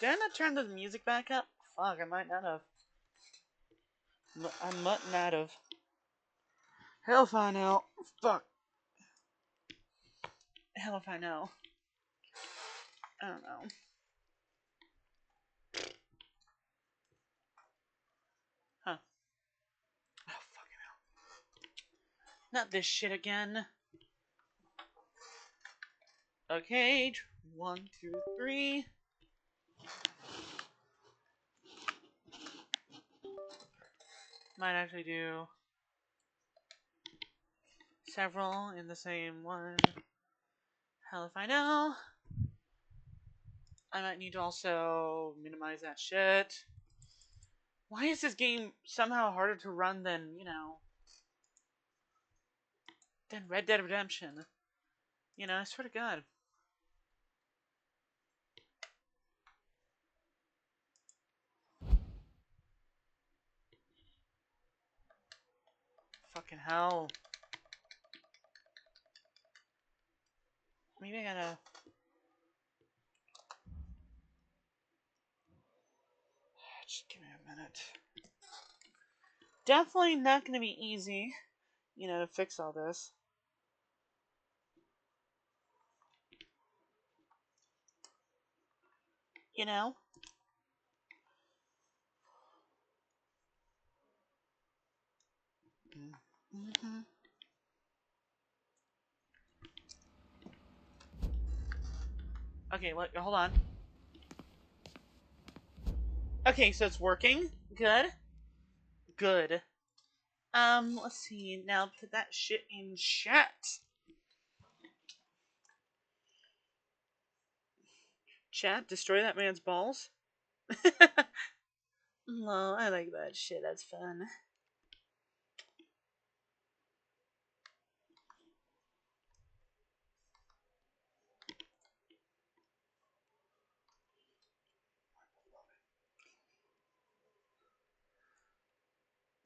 Did I not turn the music back up? Fuck, I might not have. I might not have. Hell if I know. Fuck. Hell if I know. I don't know. Huh. Oh, fucking hell. Not this shit again. Okay. 1, 2, 3. Might actually do several in the same one. Hell if I know. I might need to also minimize that shit. Why is this game somehow harder to run than, than Red Dead Redemption? I swear to God. Fucking hell. Maybe I gotta... Just give me a minute. Definitely not gonna be easy, to fix all this. Mm-hmm. Okay, hold on. Okay, so it's working. Good. Good. Let's see. Now put that shit in chat. Chat, destroy that man's balls. No, I like that shit. That's fun.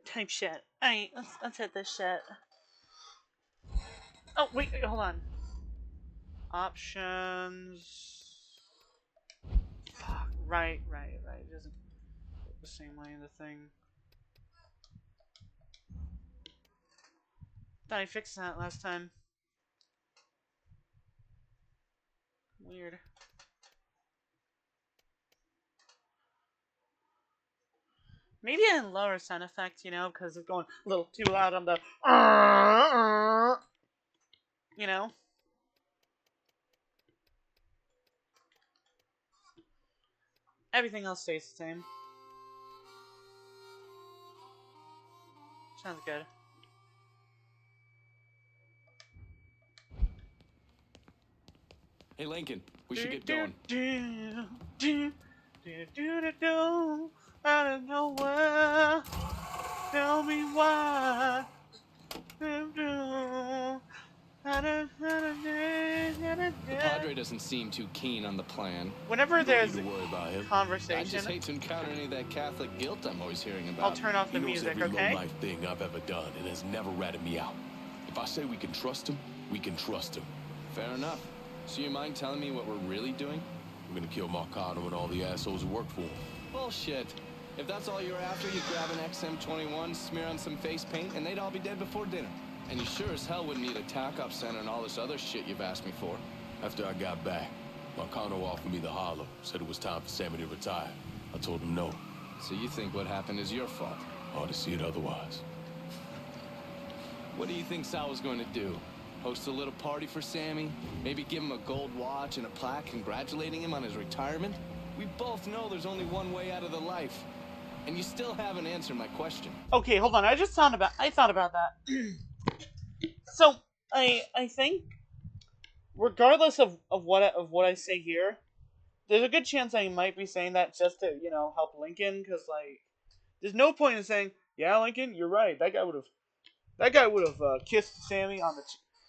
Type shit. Alright, let's hit this shit. Oh, wait, hold on. Options. Fuck. Right. It doesn't work the same way in the thing. Thought I fixed that last time. Weird. Maybe I lower sound effect, because it's going a little too loud on the... Everything else stays the same. Sounds good. Hey, Lincoln, we should get going. Out of nowhere, tell me why. The Padre doesn't seem too keen on the plan. Whenever there's conversation, I just hate to encounter any of that Catholic guilt I'm always hearing about. I'll turn off the music, every okay? low-life thing I've ever done, and has never ratted me out. If I say we can trust him, we can trust him. Fair enough. So you mind telling me what we're really doing? We're gonna kill Marcano and all the assholes who work for him. Bullshit. If that's all you're after, you grab an XM21, smear on some face paint, and they'd all be dead before dinner. And you sure as hell wouldn't need a TAC-up center and all this other shit you've asked me for. After I got back, Marcano offered me the hollow, said it was time for Sammy to retire. I told him no. So you think what happened is your fault? Hard to see it otherwise. What do you think Sal was going to do? Host a little party for Sammy? Maybe give him a gold watch and a plaque congratulating him on his retirement? We both know there's only one way out of the life. And you still haven't answered my question. Okay, hold on. I thought about that. So, I think, regardless of what I say here, there's a good chance I might be saying that just to, help Lincoln, because, there's no point in saying, yeah, Lincoln, you're right. That guy would have kissed Sammy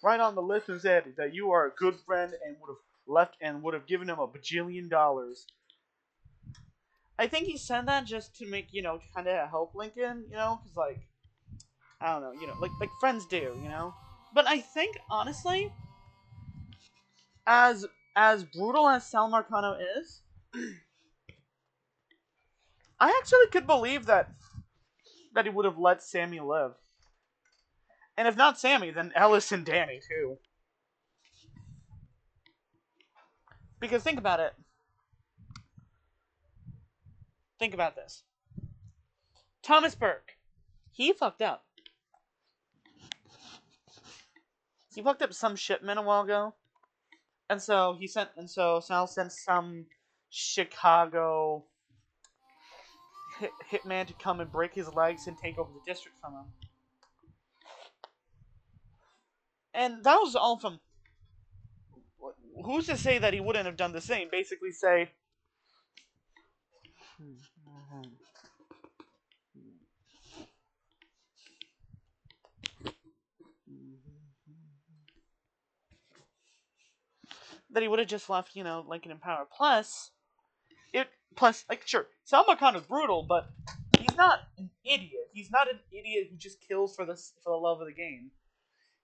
right on the lips and said that you are a good friend, and would have given him a bajillion dollars. I think he said that just to make, kind of help Lincoln, because, I don't know, like friends do, But I think, honestly, as brutal as Sal Marcano is, I actually could believe that he would have let Sammy live. And if not Sammy, then Ellis and Danny too. Because think about it. Think about this. Thomas Burke. He fucked up. He fucked up some shipment a while ago. And so Sal sent some Chicago hitman to come and break his legs and take over the district from him. And that was all from... Who's to say that he wouldn't have done the same? Basically say... that he would have just left, Lincoln in power. Plus, sure, Sal Marcano's brutal, but he's not an idiot. He's not an idiot who just kills for the love of the game.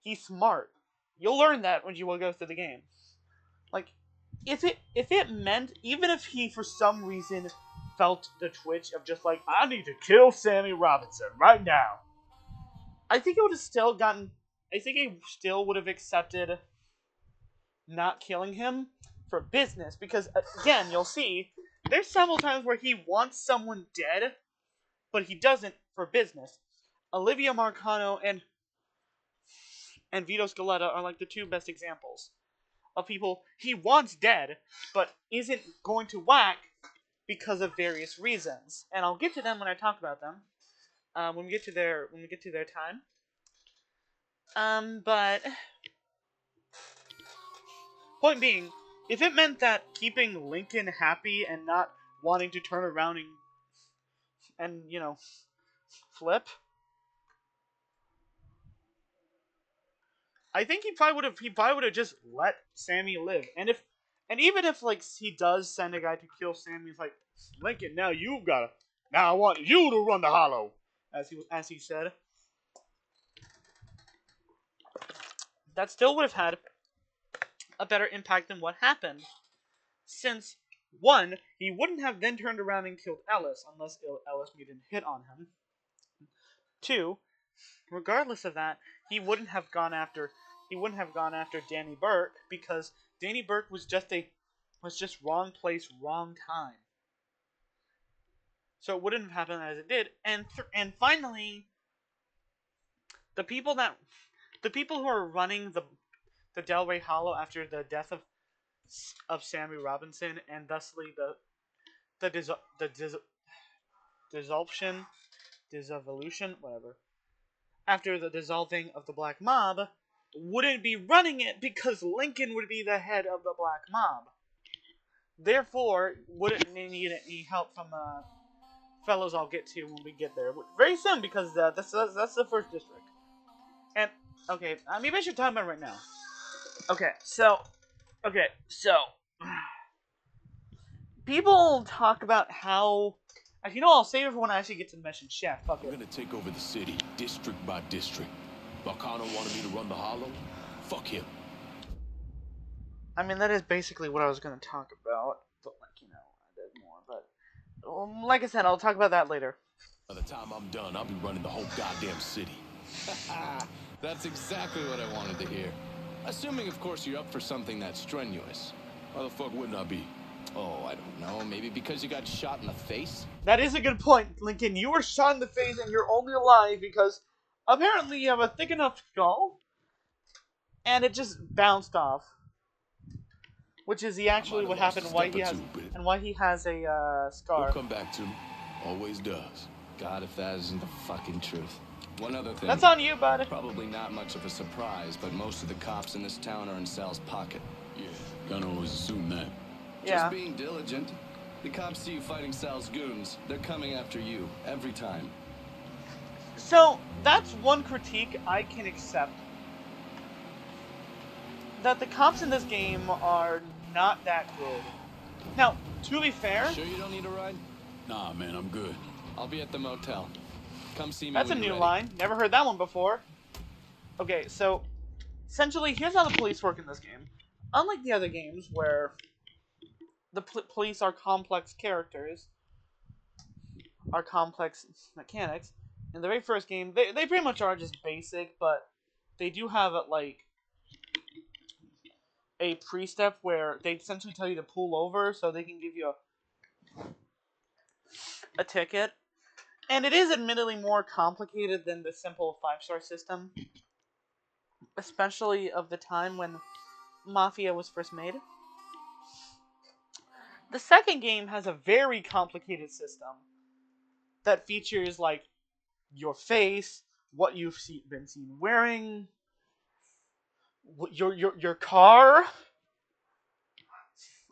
He's smart. You'll learn that when you will go through the game. If it meant, even if he for some reason felt the twitch of just I need to kill Sammy Robinson right now, I think he would have still gotten. I think he still would have accepted not killing him for business, because again, you'll see there's several times where he wants someone dead, but he doesn't for business. Olivia Marcano and Vito Scaletta are the two best examples of people he wants dead, but isn't going to whack because of various reasons. And I'll get to them when I talk about them. When we get to their time. But point being, if it meant that keeping Lincoln happy and not wanting to turn around and flip, I think he probably would have just let Sammy live. And even if he does send a guy to kill Sammy, he's like, Lincoln, now I want you to run the hollow, as he said. That still would have had a better impact than what happened, since 1, he wouldn't have then turned around and killed Ellis unless Ellis made a hit on him. 2, regardless of that, he wouldn't have gone after Danny Burke, because Danny Burke was just wrong place, wrong time. So it wouldn't have happened as it did. And finally, the people who are running the Delray Hollow after the death of Sammy Robinson, and thusly the dissolution, whatever, after the dissolving of the Black Mob, wouldn't be running it because Lincoln would be the head of the Black Mob. Therefore, wouldn't need any help from fellows I'll get to when we get there very soon, because that's the first district. And okay, maybe I should talk about it right now. Okay, so people talk about how. I'll save it for when I actually get to the mission. Chef, fuck it. We're gonna take over the city, district by district. Marcano wanted me to run the hollow? Fuck him. That is basically what I was gonna talk about, but I did more. But like I said, I'll talk about that later. By the time I'm done, I'll be running the whole goddamn city. That's exactly what I wanted to hear. Assuming, of course, you're up for something that's strenuous. Why the fuck wouldn't I be? Oh, I don't know. Maybe because you got shot in the face? That is a good point, Lincoln. You were shot in the face, and you're only alive because apparently you have a thick enough skull, and it just bounced off. Which is what happened, and why he has a scar. He'll come back to me. Always does. God, if that isn't the fucking truth. One other thing. That's on you, bud. Probably not much of a surprise, but most of the cops in this town are in Sal's pocket. Yeah, kinda always assume that. Yeah. Just being diligent. The cops see you fighting Sal's goons. They're coming after you, every time. So, that's one critique I can accept. That the cops in this game are not that good. Now, to be fair... Sure you don't need a ride? Nah, man, I'm good. I'll be at the motel. Come see me. That's a new line. Never heard that one before. Okay, so essentially, here's how the police work in this game. Unlike the other games where the police are complex characters, are complex mechanics. In the very first game, they pretty much are just basic, but they do have like a pre-step where they essentially tell you to pull over so they can give you a ticket. And it is admittedly more complicated than the simple 5-star system, especially of the time when Mafia was first made. The second game has a very complicated system that features like your face, what you've been seen wearing, your car,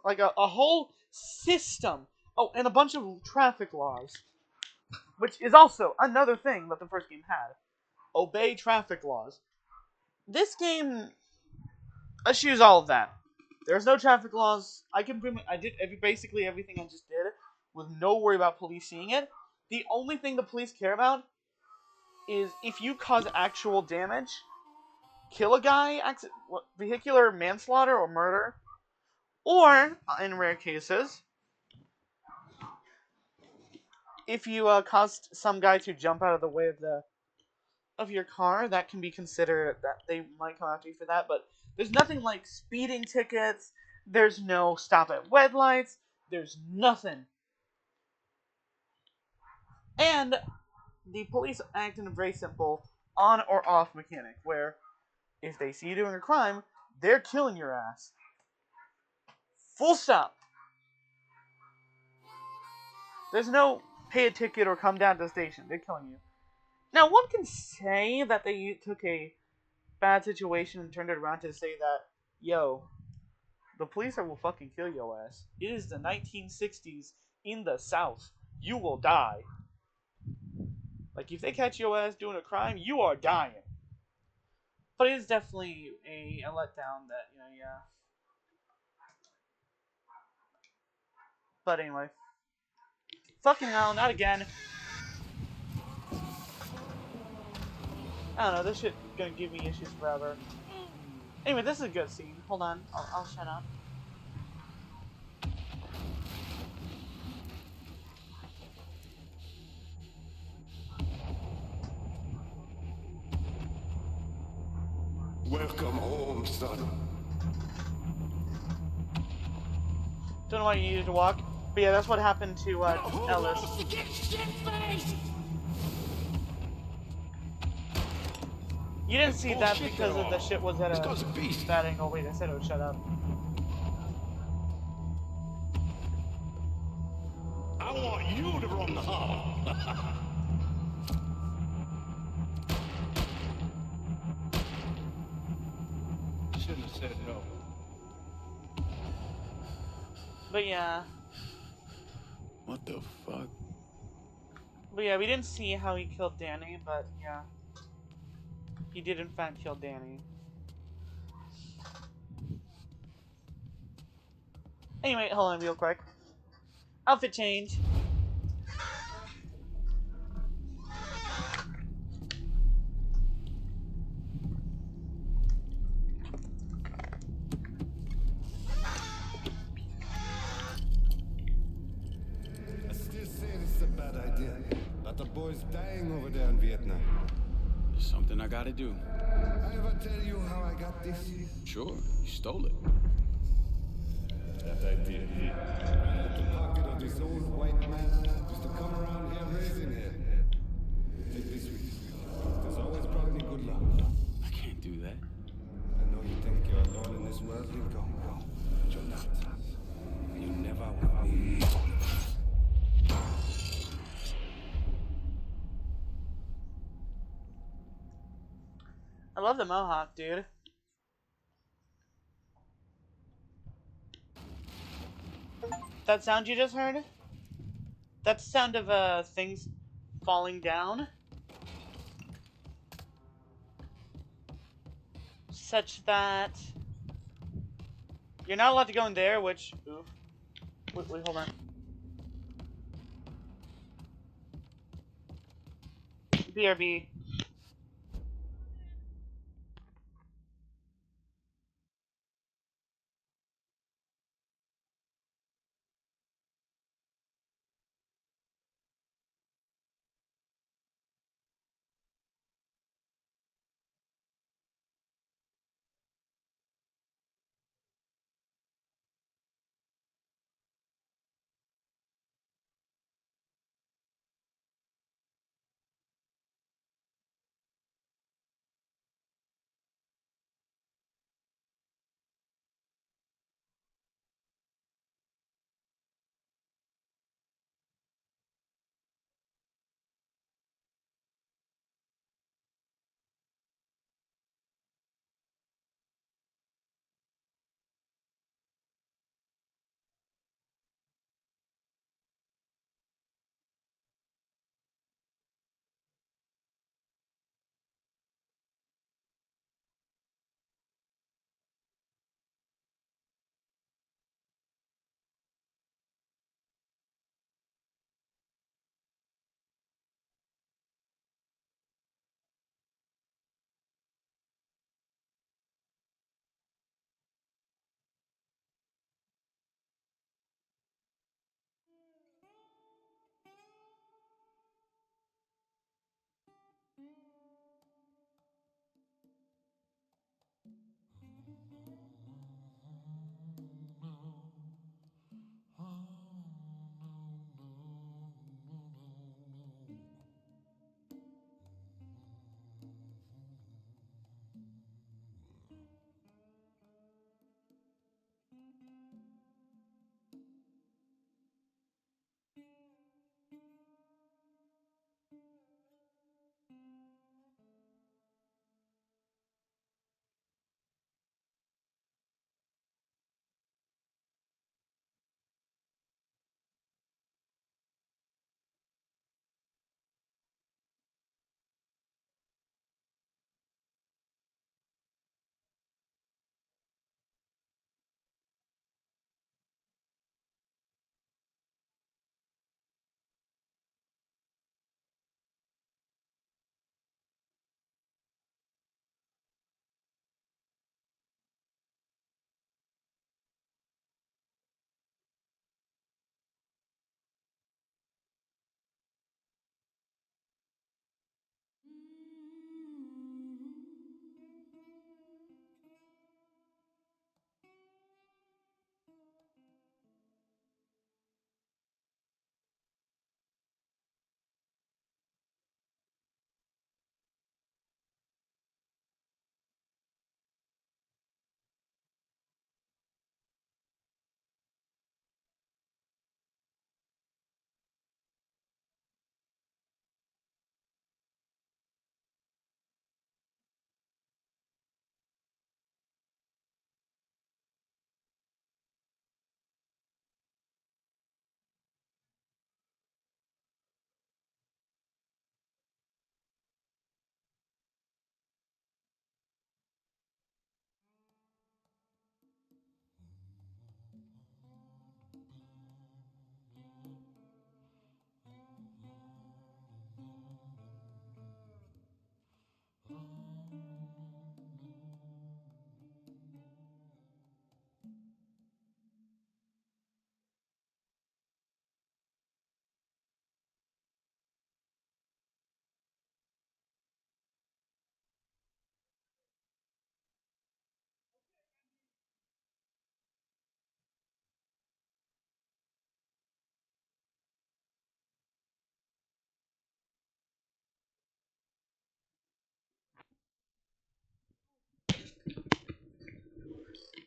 like a whole system. Oh, and a bunch of traffic laws, which is also another thing that the first game had. Obey traffic laws. This game eschews all of that. There's no traffic laws. I did basically everything I just did with no worry about police seeing it. The only thing the police care about is if you cause actual damage, kill a guy, vehicular manslaughter or murder, or in rare cases, if you caused some guy to jump out of the way of your car, that can be considered that they might come after you for that. But there's nothing like speeding tickets. There's no stop at red lights. There's nothing. And the police act in a very simple on or off mechanic, where if they see you doing a crime, they're killing your ass. Full stop. There's no pay a ticket or come down to the station. They're killing you. Now, one can say that they took a bad situation and turned it around to say that, yo, the police will fucking kill your ass. It is the 1960s in the South. You will die. Like, if they catch your ass doing a crime, you are dying. But it is definitely a letdown that, yeah. But anyway. Fucking hell, not again. I don't know, this shit gonna give me issues forever. Anyway, this is a good scene. Hold on, I'll shut up. Welcome home, son. Don't know why you needed to walk. But yeah, that's what happened to Ellis. You didn't see that because of the shit was at a bad angle. Wait, I said it would shut up. I want you to run the hall. Shouldn't have said no. But yeah. What the fuck? But yeah, we didn't see how he killed Danny, but yeah. He did in fact kill Danny. Anyway, hold on real quick. Outfit change. I still say this is a bad idea. Lot of boys dying over there in Vietnam. Something I gotta do. I ever tell you how I got this? Sure, you stole it. That I did. At the pocket of this old white man used to come around here raising hell. Take this with you. There's always brought me good luck. I can't do that. I know you think you're alone in this world, Lincoln. But you're not. You never will be. I love the mohawk, dude. That sound you just heard? That's the sound of things falling down. Such that you're not allowed to go in there, which oof. Wait, hold on. BRB.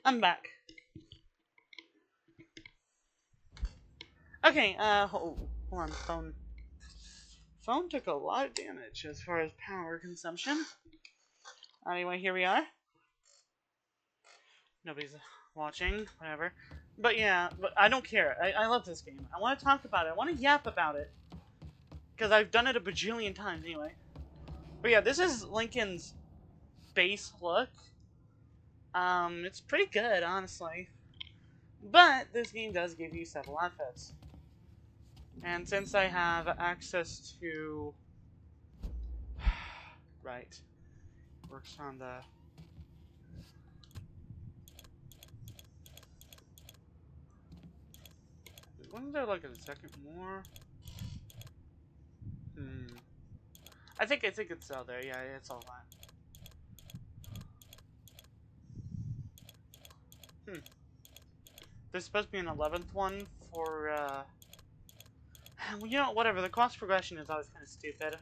I'm back. Okay, hold on, phone. Phone took a lot of damage as far as power consumption. Anyway, here we are. Nobody's watching, whatever. But yeah, but I don't care. I love this game. I want to talk about it. I want to yap about it. Because I've done it a bajillion times anyway. But yeah, this is Lincoln's base look. It's pretty good, honestly. But this game does give you several outfits. And since I have access to... right. Works on the... Wasn't there like a second more? I think it's out there. Yeah, it's all that. There's supposed to be an 11th one for, well, you know, whatever. The cost progression is always kind of stupid.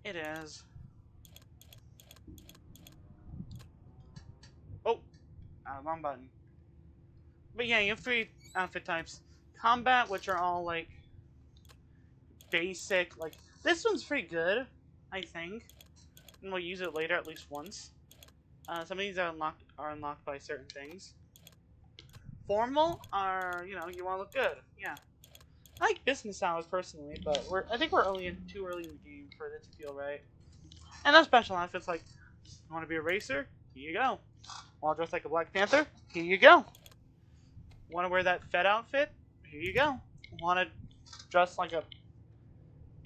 It is. Oh, wrong button. But yeah, you have 3 outfit types. Combat, which are all, like, basic. Like, this one's pretty good, I think. And we'll use it later at least once. Some of these are unlocked by certain things. Formal are, you know, you want to look good. Yeah. I like business hours personally, but I think we're too early in the game for it to feel right. And then special outfits like, you want to be a racer? Here you go. Want to dress like a Black Panther? Here you go. Want to wear that Fed outfit? Here you go. Want to dress like a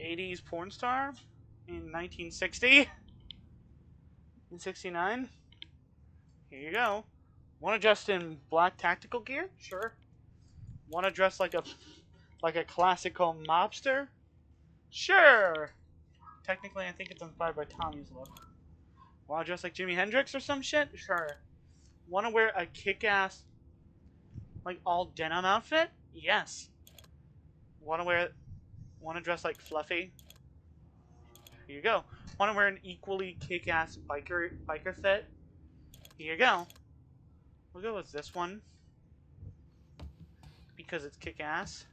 80s porn star in 1960? In 69? Here you go. Want to dress in black tactical gear? Sure. Want to dress like a classical mobster? Sure. Technically, I think it's inspired by Tommy's look. Want to dress like Jimi Hendrix or some shit? Sure. Want to wear a kick-ass, like, all denim outfit? Yes. Want to dress like Fluffy? Here you go. Want to wear an equally kick-ass biker fit? Here you go. We'll go with this one because it's kick-ass.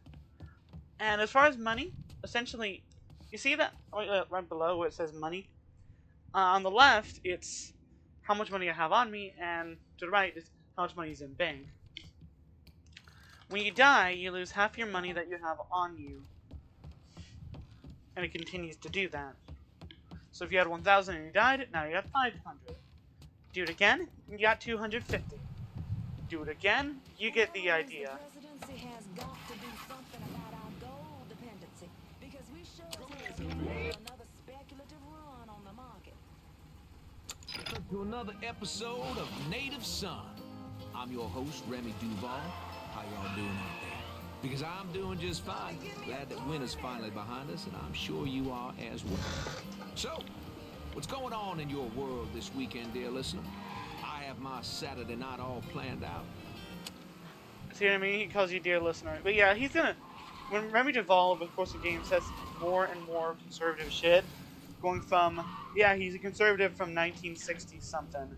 And as far as money, essentially, you see that right below where it says money? On the left, it's how much money I have on me, and to the right is how much money is in bank. When you die, you lose half your money that you have on you, and it continues to do that. So if you had 1,000 and you died, now you have 500. Do it again, you got 250. Do it again, you get the idea. To another episode of Native Son. I'm your host, Remy Duval. How y'all doing out there? Because I'm doing just fine. Glad that winter's finally behind us, and I'm sure you are as well. So, what's going on in your world this weekend, dear listener? I have my Saturday night all planned out. See what I mean? He calls you dear listener. But yeah, he's gonna... When Remy Duval, over the course of the game, says more and more conservative shit, going from, yeah, he's a conservative from 1960-something,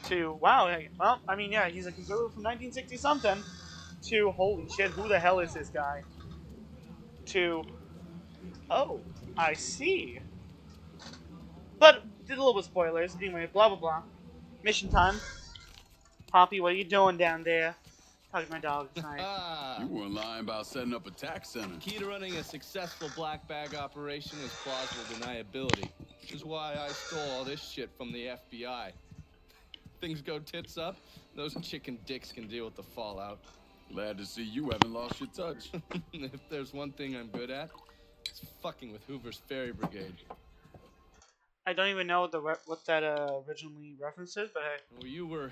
to, wow, well, I mean, yeah, he's a conservative from 1960-something, to, holy shit, who the hell is this guy? To, oh, I see. But, did a little bit of spoilers. Anyway, blah, blah, blah. Mission time. Poppy, what are you doing down there? Talking to my dog tonight. You weren't lying about setting up a tax center. Key to running a successful black bag operation is plausible deniability, which is why I stole all this shit from the FBI. Things go tits up, those chicken dicks can deal with the fallout. Glad to see you haven't lost your touch. If there's one thing I'm good at, it's fucking with Hoover's Ferry Brigade. I don't even know what that originally references, but hey. Well, you were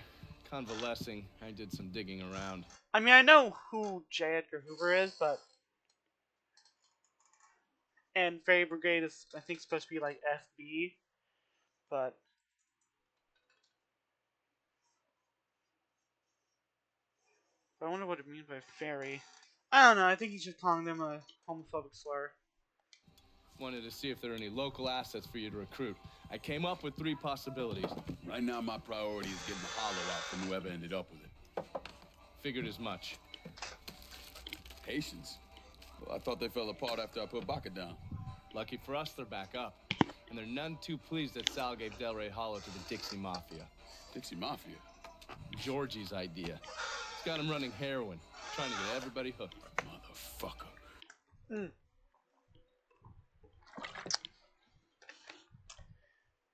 convalescing. I did some digging around. I mean, I know who J. Edgar Hoover is, but... And Ferry Brigade is, I think, supposed to be like FB, but... I wonder what it means by ferry. I don't know, I think he's just calling them a homophobic slur. Wanted to see if there are any local assets for you to recruit. I came up with 3 possibilities. Right now, my priority is getting the hollow out from whoever ended up with it. Figured as much. Haitians? Well, I thought they fell apart after I put Baca down. Lucky for us, they're back up. And they're none too pleased that Sal gave Delray Hollow to the Dixie Mafia. Dixie Mafia? Georgie's idea. He's got him running heroin, trying to get everybody hooked. Motherfucker. Mm.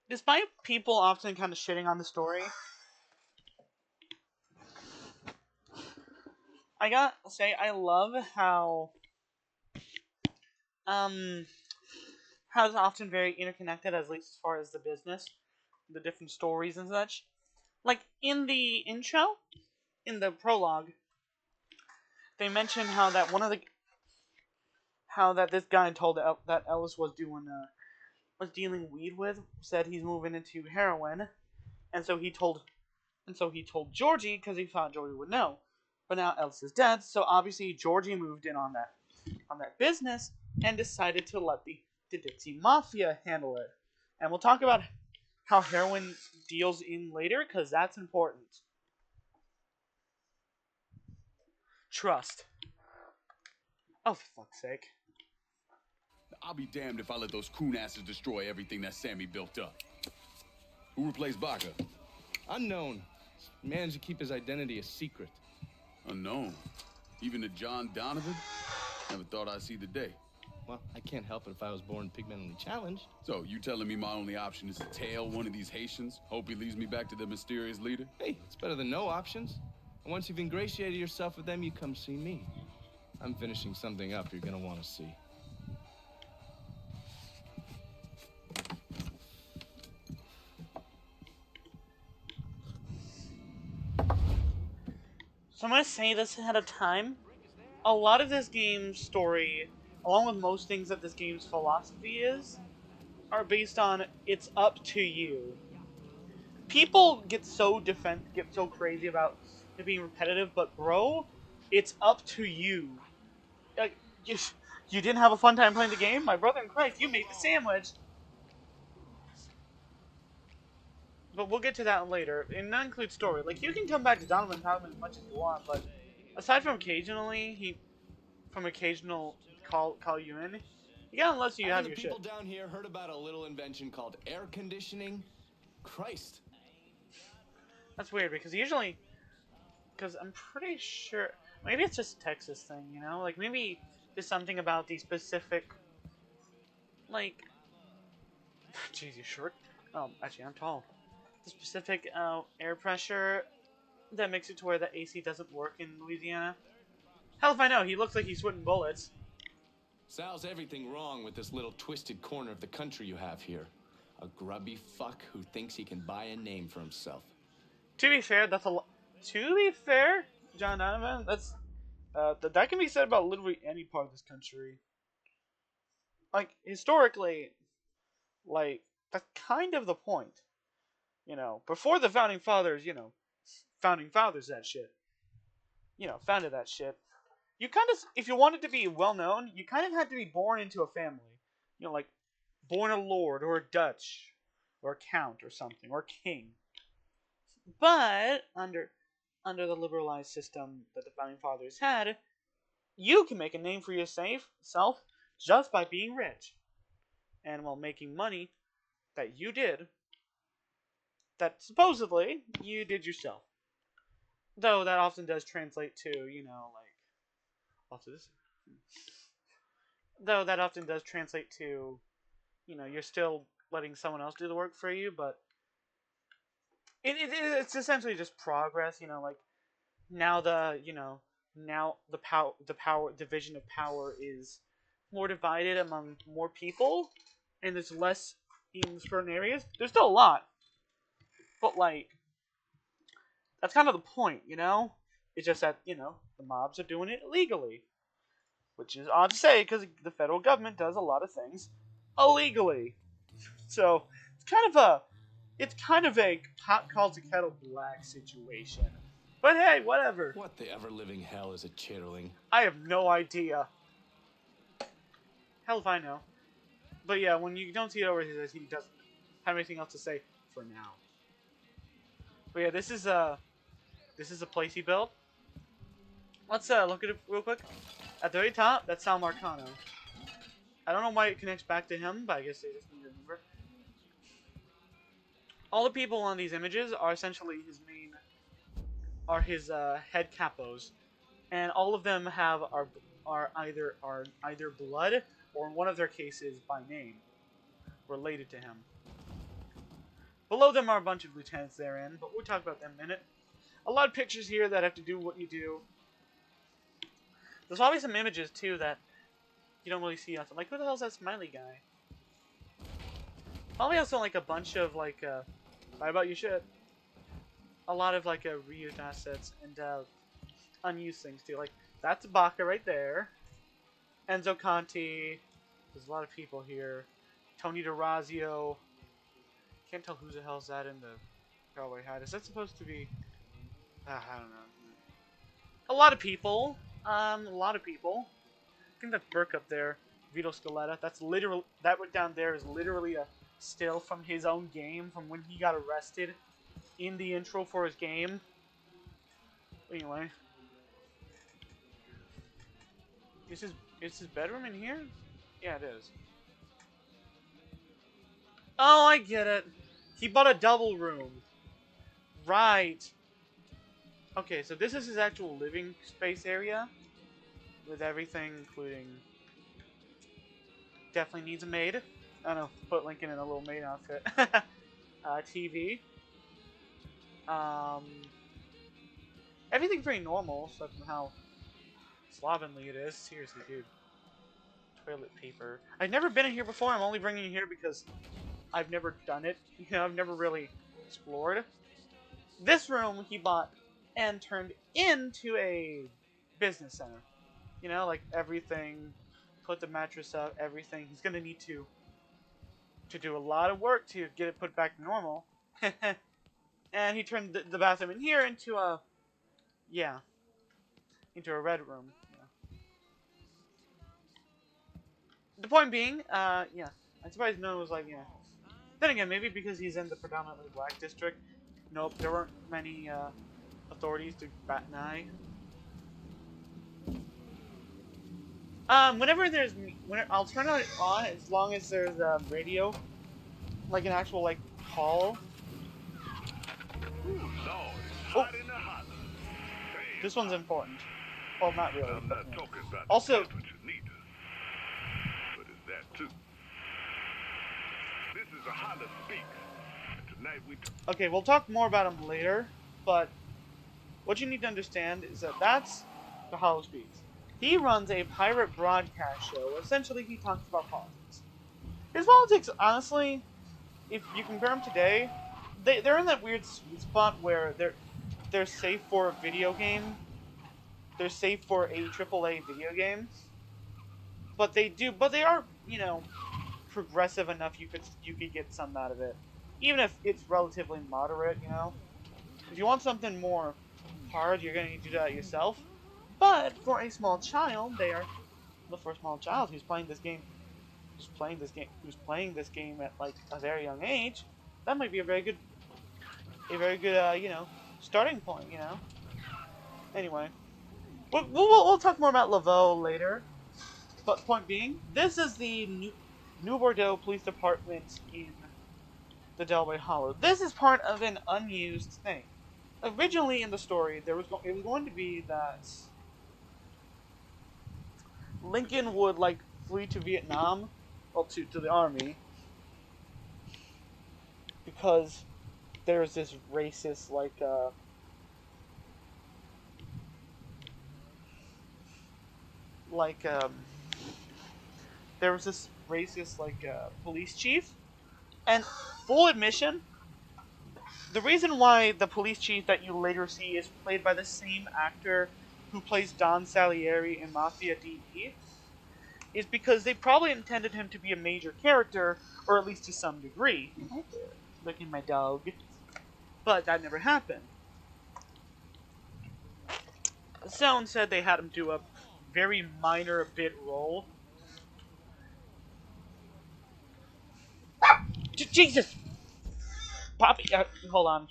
Despite people often kind of shitting on the story, I gotta say I love how it's often very interconnected, at least as far as the business, the different stories and such. Like in the intro, in the prologue, they mention how that this guy told that Ellis was dealing weed with, said he's moving into heroin, and so he told Georgie because he thought Georgie would know. But now Ellis is dead, so obviously Georgie moved in on that business and decided to let the Dixie Mafia handle it. And we'll talk about how heroin deals in later, because that's important. Trust. Oh, for fuck's sake. I'll be damned if I let those coon asses destroy everything that Sammy built up. Who replaced Baca? Unknown. Managed to keep his identity a secret. Unknown. Even to John Donovan? Never thought I'd see the day. Well, I can't help it if I was born pigmentally challenged. So, you telling me my only option is to tail one of these Haitians? Hope he leads me back to the mysterious leader? Hey, it's better than no options. And once you've ingratiated yourself with them, you come see me. I'm finishing something up you're gonna want to see. So I'm going to say this ahead of time. A lot of this game's story, along with most things that this game's philosophy is, are based on it's up to you. People get so crazy about it being repetitive, but bro, it's up to you. Like, you didn't have a fun time playing the game? My brother in Christ, you made the sandwich. But we'll get to that later. And that includes story. Like, you can come back to Donovan Powell as much as you want, but aside from occasional call you in, you gotta unless you have the your people shit. down here heard about a little invention called air conditioning? Christ. That's weird because I'm pretty sure maybe it's just a Texas thing, you know? Like maybe there's something about the specific, like, jeez, you short? Actually, I'm tall. The specific air pressure that makes it to where the AC doesn't work in Louisiana. Hell if I know. He looks like he's sweating bullets. Sal's everything wrong with this little twisted corner of the country you have here. A grubby fuck who thinks he can buy a name for himself. To be fair, John Donovan, that's that can be said about literally any part of this country. Like historically, like that's kind of the point. You know, before the founding fathers, that shit. Founded that shit. You kind of, if you wanted to be well known, you kind of had to be born into a family. Like born a lord or a dutch or a count or something or king. But under the liberalized system that the founding fathers had, you can make a name for yourself just by being rich, and while making money that you did, that supposedly you did yourself. Though that often does translate to, though that often does translate to, you're still letting someone else do the work for you, but it's essentially just progress, like now the power division of power is more divided among more people, and there's less in certain areas. There's still a lot, but like that's kind of the point, It's just that the mobs are doing it illegally, which is odd to say because the federal government does a lot of things illegally. So it's kind of a hot calls the kettle black situation. But hey, whatever. What the ever-living hell is a chitterling? I have no idea. Hell if I know. But yeah, when you don't see it over his head, he doesn't have anything else to say for now. But yeah, this is a place he built. Let's look at it real quick. At the very top, that's Sal Marcano. I don't know why it connects back to him, but I guess they just need to remember. All the people on these images are essentially his head capos, and all of them are either blood or in one of their cases by name related to him. Below them are a bunch of lieutenants therein, but we'll talk about them in a minute. A lot of pictures here that have to do what you do. There's probably some images too that you don't really see often. Like, who the hell's that smiley guy? Probably also like a bunch of like sorry about your shit. A lot of like reused assets and unused things too. Like that's Baca right there. Enzo Conti. There's a lot of people here. Tony DeRazio. Can't tell who the hell's that in the cowboy hat. Is that supposed to be? I don't know. A lot of people. A lot of people. I think that's Burke up there. Vito Scaletta. That's literally that one down there is literally a still from his own game from when he got arrested in the intro for his game. Anyway, is his bedroom in here? Yeah, it is. Oh, I get it. He bought a double room. Right. Okay, so this is his actual living space area with everything, including definitely needs a maid. I don't know, put Lincoln in a little maid outfit. TV. Um, everything pretty normal, such from how slovenly it is. Seriously, dude. Toilet paper. I've never been in here before. I'm only bringing you here because I've never done it. You know, I've never really explored. This room he bought and turned into a business center. You know, like everything. Put the mattress up. Everything. He's gonna need to do a lot of work to get it put back to normal. And he turned the bathroom in here into a, yeah, into a red room. Yeah. The point being, yeah, I'm surprised no one was like, yeah. Then again, maybe because he's in the predominantly black district. Nope, there weren't many authorities to bat an eye. Whenever there's, I'll turn it on as long as there's a radio, like an actual like call. Oh. This one's important. Well, not really. I'm not talking about also, what you need, but it's that too. This is a Holla Speaks. Tonight we okay, we'll talk more about him later, but what you need to understand is that that's the Hollow Speaks. He runs a pirate broadcast show. Essentially, he talks about politics. His politics, honestly, if you compare them today, they're in that weird sweet spot where they're safe for a video game. They're safe for a AAA video game. But they are, you know, progressive enough you could get some out of it. Even if it's relatively moderate, you know. If you want something more hard, you're gonna need to do that yourself. But for a small child, for a small child who's playing this game at like a very young age, that might be a very good you know, starting point, you know. Anyway, we'll talk more about Laveau later. But point being, this is the New Bordeaux Police Department in the Delaware Hollow. This is part of an unused thing. Originally in the story, it was going to be that Lincoln would like flee to Vietnam, well, to the army, because there's this racist there was this racist police chief, and full admission, the reason why the police chief that you later see is played by the same actor who plays Don Salieri in Mafia DE is because they probably intended him to be a major character, or at least to some degree. Look at my dog. But that never happened. So instead they had him do a very minor bit role. Jesus! Poppy, hold on.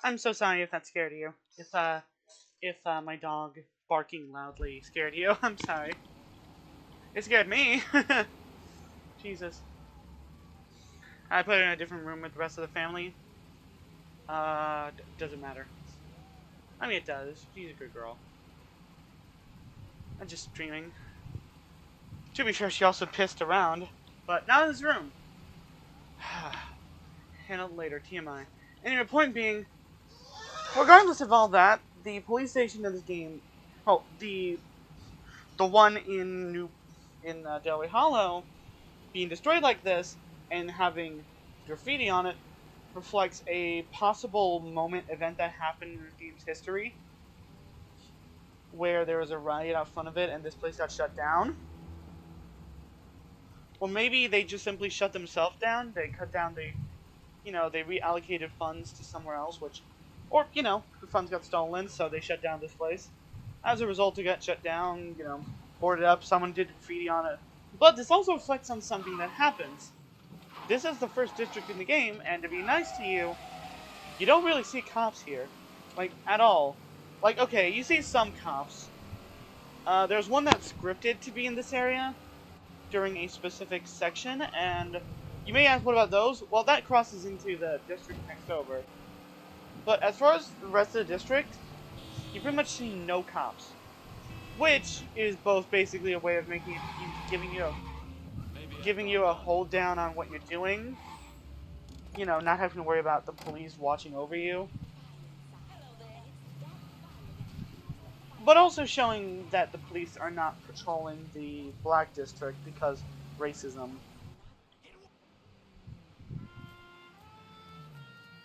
I'm so sorry if that scared you. If my dog barking loudly scared you, I'm sorry. It scared me. Jesus. I put her in a different room with the rest of the family. Doesn't matter. I mean, it does. She's a good girl. I'm just dreaming. To be fair, she also pissed around, but not in this room. Handled later, TMI. Anyway, point being, regardless of all that, the police station in this game, the one in Delaware Hollow, being destroyed like this and having graffiti on it reflects a possible event that happened in the game's history, where there was a riot out front of it and this place got shut down. Or maybe they just simply shut themselves down. They cut down they reallocated funds to somewhere else, or the funds got stolen, so they shut down this place. As a result, it got shut down, boarded up, someone did graffiti on it. But this also reflects on something that happens. This is the first district in the game, and to be nice to you, you don't really see cops here. Like, at all. Like, okay, you see some cops. There's one that's scripted to be in this area during a specific section, and you may ask, what about those? Well, that crosses into the district next over. But as far as the rest of the district, you pretty much see no cops. Which is both basically a way of giving you a hold down on what you're doing. Not having to worry about the police watching over you. But also showing that the police are not patrolling the black district because racism.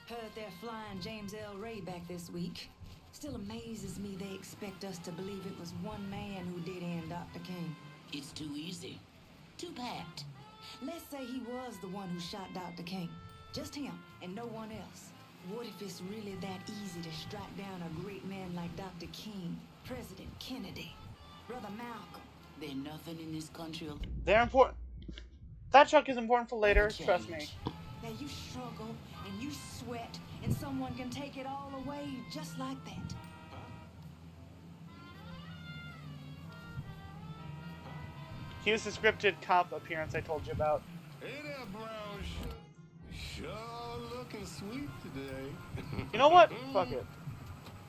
Heard they're flying James L. Ray back this week. Still amazes me they expect us to believe it was one man who did end Dr. King. It's too easy. Too pat. Let's say he was the one who shot Dr. King. Just him and no one else. What if it's really that easy to strike down a great man like Dr. King, President Kennedy, Brother Malcolm? There's nothing in this country. They're important. That chuck is important for later, trust me. Now you struggle and you sweat and someone can take it all away just like that. Here's the scripted cop appearance I told you about. Hey there, brown sugar. Sure looking sweet today. You know what? Fuck it.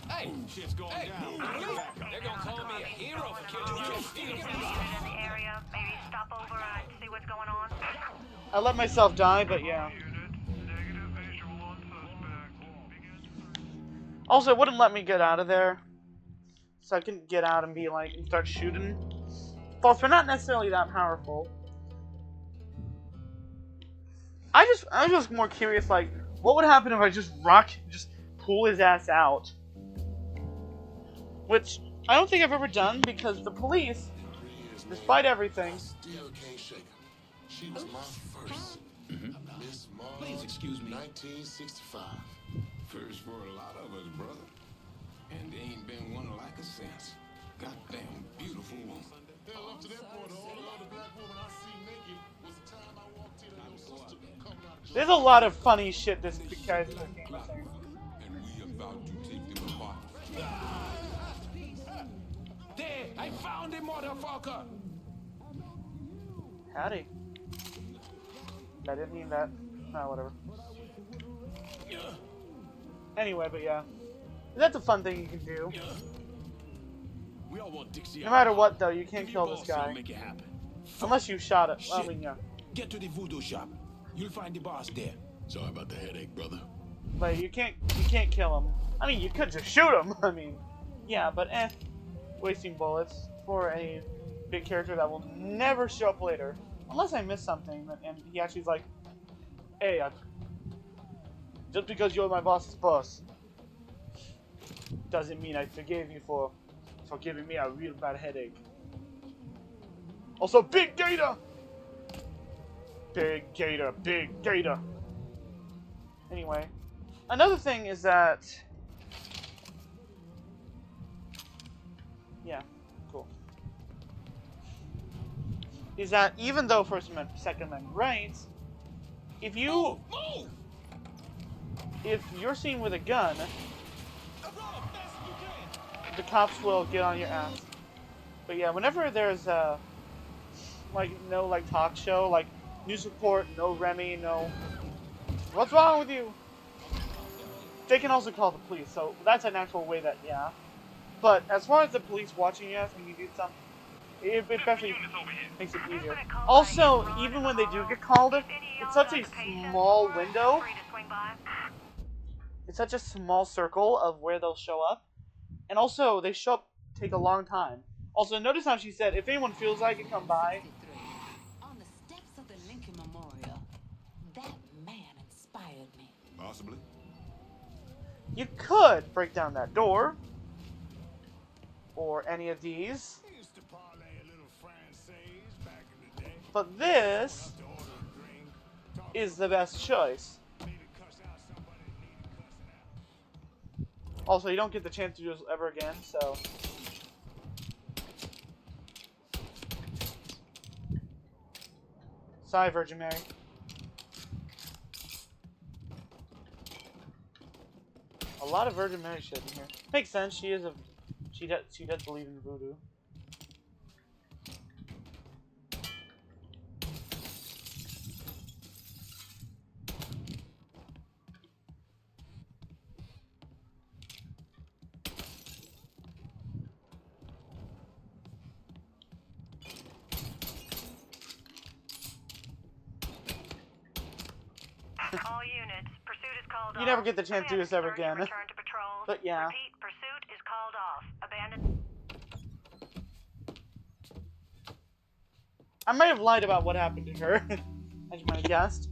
Hey, shit's going down. They're gonna call me a hero for killing you. in the area, maybe stop over and see what's going on. I let myself die, but yeah. Also, it wouldn't let me get out of there. So I couldn't get out and be like, and start shooting. Both are not necessarily that powerful. I was just more curious, like, what would happen if I just pull his ass out? Which I don't think I've ever done, because the police, despite everything... Still can't shake her. She was my first. Miss Mars, Please excuse me. 1965. First for a lot of us, brother. And there ain't been one like her since. Goddamn beautiful woman. Hell, up to that point, the only other black woman I see naked was the time I walked in and There's a lot of funny shit this guy's in the game is saying. And we about to take them apart. There, I found him, motherfucker. Howdy. I didn't mean that. Oh, whatever. Anyway, but yeah. That's a fun thing you can do. We all want Dixie. No matter what, though, you can't Give your kill this boss so guy. make it happen. Unless you shot it. Well, I Shit. mean, yeah. Get to the voodoo shop. You'll find the boss there. Sorry about the headache, brother. But you can't kill him. I mean, you could just shoot him. I mean, yeah, but wasting bullets for a big character that will never show up later. Unless I missed something, and he actually's like, hey, just because you're my boss's boss, doesn't mean I forgave you for giving me a real bad headache. Also, Big Gator! Big Gator, Big Gator. Anyway, another thing is that... Yeah, cool. Is that even though First Amendment, Second Amendment rights, if you're seen with a gun, the cops will get on your ass. But yeah, whenever there's no talk show, like news report, no Remy, no what's wrong with you? They can also call the police, so that's an actual way that, yeah. But as far as the police watching you when you do something, it especially makes it easier. Also, even when they do get called, it's such a small window. It's such a small circle of where they'll show up. And also, they show up, take a long time. Also, notice how she said, if anyone feels like it, come by. On the steps of the Lincoln Memorial, that man inspired me. Possibly. You could break down that door. Or any of these. But this is the best choice. Also, you don't get the chance to do this ever again, so... Sorry, Virgin Mary. A lot of Virgin Mary shit in here. Makes sense, she does believe in voodoo. All units, pursuit is called off. You never get the chance to do this ever again. Return to patrols. But yeah. Repeat, pursuit is called off. Abandon. I might have lied about what happened to her, as you might have guessed.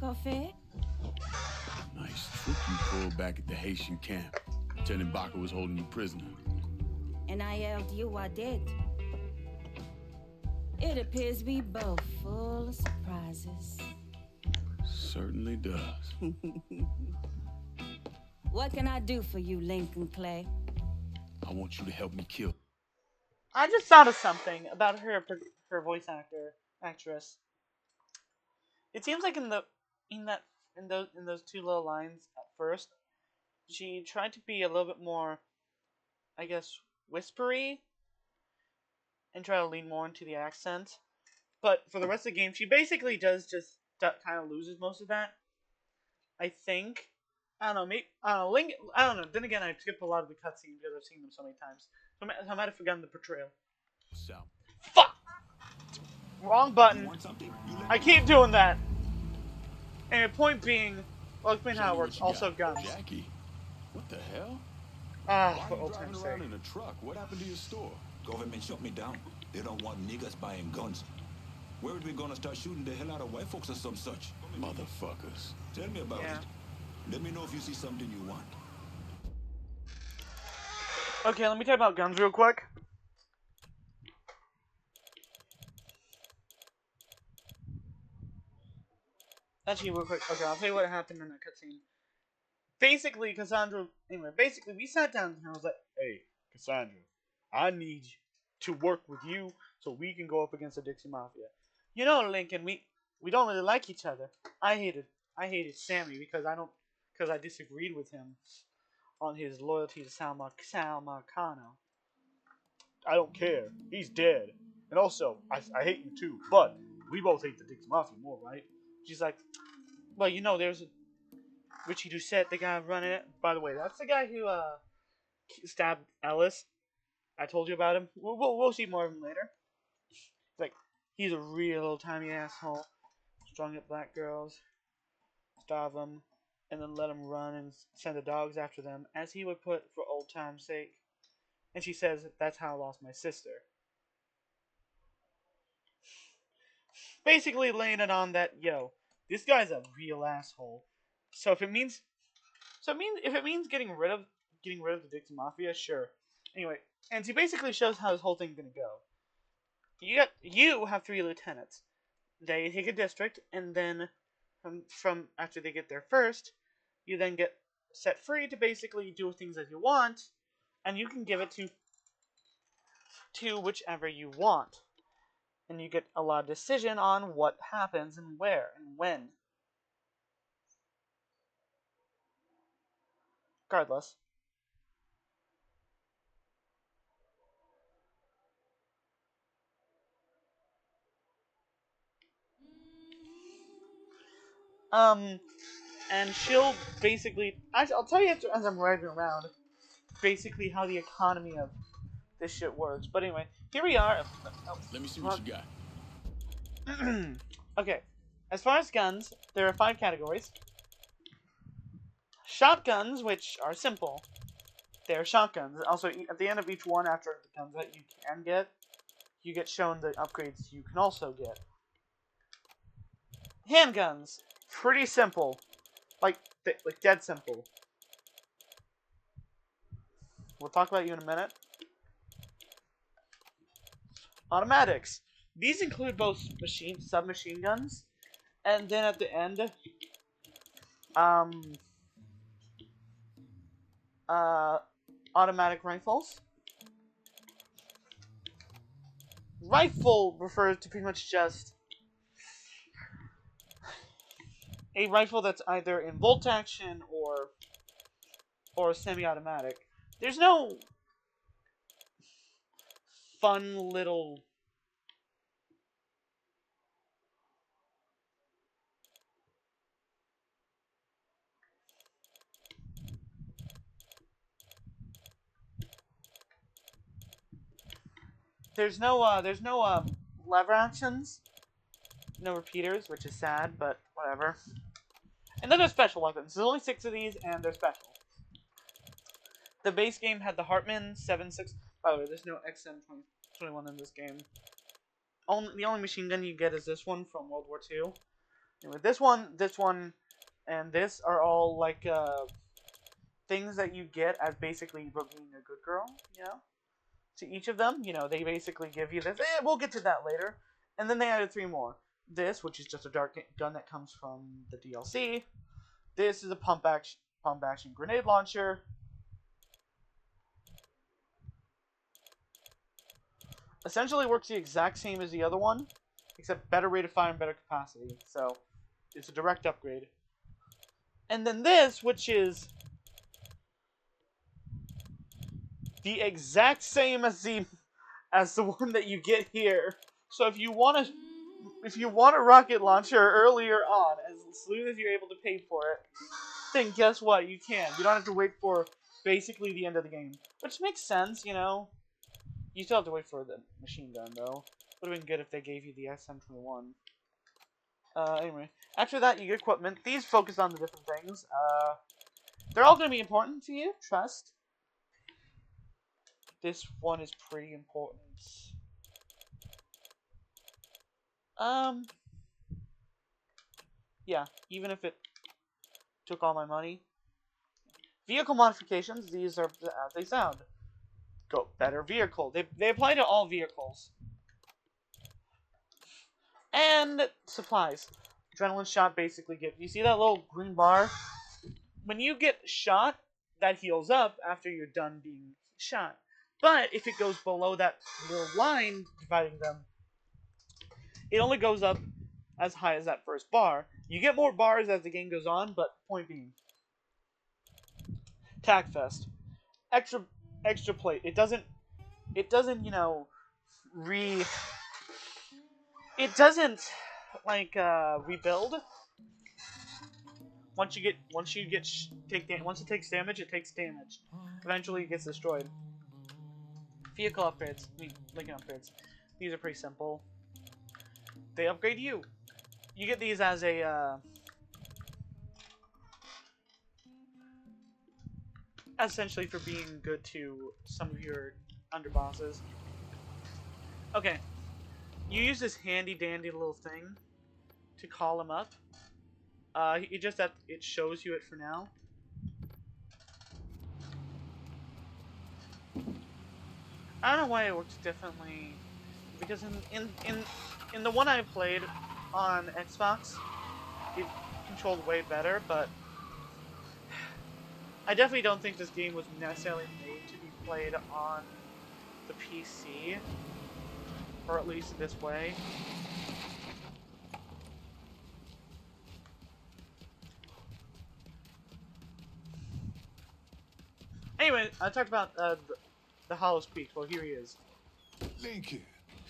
Coffee? Nice trick you pulled back at the Haitian camp. Lieutenant Baca was holding you prisoner. And I yelled, you are dead. It appears we both full of surprises. Certainly does. What can I do for you, Lincoln Clay? I want you to help me kill. I just thought of something about her voice actress. It seems like in those two little lines at first, she tried to be a little bit more, I guess, whispery, and try to lean more into the accent. But for the rest of the game, she basically does just kind of loses most of that. I think. I don't know. Maybe I don't know. Then again, I skipped a lot of the cutscenes because I've seen them so many times. So I might have forgotten the portrayal. So. Fuck! Wrong button. I keep doing that. And point being, well, explain how it works. Also, guns. Jackie, what the hell? Ah, Why for are you ultimate driving sake. around in a truck? What happened to your store? Government shut me down. They don't want niggas buying guns. Where are we gonna start shooting the hell out of white folks or some such? Motherfuckers. Tell me about it. Let me know if you see something you want. Okay, let me talk about guns real quick. Actually, real quick. Okay, I'll tell you what happened in that cutscene. Basically, Cassandra... Anyway, basically, we sat down and I was like, hey, Cassandra, I need to work with you so we can go up against the Dixie Mafia. You know, Lincoln, we don't really like each other. I hated Sammy because I disagreed with him on his loyalty to Sal Marcano. I don't care. He's dead. And also, I hate you too, but we both hate the Dix Mafia more, right? She's like, well, you know, there's a Richie Doucette, the guy running it. By the way, that's the guy who stabbed Ellis. I told you about him. We'll see more of him later. Like, he's a real old timey asshole. Strung up black girls, starve them, and then let them run and send the dogs after them, as he would put, for old time's sake. And she says, that's how I lost my sister. Basically laying it on that, yo, this guy's a real asshole. So if it means getting rid of the Dixon Mafia, sure. Anyway, and he basically shows how this whole thing's gonna go. You have 3 lieutenants. They take a district, and then from after they get there first, you then get set free to basically do things as you want, and you can give it to whichever you want. And you get a lot of decision on what happens and where and when. Regardless. And she'll basically, I'll tell you as I'm riding around, basically how the economy of this shit works. But anyway, here we are. Let me see what you got. Okay, as far as guns, there are 5 categories. Shotguns, which are simple. They're shotguns. Also, at the end of each one, after the guns that you can get, you get shown the upgrades you can also get. Handguns, pretty simple. Like dead simple. We'll talk about you in a minute. Automatics. These include both submachine guns, and then at the end, automatic rifles. Rifle refers to pretty much just a rifle that's either in bolt action or semi-automatic. There's no fun little there's no lever actions, no repeaters, which is sad, but whatever. And then there's special weapons. There's only 6 of these, and they're special. The base game had the Hartmann 7.6. By the way, there's no XM21 in this game. The only machine gun you get is this one from World War II. Anyway, this one, and this are all like things that you get as basically for being a good girl. You know, to each of them, you know, they basically give you this. We'll get to that later. And then they added 3 more. This, which is just a dark gun that comes from the DLC. This is a pump action grenade launcher. Essentially works the exact same as the other one, except better rate of fire and better capacity. So it's a direct upgrade. And then this, which is the exact same as the one that you get here. So if you want a rocket launcher earlier on, as soon as you're able to pay for it, then guess what? You can. You don't have to wait for basically the end of the game, which makes sense, you know. You still have to wait for the machine gun, though. Would have been good if they gave you the SM21. Anyway, after that, you get equipment. These focus on the different things. They're all going to be important to you. Trust. This one is pretty important. Yeah, even if it took all my money. Vehicle modifications, these are as they sound. Go better vehicle. They apply to all vehicles. And supplies. Adrenaline shot basically gives. You see that little green bar? When you get shot, that heals up after you're done being shot. But if it goes below that little line dividing them, it only goes up as high as that first bar. You get more bars as the game goes on, but point being, Tagfest, extra plate. It doesn't you know re it doesn't like rebuild. Once it takes damage, it takes damage. Eventually, it gets destroyed. Vehicle upgrades, Lincoln upgrades. These are pretty simple. They upgrade you. You get these as a essentially for being good to some of your underbosses. Okay, you use this handy dandy little thing to call him up. It shows you it for now. I don't know why it works differently, because in the one I played on Xbox, it controlled way better, but I definitely don't think this game was necessarily made to be played on the PC, or at least this way. Anyway, I talked about the Hollow Speak. Well, here he is. Lincoln,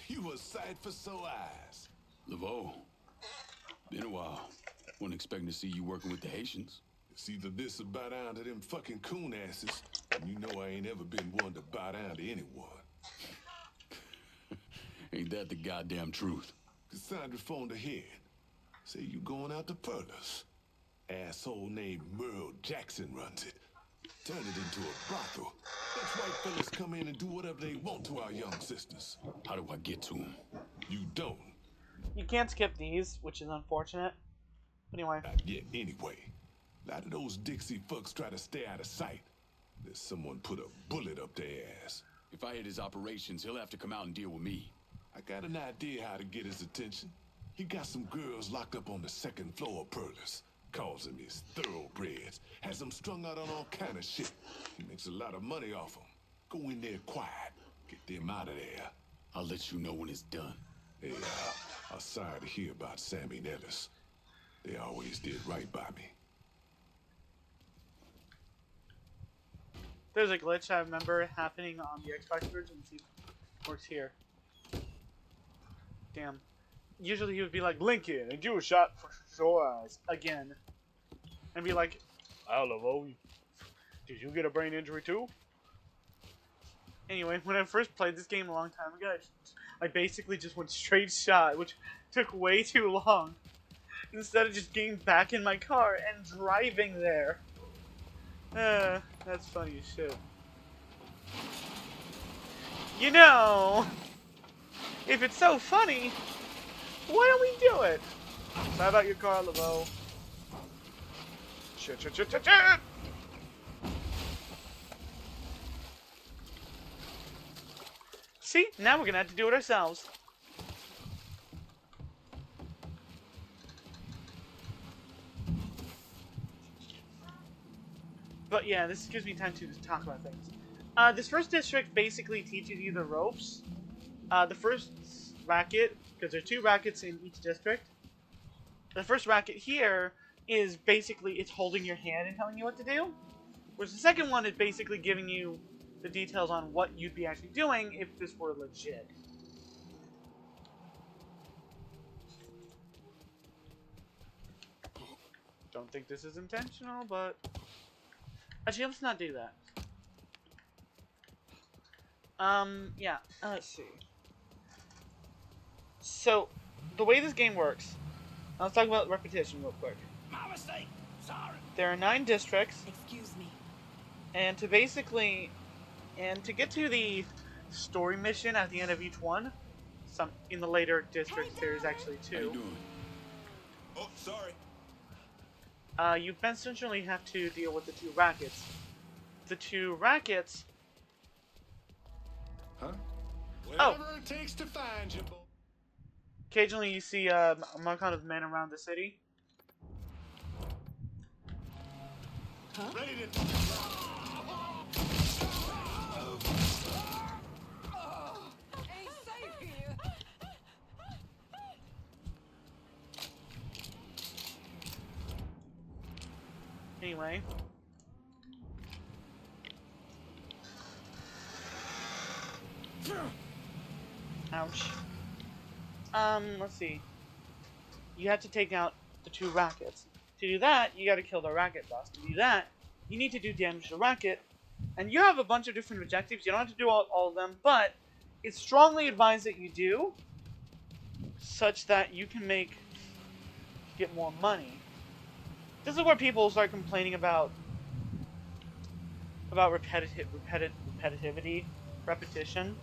you a sight for sore eyes. Laveau, been a while. Wasn't expecting to see you working with the Haitians. It's either this or bow down to them fucking coon asses. And you know I ain't ever been one to bow down to anyone. Ain't that the goddamn truth? Cassandra phoned ahead. Say you going out to Perlas. Asshole named Merle Jackson runs it. Turn it into a brothel. Let white fellas come in and do whatever they want to our young sisters. How do I get to them? You don't. You can't skip these, which is unfortunate. Anyway. Not yet, anyway. A lot of those Dixie fucks try to stay out of sight. There's someone put a bullet up their ass. If I hit his operations, he'll have to come out and deal with me. I got an idea how to get his attention. He got some girls locked up on the second floor of Perlas. Calls them his thoroughbreds. Has them strung out on all kind of shit. He makes a lot of money off them. Go in there quiet. Get them out of there. I'll let you know when it's done. Hey, I'm sorry to hear about Sammy and Ellis. They always did right by me. There's a glitch I remember happening on the Xbox version. Let's see if it works here. Damn. Usually he would be like, Lincoln, and do a shot for sure eyes again. And be like, hello, did you get a brain injury too? Anyway, when I first played this game a long time ago, I basically just went straight shot, which took way too long. Instead of just getting back in my car and driving there. That's funny as shit. You know, if it's so funny, why don't we do it? Sorry about your car, Laveau. Shit. See, now we're gonna have to do it ourselves. But yeah, this gives me time to talk about things. This first district basically teaches you the ropes. The first racket, because there are 2 rackets in each district. The first racket here is basically, it's holding your hand and telling you what to do. Whereas the second one is basically giving you the details on what you'd be actually doing if this were legit. Don't think this is intentional, but... Actually, let's not do that. Yeah, let's see. So, the way this game works... Let's talk about repetition real quick. My mistake. Sorry. There are 9 districts. Excuse me. And to get to the story mission at the end of each one, in the later districts there's actually 2. How you doing? Oh, sorry. You essentially have to deal with the 2 rackets. The 2 rackets... Huh? Whatever it takes to find you, boy. Occasionally you see a kind of men around the city. Huh? Ready to... Ain't safe here. Anyway. Ouch. Let's see. You have to take out the 2 rackets. To do that, you gotta kill the racket boss. To do that, you need to do damage to the racket. And you have a bunch of different objectives. You don't have to do all of them, but it's strongly advised that you do, such that you can get more money. This is where people start complaining about repetitivity, repetition.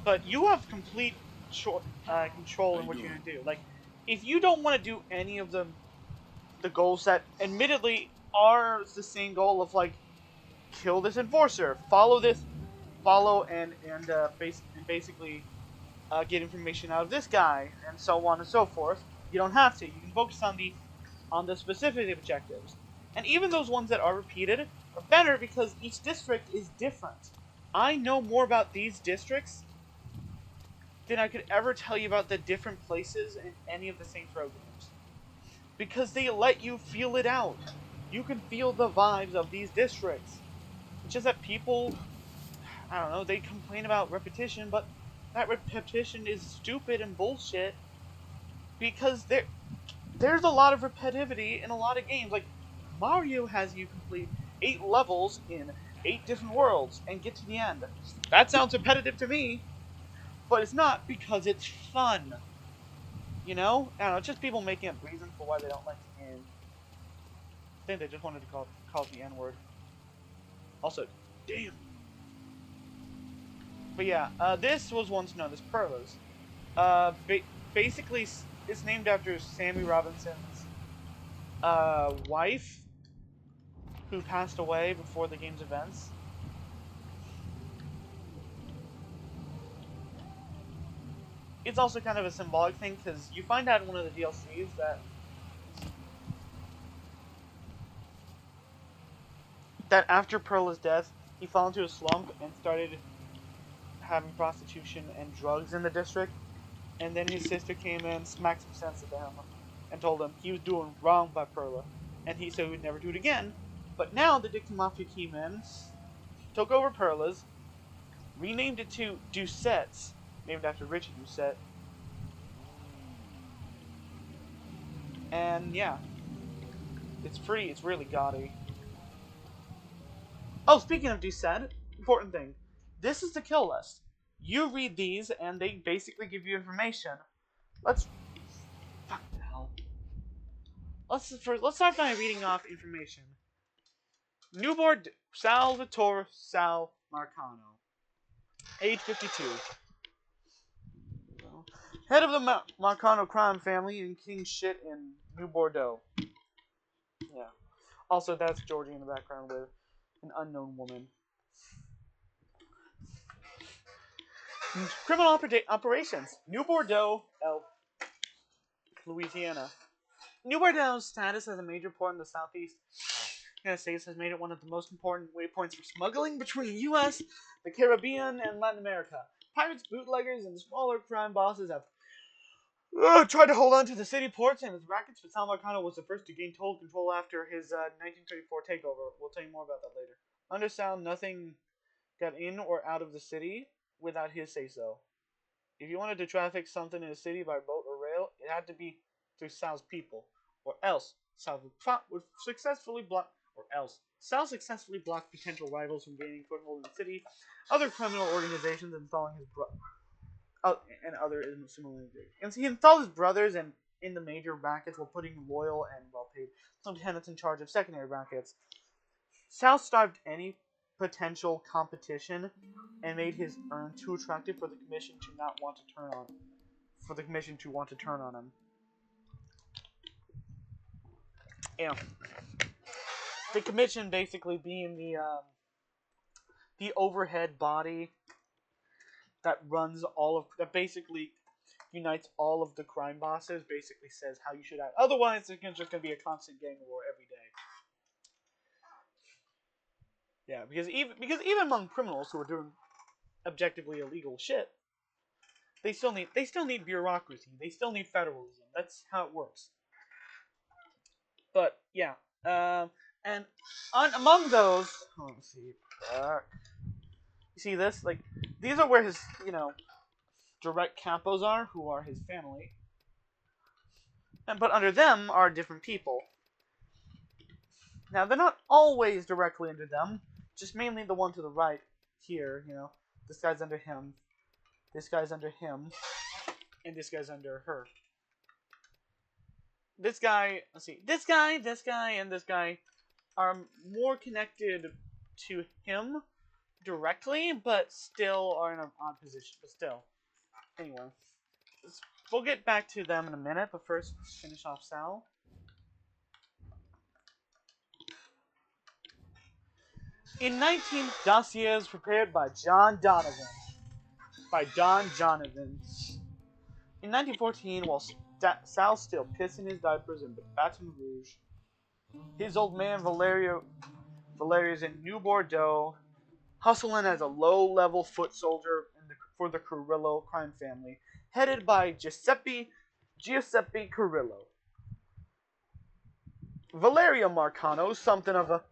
But you have complete control in what you're gonna do. Like, if you don't want to do any of the goals that, admittedly, are the same goal of like, kill this enforcer, follow and basically get information out of this guy, and so on and so forth. You don't have to. You can focus on the specific objectives. And even those ones that are repeated are better because each district is different. I know more about these districts than I could ever tell you about the different places in any of the Saints Row games. Because they let you feel it out. You can feel the vibes of these districts. It's just that people, I don't know, they complain about repetition, but that repetition is stupid and bullshit. Because there's a lot of repetitivity in a lot of games. Like, Mario has you complete 8 levels in 8 different worlds and get to the end. That sounds repetitive to me, but it's not, because it's fun. You know? I don't know, it's just people making up reasons for why they don't like the game. I think they just wanted to call the N-word. Also, damn. But yeah, this was once known as Perla's. Basically, it's named after Sammy Robinson's wife, who passed away before the game's events. It's also kind of a symbolic thing, because you find out in one of the DLCs that after Perla's death, he fell into a slump and started having prostitution and drugs in the district. And then his sister came in, smacked some sense into him, and told him he was doing wrong by Perla. And he said he would never do it again. But now the Dixie Mafia came in, took over Perla's, renamed it to Doucette's, named after Richie Doucette. And yeah, it's really gaudy. Oh, speaking of Doucette, important thing. This is the kill list. You read these, and they basically give you information. Fuck the hell. Let's start by reading off information. Newborn Salvatore Sal Marcano, age 52. Head of the Marcano crime family and king shit in New Bordeaux. Yeah. Also, that's Georgie in the background with an unknown woman. Criminal operations. New Bordeaux, Louisiana. New Bordeaux's status as a major port in the southeast United States has made it one of the most important waypoints for smuggling between U.S., the Caribbean, and Latin America. Pirates, bootleggers, and smaller crime bosses have tried to hold on to the city ports and its rackets, but Sal Marcano was the first to gain total control after his 1934 takeover. We'll tell you more about that later. Under Sal, nothing got in or out of the city without his say-so. If you wanted to traffic something in the city by boat or rail, it had to be through Sal's people, or else Sal would successfully block potential rivals from gaining foothold in the city, other criminal organizations installing his and other similar and he installed his brothers in the major rackets while putting loyal and well-paid lieutenants in charge of secondary rackets. Sal starved any potential competition and made his earn too attractive for the commission to not want to turn on. For the commission to want to turn on him. Yeah. The commission basically being the overhead body that basically unites all of the crime bosses, basically says how you should act. Otherwise, it's just going to be a constant gang war every day. Yeah, because even among criminals who are doing objectively illegal shit, they still need bureaucracy. They still need federalism. That's how it works. But yeah, And among those, let's see, you see this? Like, these are where his, direct capos are, who are his family. But under them are different people. Now, they're not always directly under them, just mainly the one to the right here, This guy's under him, this guy's under him, and this guy's under her. This guy, let's see, this guy, and this guy are more connected to him directly, but still are in an odd position. But still. Anyway, we'll get back to them in a minute, but first, let's finish off Sal. In 19 dossiers prepared by John Donovan. In 1914, while Sal's still pissing his diapers in Baton Rouge, his old man Valeria's in New Bordeaux, hustling as a low-level foot soldier for the Carrillo crime family, headed by Giuseppe Carrillo. Valerio Marcano's something of a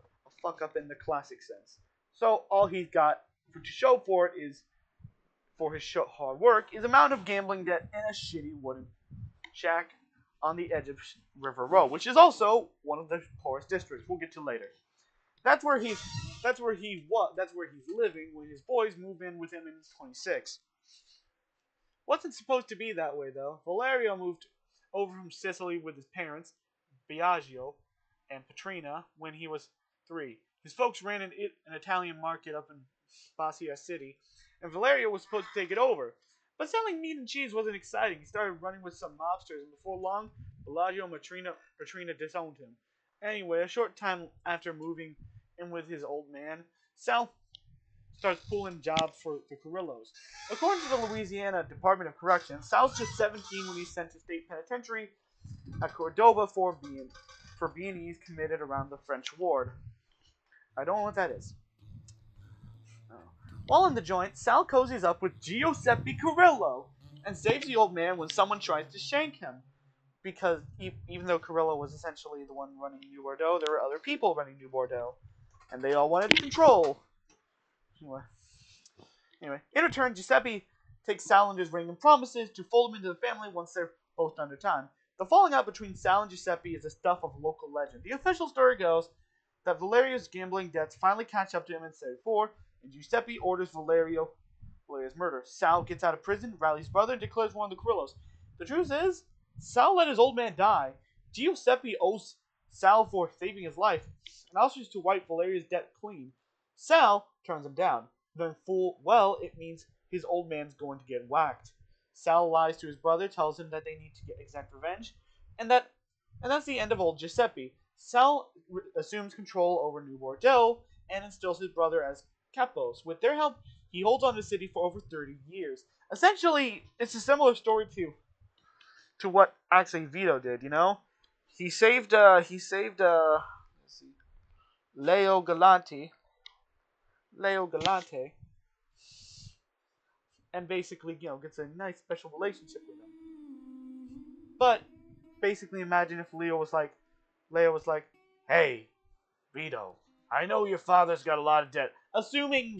fuck-up in the classic sense. So all he's got to show for it is, for his hard work, is amount of gambling debt and a shitty wooden shack on the edge of River Row, which is also one of the poorest districts. We'll get to later. That's where he's living when his boys move in with him in 26. Wasn't supposed to be that way though. Valerio moved over from Sicily with his parents, Biagio and Petrina, when he was 3. His folks ran an Italian market up in Mafia City, and Valerio was supposed to take it over. But selling meat and cheese wasn't exciting. He started running with some mobsters, and before long, Biagio and Petrina disowned him. Anyway, a short time after moving in with his old man, Sal starts pulling jobs for the Carrillos. According to the Louisiana Department of Corrections, Sal's just 17 when he's sent to state penitentiary at Cordoba for B&Es committed around the French ward. I don't know what that is. Oh. While in the joint, Sal cozies up with Giuseppe Carrillo and saves the old man when someone tries to shank him. Because even though Carrillo was essentially the one running New Bordeaux, there were other people running New Bordeaux. And they all wanted control. Anyway, in return, Giuseppe takes Sal under his ring and promises to fold him into the family once they're both under time. The falling out between Sal and Giuseppe is the stuff of local legend. The official story goes that Valerio's gambling debts finally catch up to him in 34, and Giuseppe orders Valeria's murder. Sal gets out of prison, rallies brother, and declares war on the Carrillos. The truth is, Sal let his old man die. Giuseppe owes Sal for saving his life, and offers to wipe Valeria's debt clean. Sal turns him down, knowing full well it means his old man's going to get whacked. Sal lies to his brother, tells him that they need to exact revenge, and that's the end of old Giuseppe. Sal assumes control over New Bordeaux and instills his brother as capos. With their help, he holds on to the city for over 30 years. Essentially, it's a similar story to what actually Vito did. He saved Leo Galante, and basically gets a nice special relationship with him. But basically, imagine if Leo was like, "Hey, Vito, I know your father's got a lot of debt." Assuming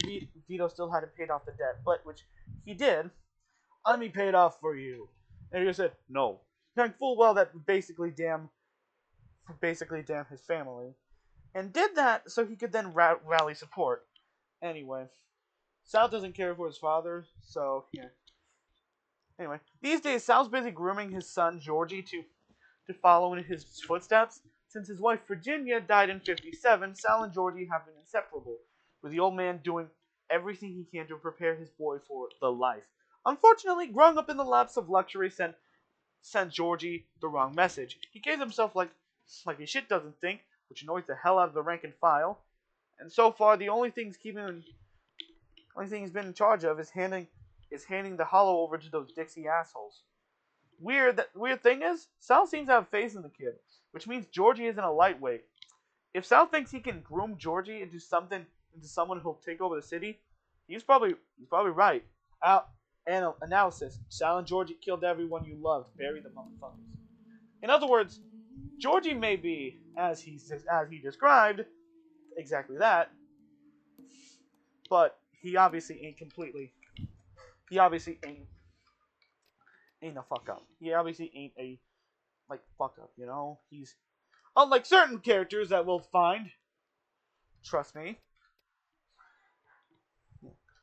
Vito still hadn't paid off the debt, but which he did. "Let me pay it off for you." And he said, "No," knowing full well that basically damn his family, and did that so he could then rally support. Anyway, Sal doesn't care for his father, so yeah. Anyway, these days Sal's busy grooming his son Georgie to follow in his footsteps. Since his wife Virginia died in 57, Sal and Georgie have been inseparable, with the old man doing everything he can to prepare his boy for the life. Unfortunately, growing up in the laps of luxury sent Georgie the wrong message. He gave himself like he shit doesn't think, which annoys the hell out of the rank and file. And so far, the only thing he's been in charge of is handing the hollow over to those Dixie assholes. Weird thing is, Sal seems to have faith in the kid, which means Georgie isn't a lightweight. If Sal thinks he can groom Georgie into someone who'll take over the city, he's probably right. Analysis: Sal and Georgie killed everyone you loved. Bury the motherfuckers. In other words, Georgie may be, as he described, exactly that, but he obviously ain't completely. He obviously ain't a fuck up. He obviously ain't a fuck up. You know, he's unlike certain characters that we'll find. Trust me.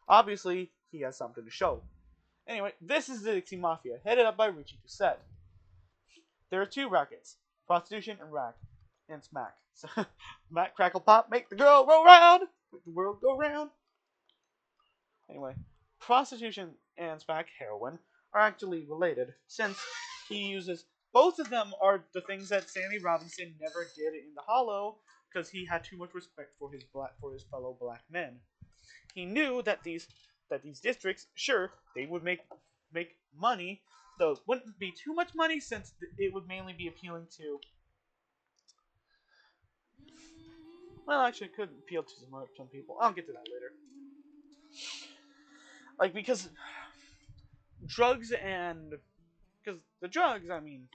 Obviously, he has something to show. Anyway, this is the Dixie Mafia, headed up by Richie Doucette. There are two rackets: prostitution and rack, and smack. So, Mac crackle pop, make the girl roll round, make the world go round. Anyway, prostitution and smack heroin are actually related, since he uses both of them are the things that Sammy Robinson never did in the Hollow because he had too much respect for his fellow black men. He knew that these districts, sure, they would make money, though it wouldn't be too much money since it would mainly be appealing to. Well, actually, it could appeal to some people. I'll get to that later. Because drugs and because the drugs, I mean,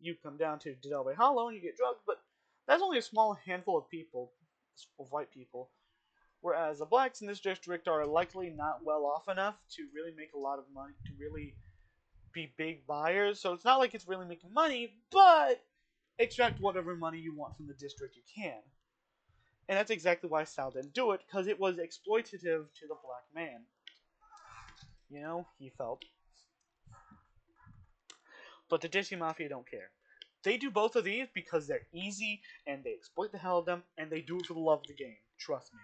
you come down to Delaware Hollow and you get drugs, but that's only a small handful of people, of white people. Whereas the blacks in this district are likely not well off enough to really make a lot of money, to really be big buyers. So it's not like it's really making money, but extract whatever money you want from the district you can. And that's exactly why Sal didn't do it, because it was exploitative to the black man. You know, he felt. But the Dixie Mafia don't care. They do both of these because they're easy, and they exploit the hell out of them, and they do it for the love of the game. Trust me.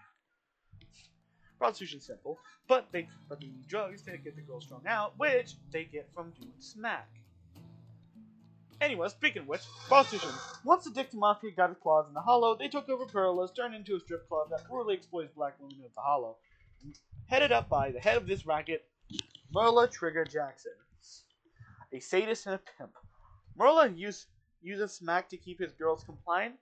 Prostitution's simple, but they need drugs to get the girls strung out, which they get from doing smack. Anyway, speaking of which, prostitution. Once the Dixie Mafia got its claws in the Hollow, they took over Perla's, turned into a strip club that brutally exploits black women at the Hollow. Headed up by the head of this racket, Merla Trigger Jackson, a sadist and a pimp. Merla uses smack to keep his girls compliant.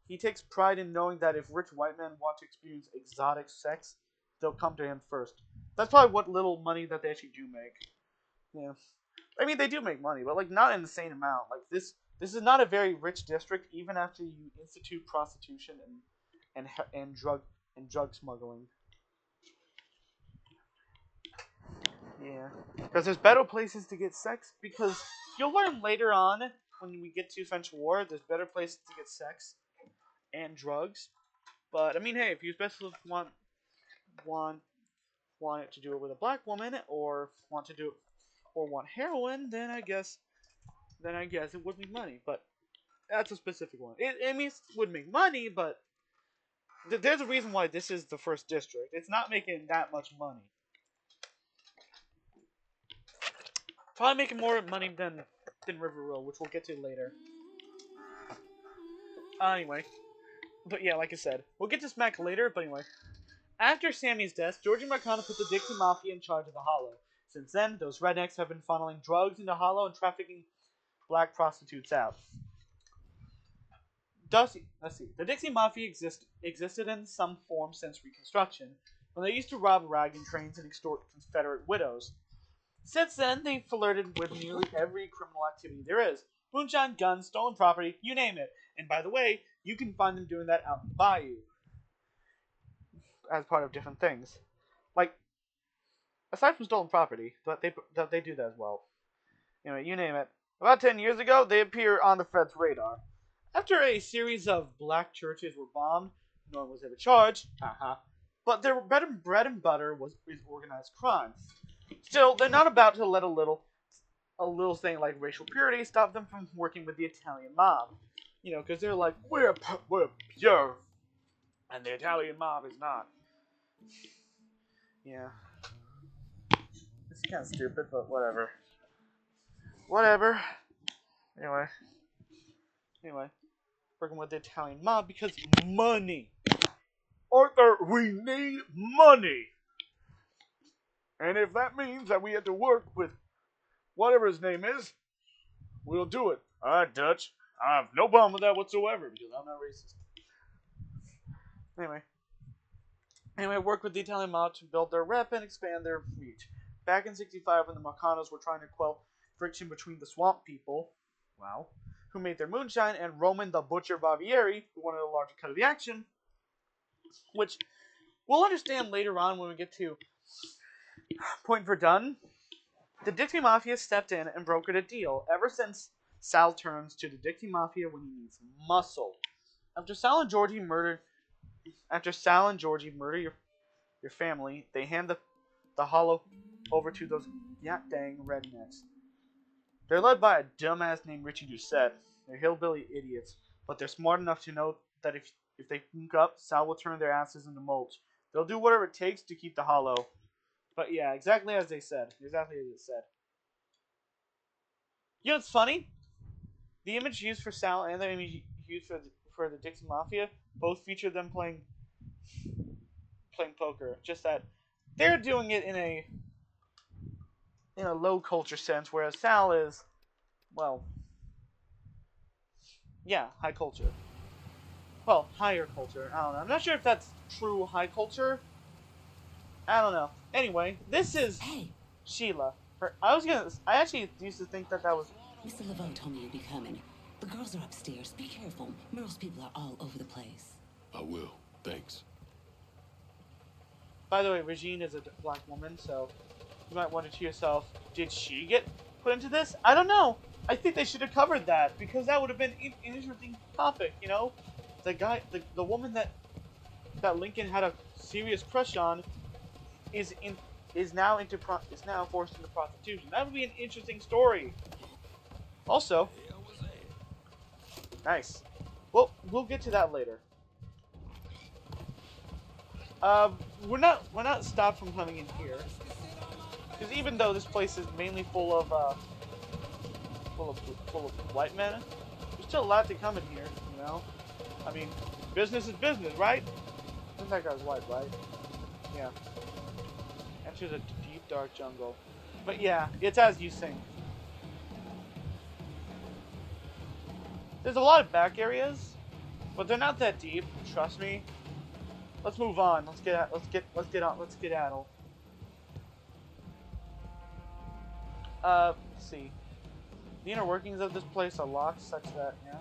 He takes pride in knowing that if rich white men want to experience exotic sex, they'll come to him first. That's probably what little money that they actually do make. Yeah. I mean, they do make money, but not an insane amount. This is not a very rich district, even after you institute prostitution and drug smuggling. Yeah, because there's better places to get sex. Because you'll learn later on when we get to Central War, there's better places to get sex and drugs. But I mean, hey, if you especially want it to do it with a black woman, or want heroin, then I guess it would make money. But that's a specific one. It would make money, but there's a reason why this is the first district. It's not making that much money. Probably making more money than River Road, which we'll get to later. Anyway, but yeah, like I said, we'll get to Smack later. But anyway, after Sammy's death, Georgie Marcano put the Dixie Mafia in charge of the Hollow. Since then, those rednecks have been funneling drugs into Hollow and trafficking black prostitutes out. Let's see. The Dixie Mafia existed in some form since Reconstruction, when they used to rob wagon trains and extort Confederate widows. Since then, they've flirted with nearly every criminal activity there is. Moonshine, guns, stolen property, you name it. And by the way, you can find them doing that out in the bayou. As part of different things. Aside from stolen property, but they do that as well. Anyway, you name it. About 10 years ago, they appear on the Fed's radar. After a series of black churches were bombed, no one was ever charged, but their bread and butter is organized crime. Still, they're not about to let a little thing like racial purity stop them from working with the Italian mob. Because they're like, we're pure, and the Italian mob is not. Yeah. It's kind of stupid, but whatever. Anyway, working with the Italian mob because money. Arthur, we need money. And if that means that we have to work with whatever his name is, we'll do it. Alright, Dutch. I have no problem with that whatsoever because I'm not racist. Anyway, work with the Italian mob to build their rep and expand their reach. Back in '65, when the Marcanos were trying to quell friction between the swamp people, who made their moonshine, and Roman the Butcher Bavieri, who wanted a larger cut of the action, which we'll understand later on when we get to Point Verdun. The Dixie Mafia stepped in and brokered a deal. Ever since, Sal turns to the Dixie Mafia when he needs muscle. After Sal and Georgie murder your family, they hand the hollow over to those dang rednecks. They're led by a dumbass named Richie Doucette. They're hillbilly idiots, but they're smart enough to know that if they fuck up, Sal will turn their asses into mulch. They'll do whatever it takes to keep the hollow. But yeah, exactly as they said. Exactly as it said. You know what's funny? The image used for Sal and the image used for the Dixie Mafia both feature them playing poker. Just that they're doing it in a low culture sense, whereas Sal is, well, yeah, high culture. Well, higher culture. I don't know. I'm not sure if that's true high culture. I don't know. Anyway, this is Sheila. I actually used to think that was. Mr. Laveau told me you'd be coming. The girls are upstairs. Be careful. Merle's people are all over the place. I will. Thanks. By the way, Regine is a black woman, so you might wonder to yourself, did she get put into this? I don't know. I think they should have covered that, because that would have been an interesting topic, you know? The woman that Lincoln had a serious crush on is now forced into prostitution. That would be an interesting story. Also, nice. Well, we'll get to that later. We're not stopped from coming in here, because even though this place is mainly full of white men, there's still a lot to come in here. You know, I mean, business is business, right? I think that guy's white, right? Yeah. Enters a deep, dark jungle. But yeah, it's as you think. There's a lot of back areas, but they're not that deep. Trust me. Let's move on. Let's skedaddle. Let's see. The inner workings of this place are locked such that, yeah.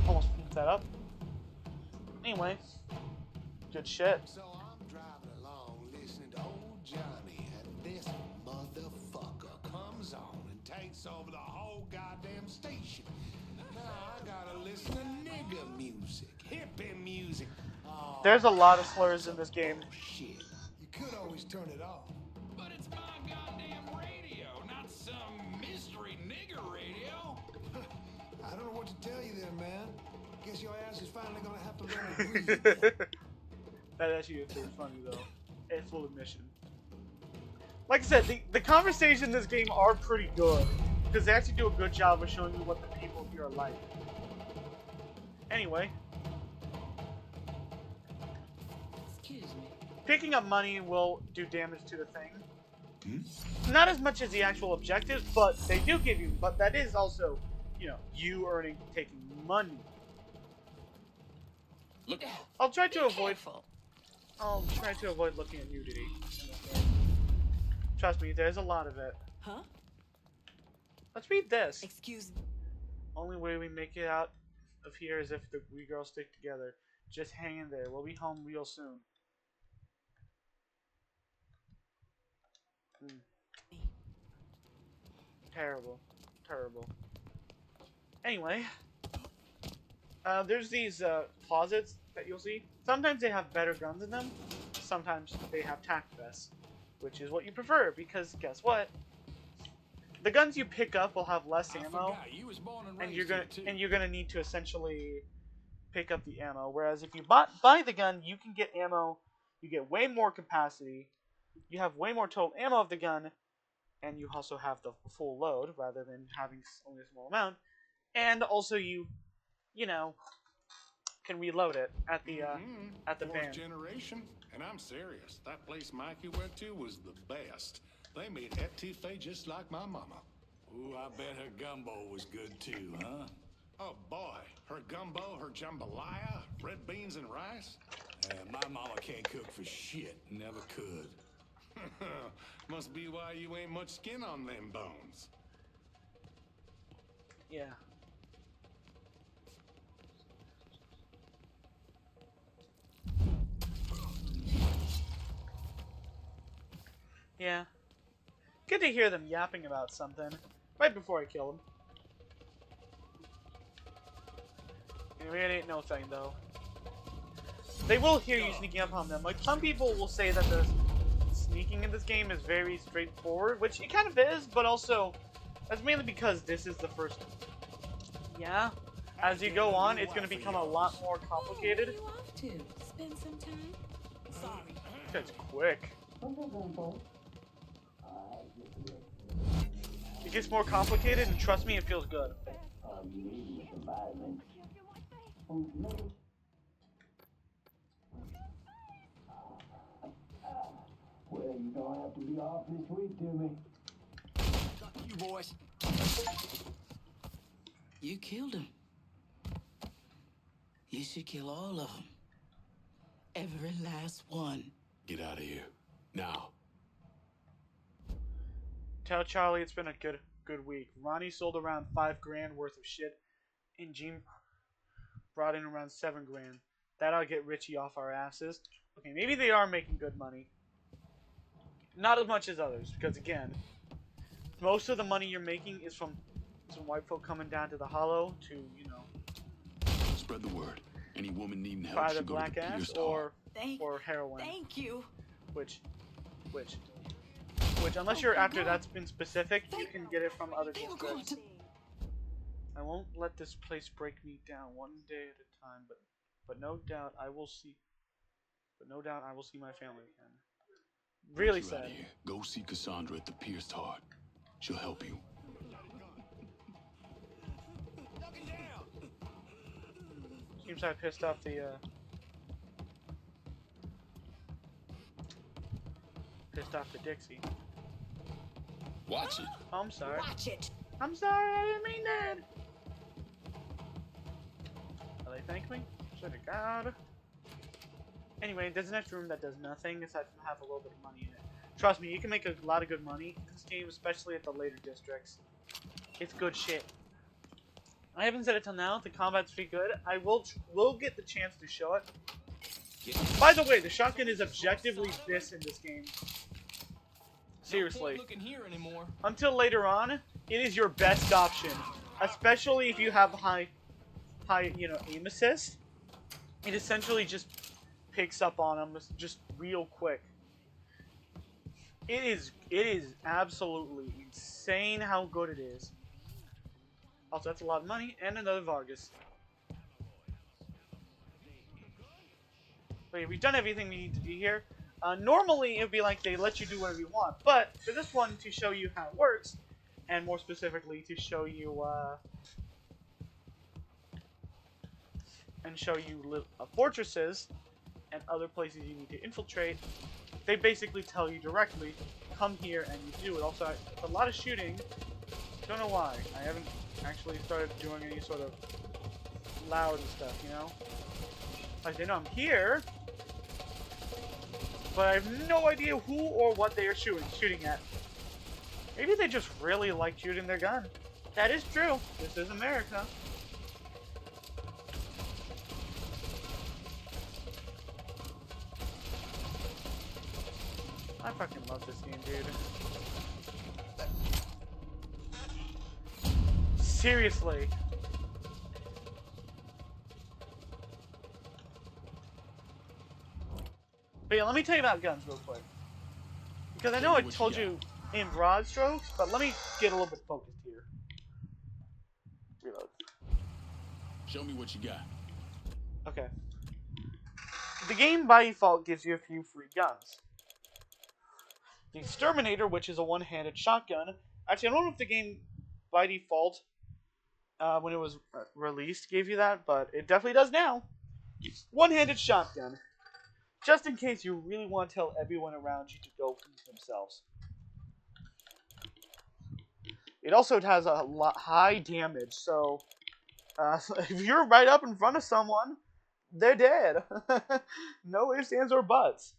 Almost fucked that up. Anyway, good shit. So I'm driving along listening to old Johnny, and this motherfucker comes on and takes over the whole goddamn station. Now I gotta listen to nigga music, hippie music. Oh, there's a lot of slurs in this game. Shit. You could always turn it off. But it's my goddamn radio, not some mystery nigger radio. I don't know what to tell you then, man. Guess your ass is finally gonna have to learn to breathe. That actually is pretty funny though. It's full admission. Like I said, the conversations in this game are pretty good, because they actually do a good job of showing you what the people here are like. Anyway. Excuse me. Picking up money will do damage to the thing. Not as much as the actual objectives, but they do give you, but that is also, you know, you taking money. Look out. I'll try to avoid looking at nudity. Trust me, there's a lot of it. Huh? Let's read this. Excuse me. Only way we make it out of here is if we girls stick together. Just hang in there. We'll be home real soon. Terrible. Anyway, there's these closets that you'll see. Sometimes they have better guns in them. Sometimes they have tac vests, which is what you prefer, because guess what? The guns you pick up will have less ammo, and you're gonna need to essentially pick up the ammo. Whereas if you buy the gun, you can get ammo. You get way more capacity. You have way more total ammo of the gun, and you also have the full load rather than having only a small amount. And also you know, can reload it at the Fourth van. generation, and I'm serious. That place Mikey went to was the best. They made etouffee just like my mama. Ooh, I bet her gumbo was good too, huh? Oh boy, her gumbo, her jambalaya, red beans and rice. My mama can't cook for shit. Never could. Must be why you ain't much skin on them bones. Yeah. Yeah. Good to hear them yapping about something right before I kill them. It ain't no thing though. They will hear you sneaking up on them. Like, some people will say that the sneaking in this game is very straightforward, which it kind of is, but also that's mainly because this is the first. Yeah. As you go on, it's going to become a lot more complicated. Where are you off to? Spend some time? Sorry. That's quick. It gets more complicated, and trust me, it feels good. Well, you don't have to be awfully sweet to me. You boys. You killed him. You should kill all of them. Every last one. Get out of here. Now. Tell Charlie it's been a good week. Ronnie sold around $5,000 worth of shit, and Gene brought in around $7,000. That ought to get Richie off our asses. Okay, maybe they are making good money. Not as much as others, because again, most of the money you're making is from some white folk coming down to the Hollow to, you know, Spread the word. Any woman needing help either should go to black the ass Pierce Hall. or heroin. Thank you. Which, unless you're after that's been specific, you can get it from other districts. I won't let this place break me down one day at a time, but no doubt I will see. But no doubt I will see my family again. Really Get you out sad. of here. Go see Cassandra at the Pierced Heart. She'll help you. Seems I pissed off the Dixie. Watch it. Oh, I'm sorry. Watch it. I'm sorry, I didn't mean that. Will they thank me? Swear to God. Anyway, there's an extra room that does nothing aside from have a little bit of money in it. Trust me, you can make a lot of good money in this game, especially at the later districts. It's good shit. I haven't said it till now. The combat's pretty good. I will get the chance to show it. By the way, the shotgun is objectively this in this game. Seriously. Until later on, it is your best option, especially if you have high, aim assist. It essentially just picks up on them just real quick. It is absolutely insane how good it is. Also, that's a lot of money and another Vargas. Okay, we've done everything we need to do here. Normally, it would be like they let you do whatever you want, but for this one, to show you how it works, and more specifically, to show you, fortresses and other places you need to infiltrate, they basically tell you directly, come here and you do it. Also, a lot of shooting. Don't know why. I haven't actually started doing any sort of loud stuff, you know? Like, they know I'm here, but I have no idea who or what they are shooting at. Maybe they just really like shooting their gun. That is true. This is America. I fucking love this game, dude. Seriously. But yeah, let me tell you about guns real quick. Because I know I told you in broad strokes, but let me get a little bit focused here. Reload. Show me what you got. Okay. The game by default gives you a few free guns. The Exterminator, which is a one-handed shotgun. Actually, I don't know if the game by default, when it was released, gave you that, but it definitely does now. One-handed shotgun. Just in case you really want to tell everyone around you to go feed themselves. It also has a high damage, so if you're right up in front of someone, they're dead. No ifs, ands, or buts.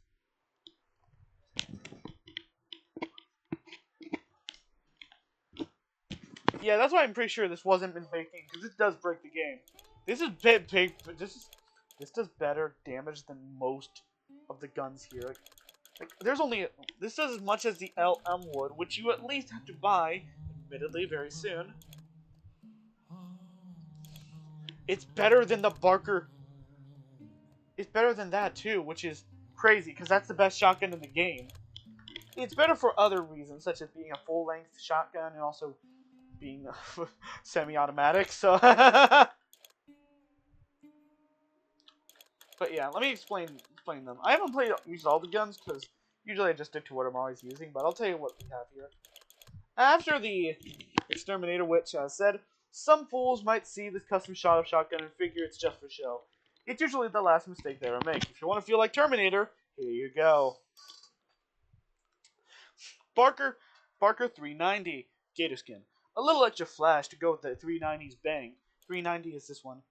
Yeah, that's why I'm pretty sure this wasn't been baked in, because it does break the game. This is big. This does better damage than most of the guns here. Like there's only this does as much as the LM would, which you at least have to buy, admittedly, very soon. It's better than the Barker. It's better than that too, which is crazy because that's the best shotgun in the game. It's better for other reasons, such as being a full-length shotgun and also being semi-automatic. So, but yeah, let me explain them. I haven't used all the guns because usually I just stick to what I'm always using. But I'll tell you what we have here. After the Exterminator, which, as said, some fools might see this custom shot of shotgun and figure it's just for show. It's usually the last mistake they ever make. If you want to feel like Terminator, here you go. Barker 390 Gator Skin. A little extra flash to go with the 390's bang. 390 is this one.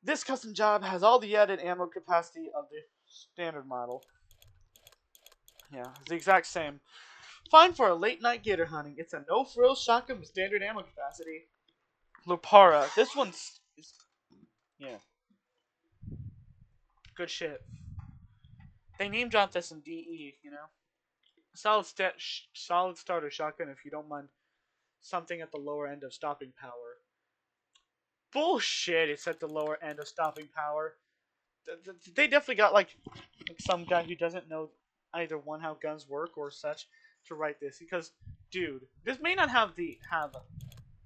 This custom job has all the added ammo capacity of the standard model. Yeah, it's the exact same. Fine for a late night gator hunting. It's a no-frills shotgun with standard ammo capacity. Lupara. This one's yeah. Good shit. They name dropped this in DE, you know. Solid starter shotgun if you don't mind something at the lower end of stopping power. Bullshit, it's at the lower end of stopping power. They definitely got like some guy who doesn't know either one how guns work or such to write this because dude, this may not have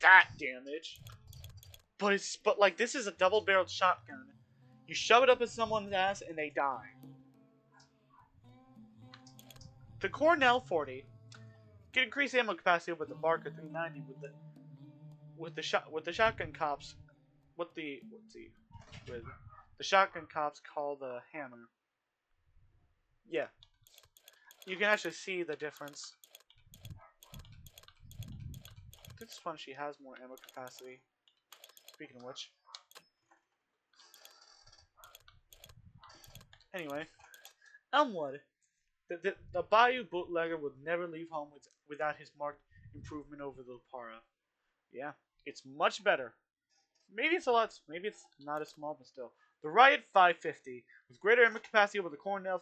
that damage, but like this is a double-barreled shotgun. You shove it up in someone's ass and they die. The Cornell 40 can increase ammo capacity with the Barker 390 with the shotgun cops. With the shotgun cops call the hammer. Yeah, you can actually see the difference. This one she has more ammo capacity. Speaking of which. Anyway, Elmwood. The Bayou bootlegger would never leave home without his marked improvement over the Para. Yeah, it's much better. Maybe it's not as small, but still. The Riot 550. With greater ammo capacity over the Cornell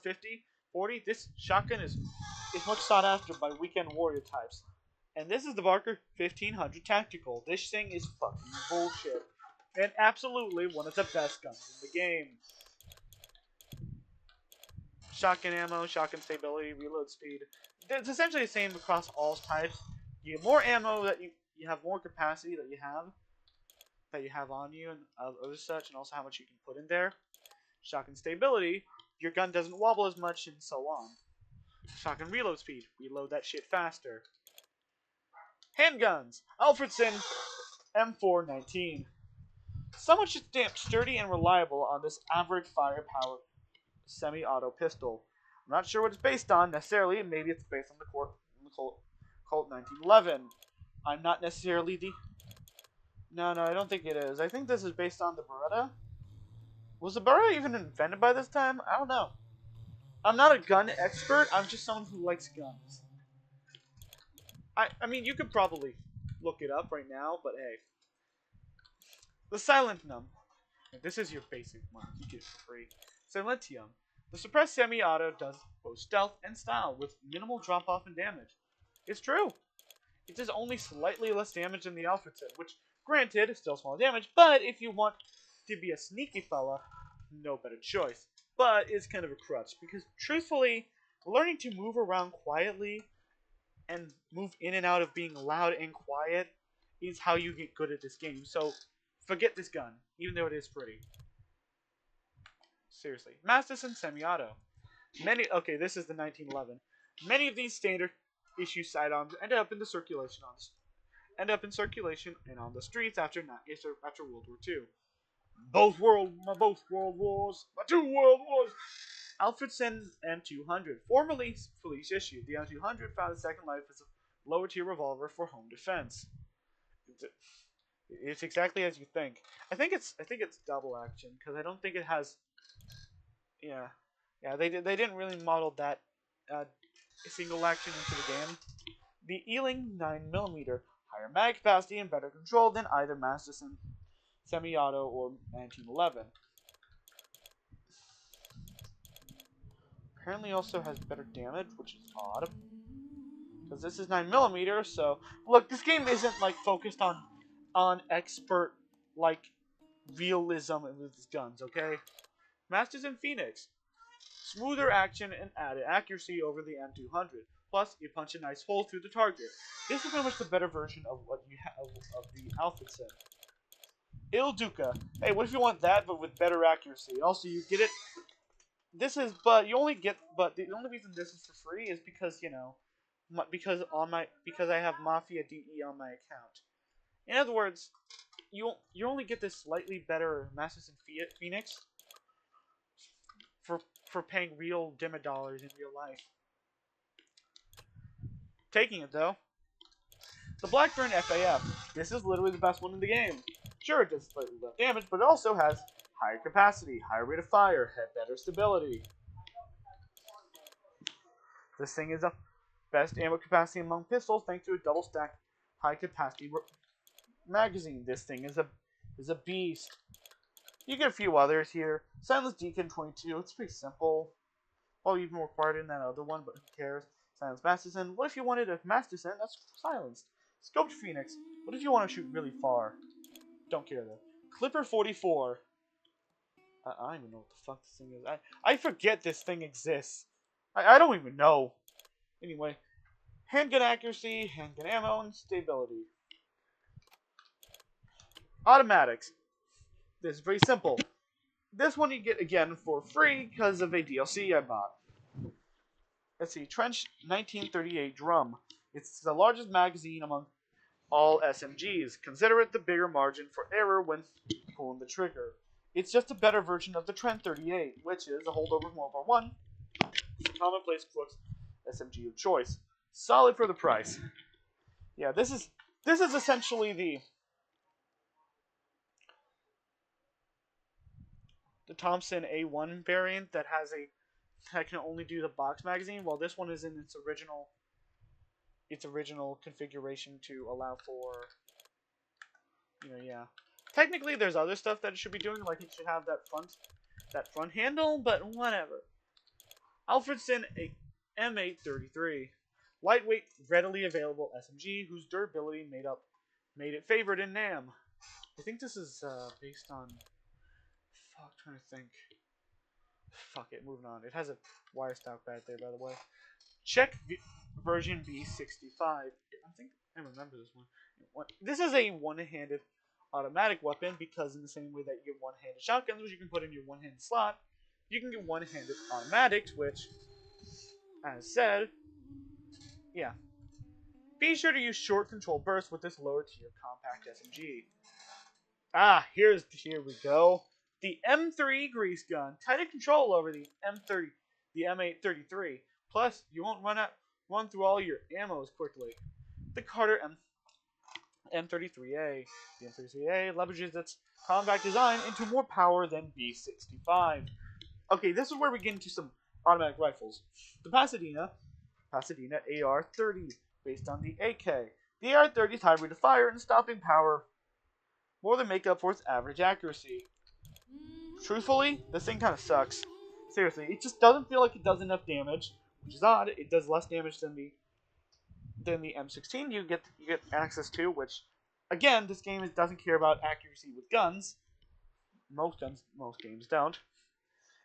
40, this shotgun is much sought after by weekend warrior types. And this is the Barker 1500 Tactical. This thing is fucking bullshit. And absolutely one of the best guns in the game. Shotgun ammo, shotgun stability, reload speed. It's essentially the same across all types. You get more ammo that you have more capacity that you have on you and other such, and also how much you can put in there. Shotgun stability, your gun doesn't wobble as much, and so on. Shotgun reload speed, reload that shit faster. Handguns, Alfredson M419. Somewhat sturdy and reliable on this average firepower semi-auto pistol. I'm not sure what it's based on necessarily. Maybe it's based on the Colt 1911. I'm not necessarily the... No, I don't think it is. I think this is based on the Beretta. Was the Beretta even invented by this time? I don't know. I'm not a gun expert. I'm just someone who likes guns. I mean, you could probably look it up right now, but hey. The Silent Num. This is your basic one. You get it for free. Silentium. The suppressed semi-auto does both stealth and style with minimal drop-off in damage. It's true. It does only slightly less damage than the Alfredson, which, granted, is still small damage, but if you want to be a sneaky fella, no better choice. But it's kind of a crutch, because truthfully, learning to move around quietly and move in and out of being loud and quiet is how you get good at this game. So, forget this gun, even though it is pretty. Seriously. Masterson semi-auto. This is the 1911. Many of these standard issue sidearms end up in circulation and on the streets after World War II. Both world wars, my 2 world wars. Alfredson M200, formerly police issued. The M200 found a second life as a lower tier revolver for home defense. It's exactly as you think. I think it's double action because I don't think it has. Yeah. They didn't really model that single action into the game. The Ealing 9mm, higher mag capacity and better control than either Masterson Semi-Auto or 1911. Apparently also has better damage, which is odd. Because this is 9mm, so... Look, this game isn't, like, focused on expert, like, realism with his guns, okay? Masters and Phoenix. Smoother action and added accuracy over the M200. Plus, you punch a nice hole through the target. This is pretty much the better version of what you have of the outfit set. Il Duca. Hey, what if you want that, but with better accuracy? Also, you get it. This is, but you only get, but the only reason this is for free is because because I have Mafia DE on my account. In other words, you only get this slightly better Masters and Phoenix for paying real Dimma dollars in real life. Taking it though, the Blackburn FAF. This is literally the best one in the game. Sure, it does slightly less damage, but it also has higher capacity, higher rate of fire, better stability. This thing is the best ammo capacity among pistols thanks to a double stack high capacity magazine. This thing is a beast. You get a few others here. Silence Deacon 22. It's pretty simple. Well, even more required in that other one, but who cares? Silence Masterson. What if you wanted a Masterson that's silenced? Scoped Phoenix. What if you want to shoot really far? Don't care though. Clipper 44. I don't even know what the fuck this thing is. I forget this thing exists. I don't even know. Anyway, handgun accuracy, handgun ammo, and stability. Automatics. This is very simple. This one you get again for free because of a DLC I bought. Let's see, Trench 1938 Drum. It's the largest magazine among all SMGs. Consider it the bigger margin for error when pulling the trigger. It's just a better version of the Trent 38, which is a holdover from World War I. It's a commonplace Crooks SMG of choice. Solid for the price. Yeah, this is essentially the Thompson A1 variant that can only do the box magazine, while this one is in its original configuration to allow for, yeah. Technically, there's other stuff that it should be doing, like it should have that front handle, but whatever. Alfredson M833, lightweight, readily available SMG whose durability made it favored in NAM. I think this is based on. Trying to think. Fuck it, moving on. It has a wire stock back there, by the way. Check version B65. I think I remember this one. This is a one-handed automatic weapon because in the same way that you get one-handed shotguns, which you can put in your one-handed slot, you can get one-handed automatics, which, as said, yeah. Be sure to use short control bursts with this lower-tier compact SMG. Here we go. The M3 grease gun. Tighter control over the M833. Plus, you won't run through all your ammos quickly. The Carter M33A. The M33A leverages its compact design into more power than B65. Okay, this is where we get into some automatic rifles. The Pasadena AR-30, based on the AK. The AR-30's high rate of fire and stopping power more than make up for its average accuracy. Truthfully, this thing kind of sucks. Seriously, it just doesn't feel like it does enough damage, which is odd. It does less damage than the M16 you get access to, which, again, this game doesn't care about accuracy with guns. Most games don't.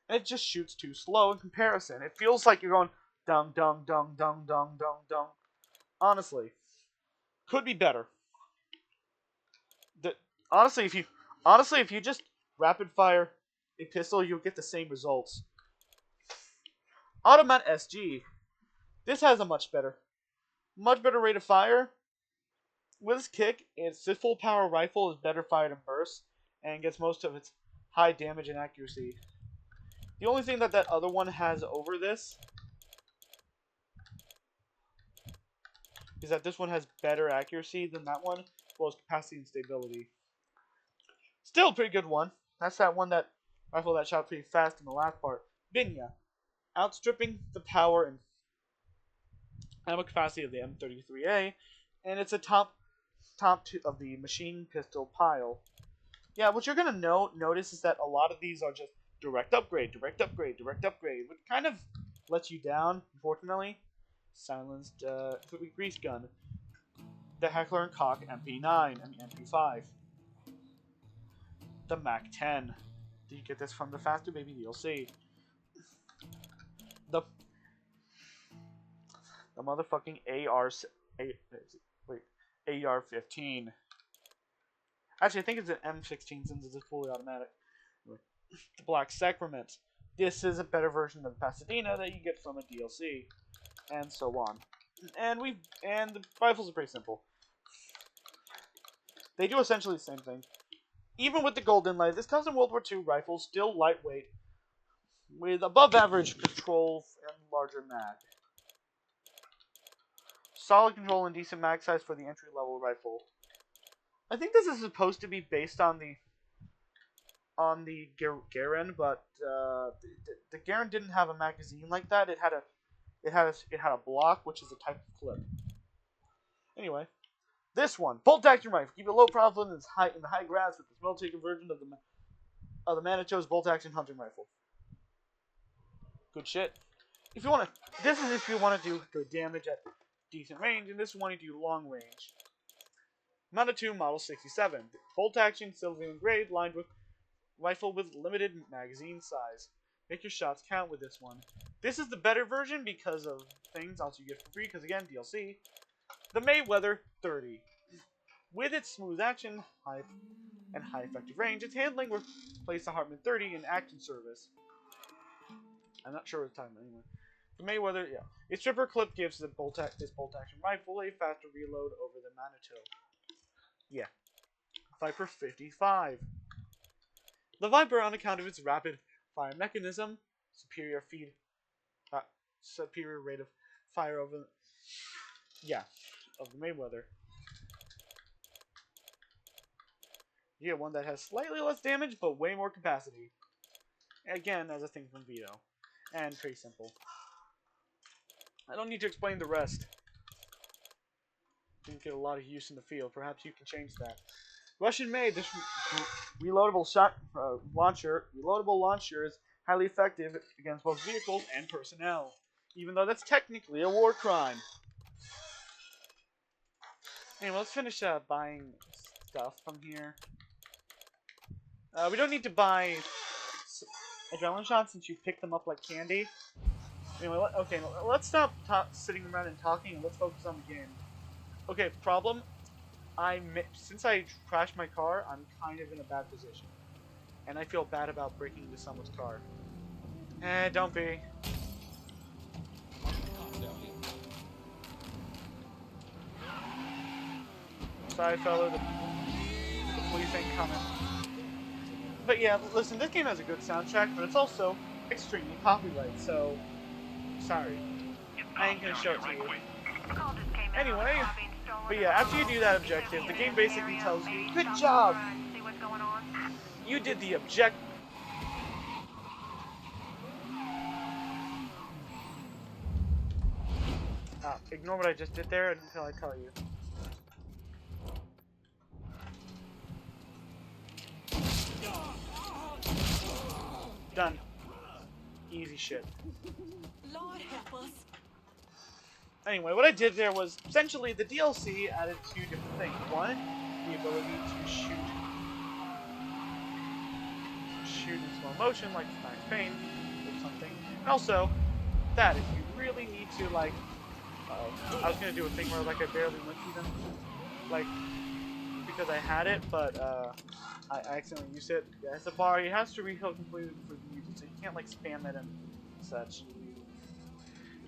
And it just shoots too slow in comparison. It feels like you're going dung dung dung dung dung dung dung. Honestly, could be better. Honestly, if you just rapid fire a pistol, you'll get the same results. Automat SG. This has a much better rate of fire. With its kick, its full power rifle is better fired in bursts and gets most of its high damage and accuracy. The only thing that other one has over this is that this one has better accuracy than that one, as well as capacity and stability. Still a pretty good one. That's that one rifle that shot pretty fast in the last part. Binya. Outstripping the power and ammo capacity of the M33A, and it's a top two of the machine pistol pile. Yeah, what you're gonna notice is that a lot of these are just direct upgrade, which kind of lets you down, unfortunately. Silenced grease gun, the Heckler and Koch MP9 and MP5, the MAC-10. Do you get this from the Faster Baby DLC? The motherfucking AR-15. Actually, I think it's an M16 since it's fully automatic. The Black Sacrament. This is a better version of the Pasadena that you get from a DLC, and so on. And the rifles are pretty simple. They do essentially the same thing. Even with the Golden Light, this custom World War II rifle still lightweight, with above average control and larger mag. Solid control and decent mag size for the entry level rifle. I think this is supposed to be based on the Garand, but the Garand didn't have a magazine like that. It had a block, which is a type of clip. Anyway, this one, bolt action rifle. Keep it low profile in the high grass with this military conversion of the Maniitou's bolt action hunting rifle. Good shit. If you want to do good damage at decent range, and this one you do long range. Manitou Model 67, bolt action, silver engraved, lined with rifle with limited magazine size. Make your shots count with this one. This is the better version because of things also you get for free, because again, DLC. The Mayweather 30. With its smooth action, high effective range, its handling replaced the Hartman 30 in action service. I'm not sure what the time anyway. The Mayweather, yeah. Its tripper clip gives this bolt action rifle a faster reload over the Manitou. Yeah. Viper 55. The Viper, on account of its rapid fire mechanism, superior rate of fire of the Mayweather. You get one that has slightly less damage, but way more capacity. Again, as a thing from Vito. And pretty simple. I don't need to explain the rest. Didn't get a lot of use in the field. Perhaps you can change that. Russian-made, this reloadable launcher is highly effective against both vehicles and personnel, even though that's technically a war crime. Anyway, let's finish buying stuff from here. We don't need to buy adrenaline shots since you pick them up like candy. Anyway, let's stop sitting around and talking and let's focus on the game. Okay, problem. Since I crashed my car, I'm kind of in a bad position. And I feel bad about breaking into someone's car. Don't be. Sorry, fella, the police ain't coming. But yeah, listen, this game has a good soundtrack, but it's also extremely copyright, so sorry. I ain't gonna show it to you. Anyway, but yeah, after you do that objective, the game basically tells you, good job! You did the objective. Ignore what I just did there until I tell you. Done. Easy shit. Lord help us. Anyway, what I did there was, essentially, the DLC added two different things. One, the ability to shoot in slow motion, like Max Payne, or something. And also, that if you really need to, like, I was gonna do a thing where, like, I barely went through them, like, because I had it, but, I accidentally used it. Yeah, it's a bar, it has to refill completely before you use it, so you can't, like, spam it and such.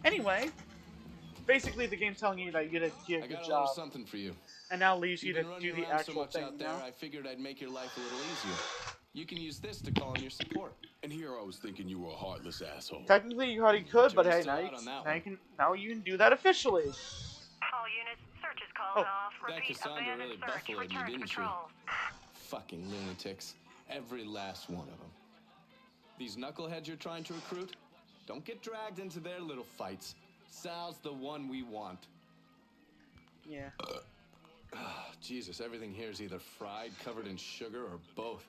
Anyway, basically the game's telling you that you did a good job. I got a little something for you. And now leaves you to You've been do the running around actual so much thing, out there, you know? I figured I'd make your life a little easier. You can use this to call in your support. And here I was thinking you were a heartless asshole. Technically you already could, but hey, Jury's still now out you, on that now you can do that officially. All units, search is called off. That Repeat, Cassandra abandon really search. buffaloed you, Return to didn't she? patrol. Fucking lunatics. Every last one of them. These knuckleheads you're trying to recruit? Don't get dragged into their little fights. Sal's the one we want. Yeah. Jesus, everything here is either fried, covered in sugar, or both.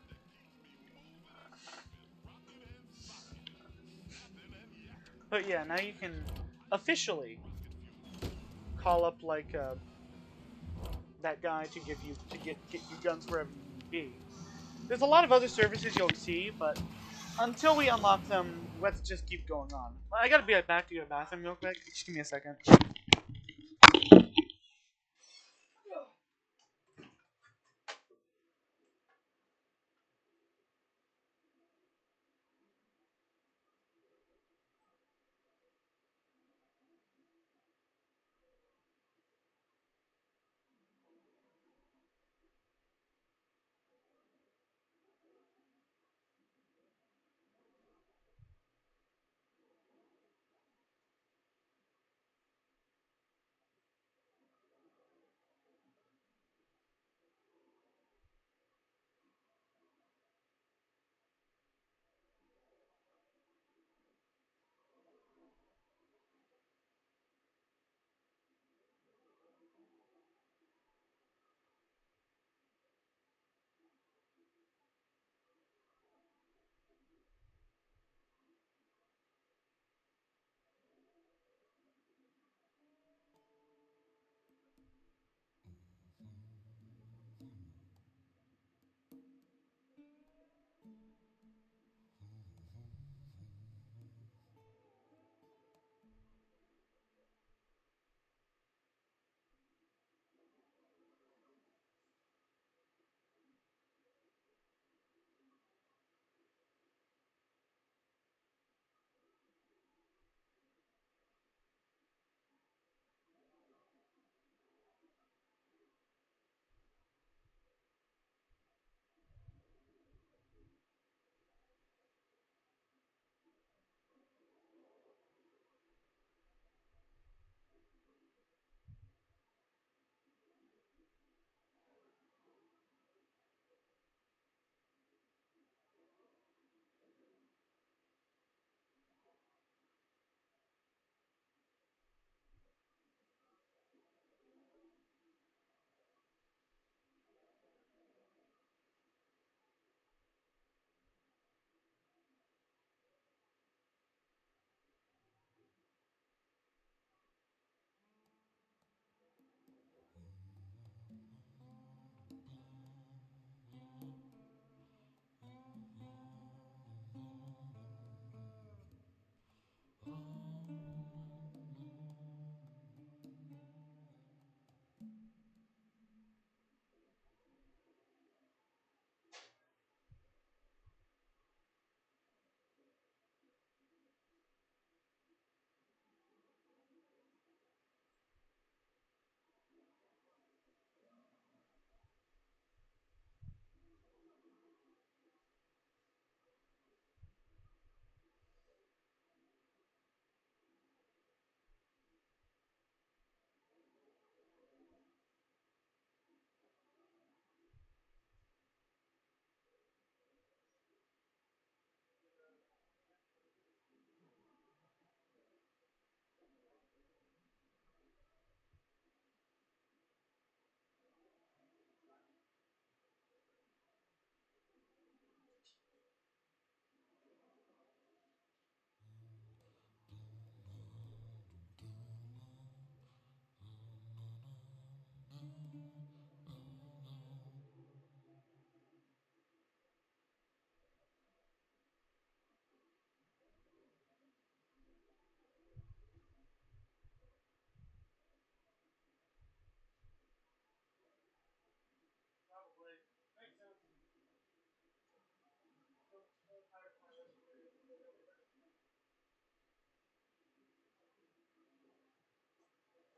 But yeah, now you can officially call up like that guy to get you guns wherever you need be. There's a lot of other services you'll see, but until we unlock them, let's just keep going on. I gotta be right back to your bathroom real quick. Just give me a second.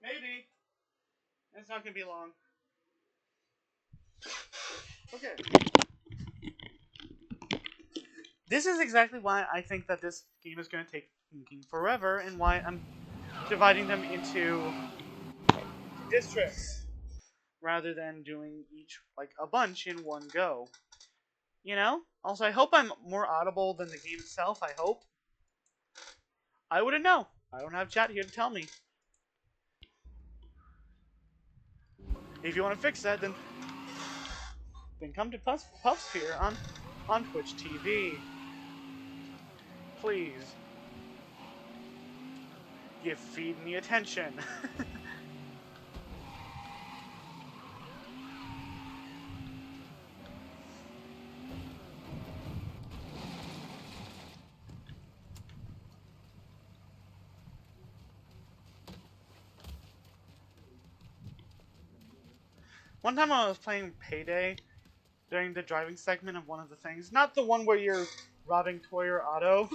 Maybe. It's not gonna be long. Okay. This is exactly why I think that this game is gonna take forever, and why I'm dividing them into districts rather than doing each like a bunch in one go. You know? Also, I hope I'm more audible than the game itself. I hope. I wouldn't know. I don't have chat here to tell me. If you want to fix that, then come to Puffsphere on Twitch TV. Please. Give Feed me attention. One time I was playing Payday during the driving segment of one of the things. Not the one where you're robbing Toy or Auto.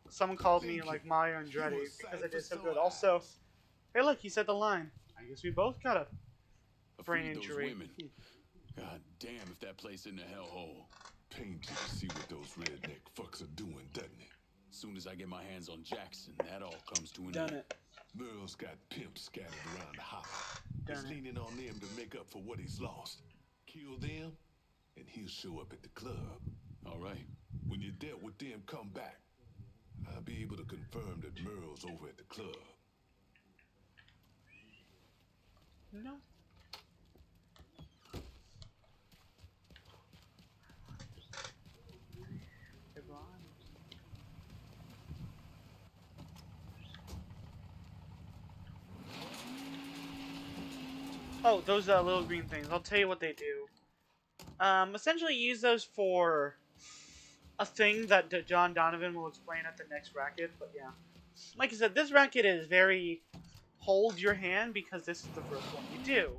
Someone called me like Mario Andretti because I did so good. Also, hey look, he said the line. I guess we both got a brain injury. Women. God damn if that place in the hellhole. Pain to see what those redneck fucks are doing, doesn't it? Soon as I get my hands on Jackson, that all comes to an Done end. it. Merle's got pimps scattered around the house. Done He's it. leaning on them to make up for what he's lost. Kill them, and he'll show up at the club. All right. When you're dealt with them, come back. I'll be able to confirm that Merle's over at the club. No. Oh, those little green things. I'll tell you what they do. Essentially use those for a thing that John Donovan will explain at the next racket, but yeah. Like I said, this racket is very hold your hand because this is the first one you do.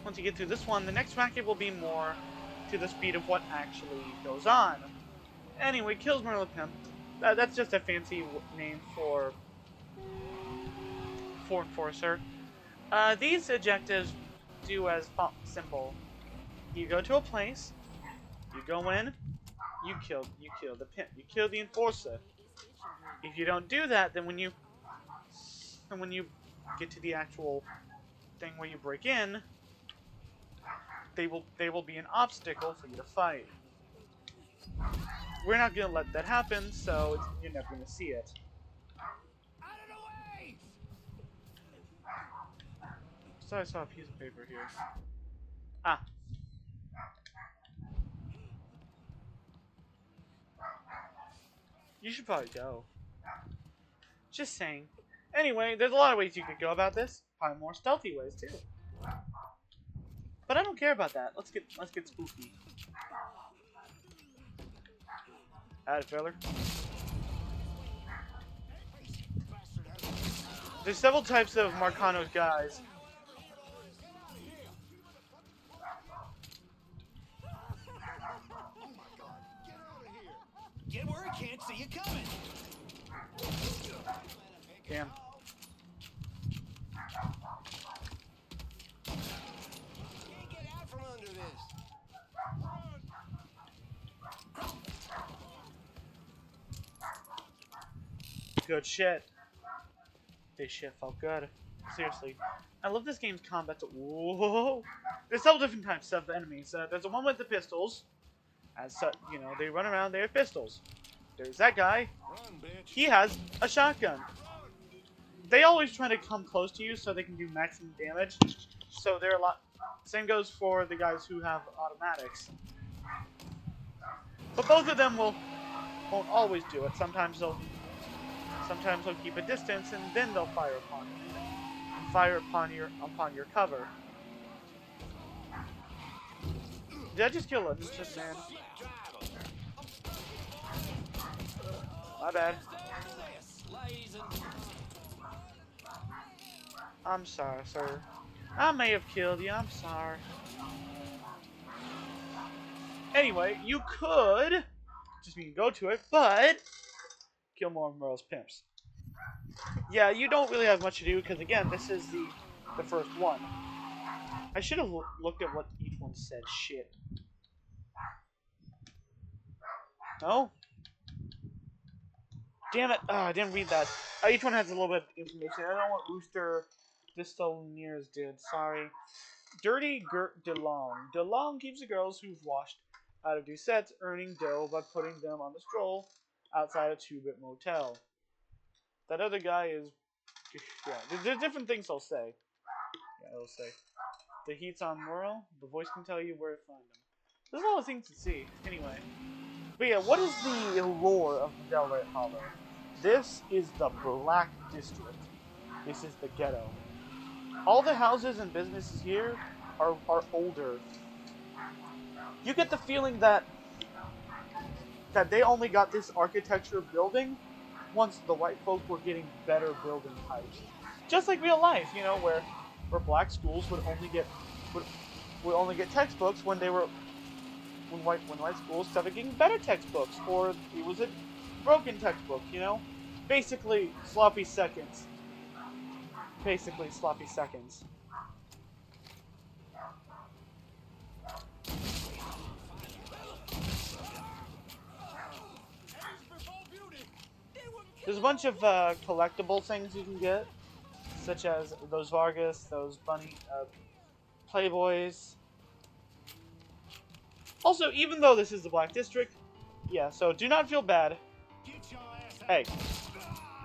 Once you get through this one, the next racket will be more to the speed of what actually goes on. Anyway, kills Merle Pimp. That's just a fancy name for Enforcer. These objectives do as simple. You go to a place, you go in, you kill the pimp, you kill the Enforcer. If you don't do that, then when you get to the actual thing where you break in, they will be an obstacle for you to fight. We're not gonna let that happen, so you're never gonna see it. So I saw a piece of paper here. Ah. You should probably go. Just saying. Anyway, there's a lot of ways you could go about this. Probably more stealthy ways too. But I don't care about that. Let's get spooky. Add filler. There's several types of Marcano's guys. Get where he can't see you coming. Damn. Can't get out from under this. Good shit. This shit felt good. Seriously. I love this game's combat. Whoa! There's several different types of enemies. There's the one with the pistols. As you know, they run around, they have pistols. There's that guy. He has a shotgun. They always try to come close to you so they can do maximum damage. So they're a lot. Same goes for the guys who have automatics. But both of them won't always do it. Sometimes they'll keep a distance and then they'll fire upon you. And fire upon your cover. Did I just kill a man? My bad. I'm sorry, sir. I may have killed you, I'm sorry. Anyway, you could just mean go to it, but kill more of Merle's pimps. Yeah, you don't really have much to do because again, this is the first one. I should have looked at what each one said. Shit. No? Damn it. I didn't read that. Each one has a little bit of information. I don't know what Rooster Distilleers did. Sorry. Dirty Gert DeLong. DeLong keeps the girls who've washed out of Doucette's earning dough by putting them on the stroll outside a two-bit motel. That other guy is... Yeah, there's different things he'll say. Yeah, he'll say. The heat's on Morrow. The voice can tell you where to find them. There's a lot of things to see. Anyway. But yeah, what is the lore of Delray Hollow? This is the Black District. This is the ghetto. All the houses and businesses here are older. You get the feeling that they only got this architecture building once the white folk were getting better building types. Just like real life, you know, where black schools would, would only get textbooks when they were when white schools started getting better textbooks, or it was a broken textbook, you know? Basically sloppy seconds. Basically sloppy seconds. There's a bunch of collectible things you can get, such as those Vargas, those bunny Playboys. Also, even though this is the Black District, yeah, so do not feel bad. Hey,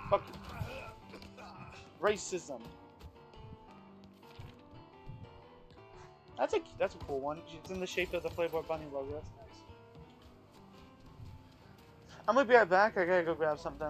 fuck racism. That's a cool one. It's in the shape of the Playboy bunny logo. That's nice. I'm gonna be right back. I gotta go grab something.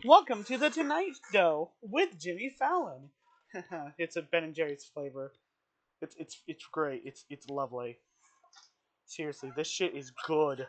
Welcome to the Tonight Show with Jimmy Fallon. It's a Ben and Jerry's flavor. It's great. It's lovely. Seriously, this shit is good.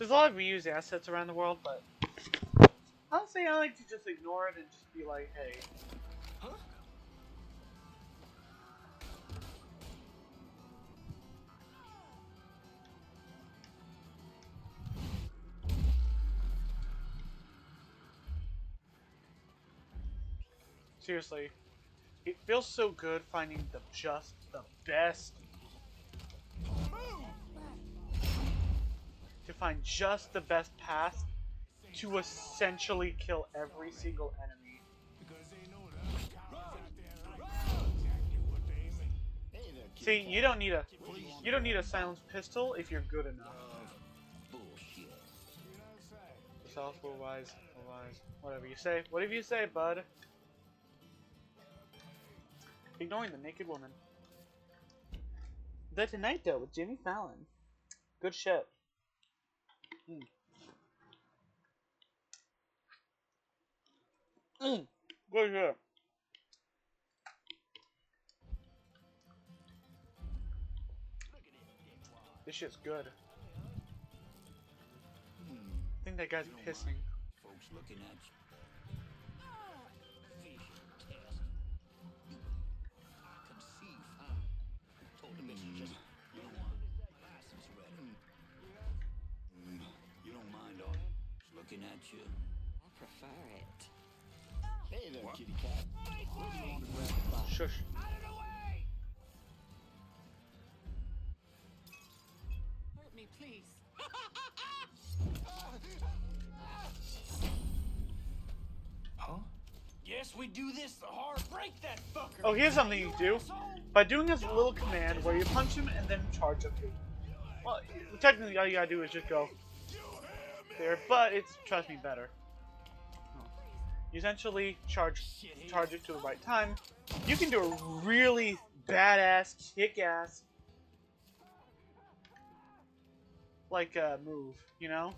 There's a lot of reused assets around the world, but honestly, I like to just ignore it and just be like, hey. Seriously, it feels so good finding the best, to find just the best path to essentially kill every single enemy. See, you don't need a silenced pistol if you're good enough. The South will rise, Whatever you say. Whatever you say, bud. Ignoring the naked woman. The Tonight Though with Jimmy Fallon. Good shit. Good shit. This shit's good. I think that guy's pissing. Folks looking at you. You don't mind, are you? Just looking at you. I prefer it. Hey there, kitty cat. Where do you want to grab the bottle? Shush. Out of the way! Hurt me, please. Huh? Yes, we do this the hard. Break that fucker. Oh, here's something you do. By doing this little command where you punch him and then charge up to him. Well, technically all you gotta do is just go there, but it's, trust me, better. You essentially charge it to the right time. You can do a really badass, kick-ass, like, move, you know?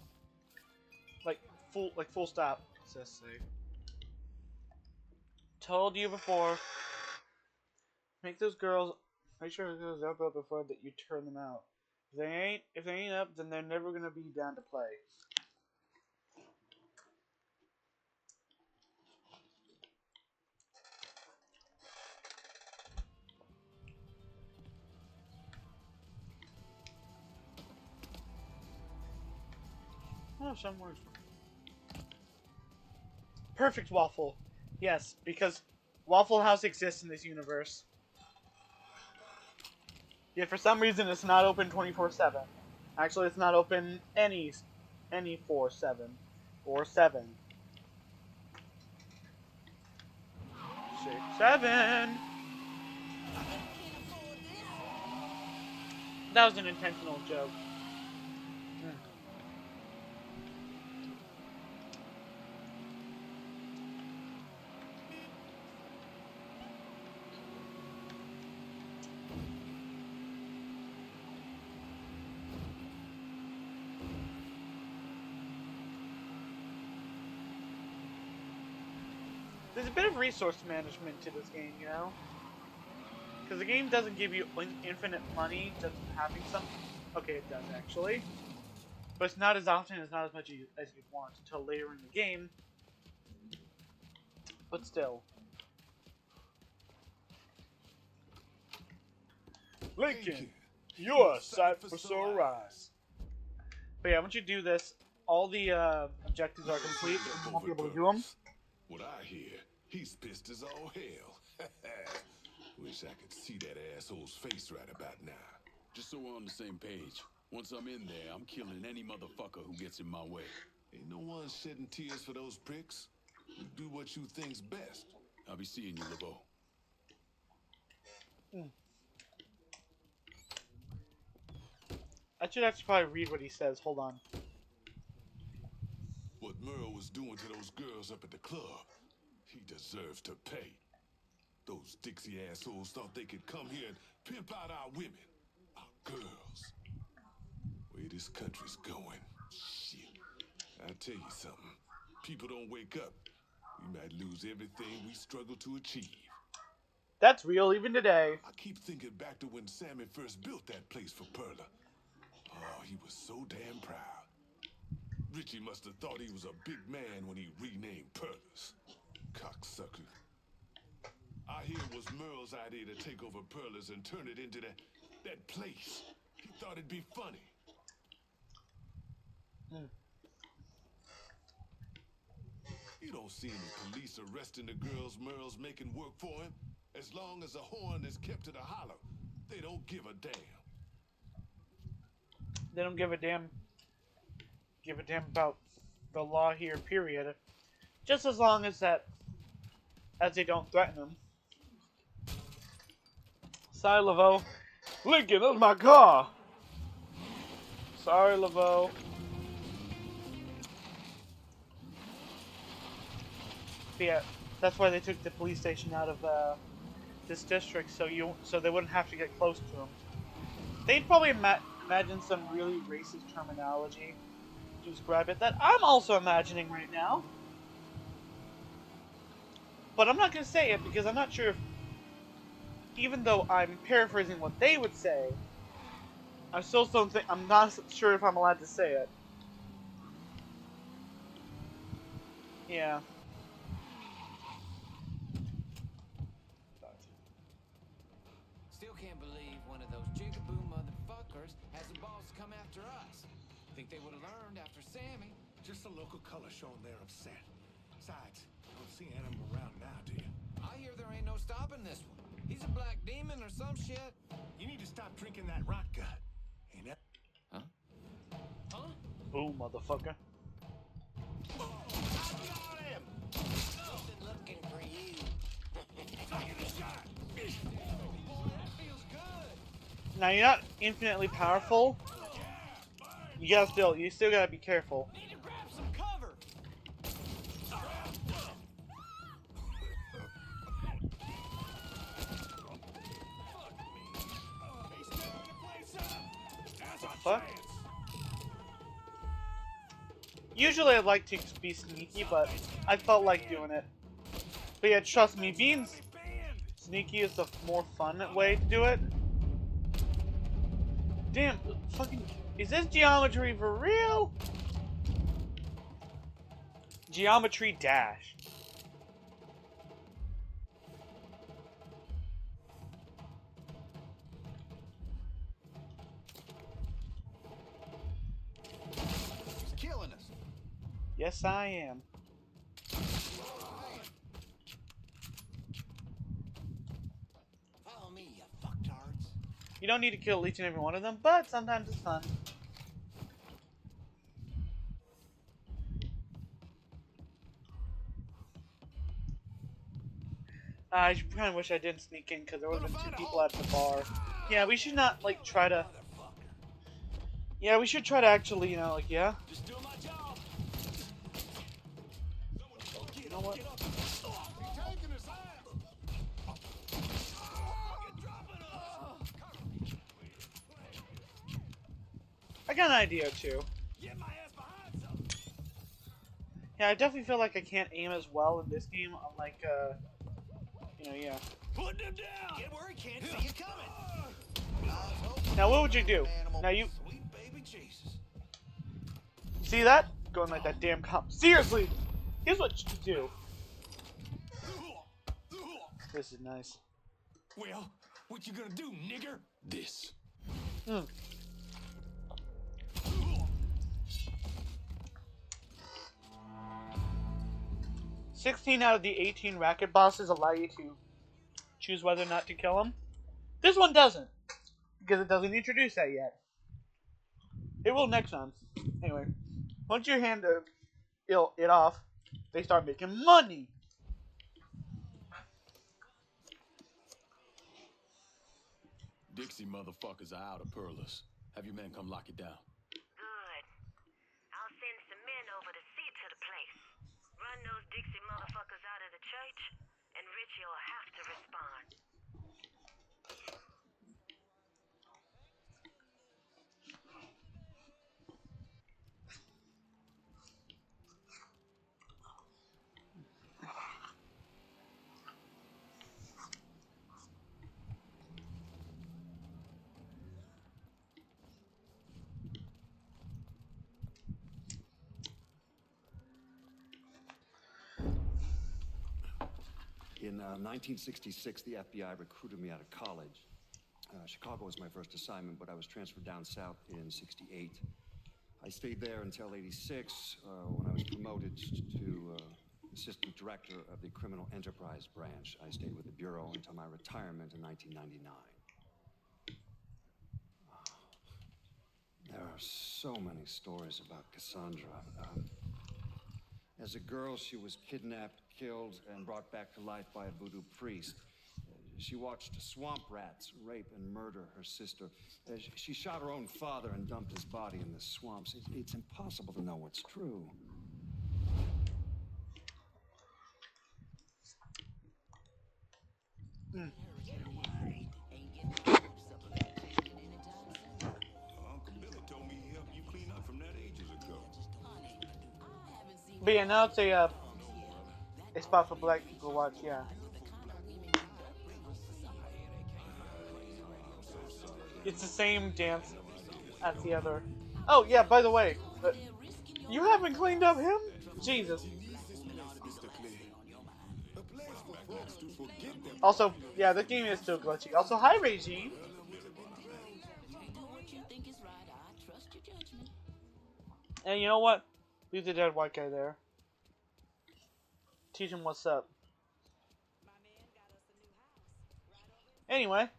Like full stop. Let's say. Told you before. Make sure those girls up before that you turn them out. If they ain't up, then they're never gonna be down to play. Oh, some words. Perfect waffle. Yes, because Waffle House exists in this universe. Yet for some reason it's not open 24/7. Actually, it's not open any 4/7 or 7. 6, 7. That was an intentional joke. There's a bit of resource management to this game, you know? Because the game doesn't give you infinite money just having some. Okay, it does actually. But it's not as often, it's not as much as you'd want until later in the game. But still. Lincoln, you're a sight for sore eyes. But yeah, once you do this, all the objectives are complete. You won't be able to do them. What I hear, he's pissed as all hell. Wish I could see that asshole's face right about now. Just so we're on the same page. Once I'm in there, I'm killing any motherfucker who gets in my way. Ain't no one shedding tears for those pricks. You do what you think's best. I'll be seeing you, LeBeau. I should actually probably read what he says. Hold on. What Merle was doing to those girls up at the club, he deserves to pay. Those Dixie assholes thought they could come here and pimp out our women, our girls. Way this country's going, shit. I'll tell you something. People don't wake up. We might lose everything we struggle to achieve. That's real even today. I keep thinking back to when Sammy first built that place for Perla. Oh, he was so damn proud. Richie must have thought he was a big man when he renamed Perlis. Cocksucker. I hear it was Merle's idea to take over Perlis and turn it into that place. He thought it'd be funny. You don't see any police arresting the girls Merle's making work for him. As long as the horn is kept to the hollow, they don't give a damn. They don't give a damn about the law here, period. Just as long as they don't threaten them. Sorry, Laveau. Lincoln, that's my car! Sorry, Laveau. But yeah, that's why they took the police station out of this district, so they wouldn't have to get close to them. They'd probably imagine some really racist terminology to describe it that I'm also imagining right now. But I'm not going to say it because I'm not sure if, even though I'm paraphrasing what they would say, I still don't think, I'm not sure if I'm allowed to say it. Yeah. Still can't believe one of those jigaboo motherfuckers has the balls to come after us. Think they would have learned after Sammy. Just a local color showing they're upset. Besides, you don't see Animal around now, do you? I hear there ain't no stopping this one. He's a black demon or some shit. You need to stop drinking that rock gut. Ain't that? Huh? Huh? Boom, motherfucker. Looking for you. Now you're not infinitely powerful. You still gotta be careful. Need to grab some cover. Fuck. Usually I'd like to be sneaky, but I felt like doing it. But yeah, trust me, being sneaky is the more fun way to do it. Damn, fucking, is this geometry for real? Geometry Dash. He's killing us. Yes, I am. Follow me, you fucktards. You don't need to kill each and every one of them, but sometimes it's fun. I kind of wish I didn't sneak in because there would have been 2 people at the bar. Yeah, we should not, like, try to... Yeah, we should try to actually, you know, like, yeah? Just doing my job. You know what? I got an idea, too. Yeah, I definitely feel like I can't aim as well in this game, unlike, you know, yeah. Put him down. Get where he can't see you coming. Now, what would you do? Now, you... Sweet baby Jesus. See that? Going like that damn cop. Seriously! Here's what you do. This is nice. Well, what you gonna do, nigger? This. 16 out of the 18 racket bosses allow you to choose whether or not to kill them. This one doesn't, because it doesn't introduce that yet. It will next time. Anyway, once you hand it off, they start making money. Dixie motherfuckers are out of Perlis. Have your men come lock it down. Good. I'll send some men over to see to the place. Run those Dixie motherfuckers out of the church, and Richie will have to respond. In 1966, the FBI recruited me out of college. Chicago was my first assignment, but I was transferred down south in '68. I stayed there until '86, when I was promoted to assistant director of the criminal enterprise branch. I stayed with the bureau until my retirement in 1999. There are so many stories about Cassandra. As a girl, she was kidnapped, killed, and brought back to life by a voodoo priest. She watched swamp rats rape and murder her sister. She shot her own father and dumped his body in the swamps. It's impossible to know what's true. Uncle Billy told me he helped you clean up from that ages ago. But yeah, now it's a spot for black people to watch. Yeah. It's the same dance as the other. Oh yeah, by the way, you haven't cleaned up him? Jesus. Also, yeah, the game is still glitchy. Also, hi Regine. And you know what? Leave the dead white guy there. Teach him what's up. Anyway.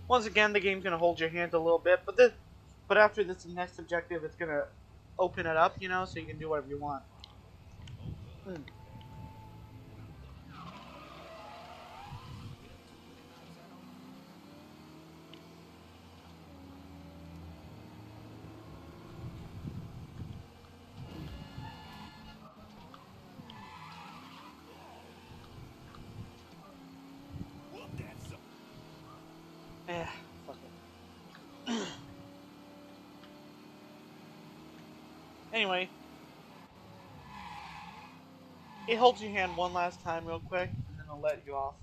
Once again, the game's gonna hold your hand a little bit, but after this next objective, it's gonna open it up, you know, so you can do whatever you want. Fuck it. Anyway, it holds your hand one last time real quick, and then it'll let you off.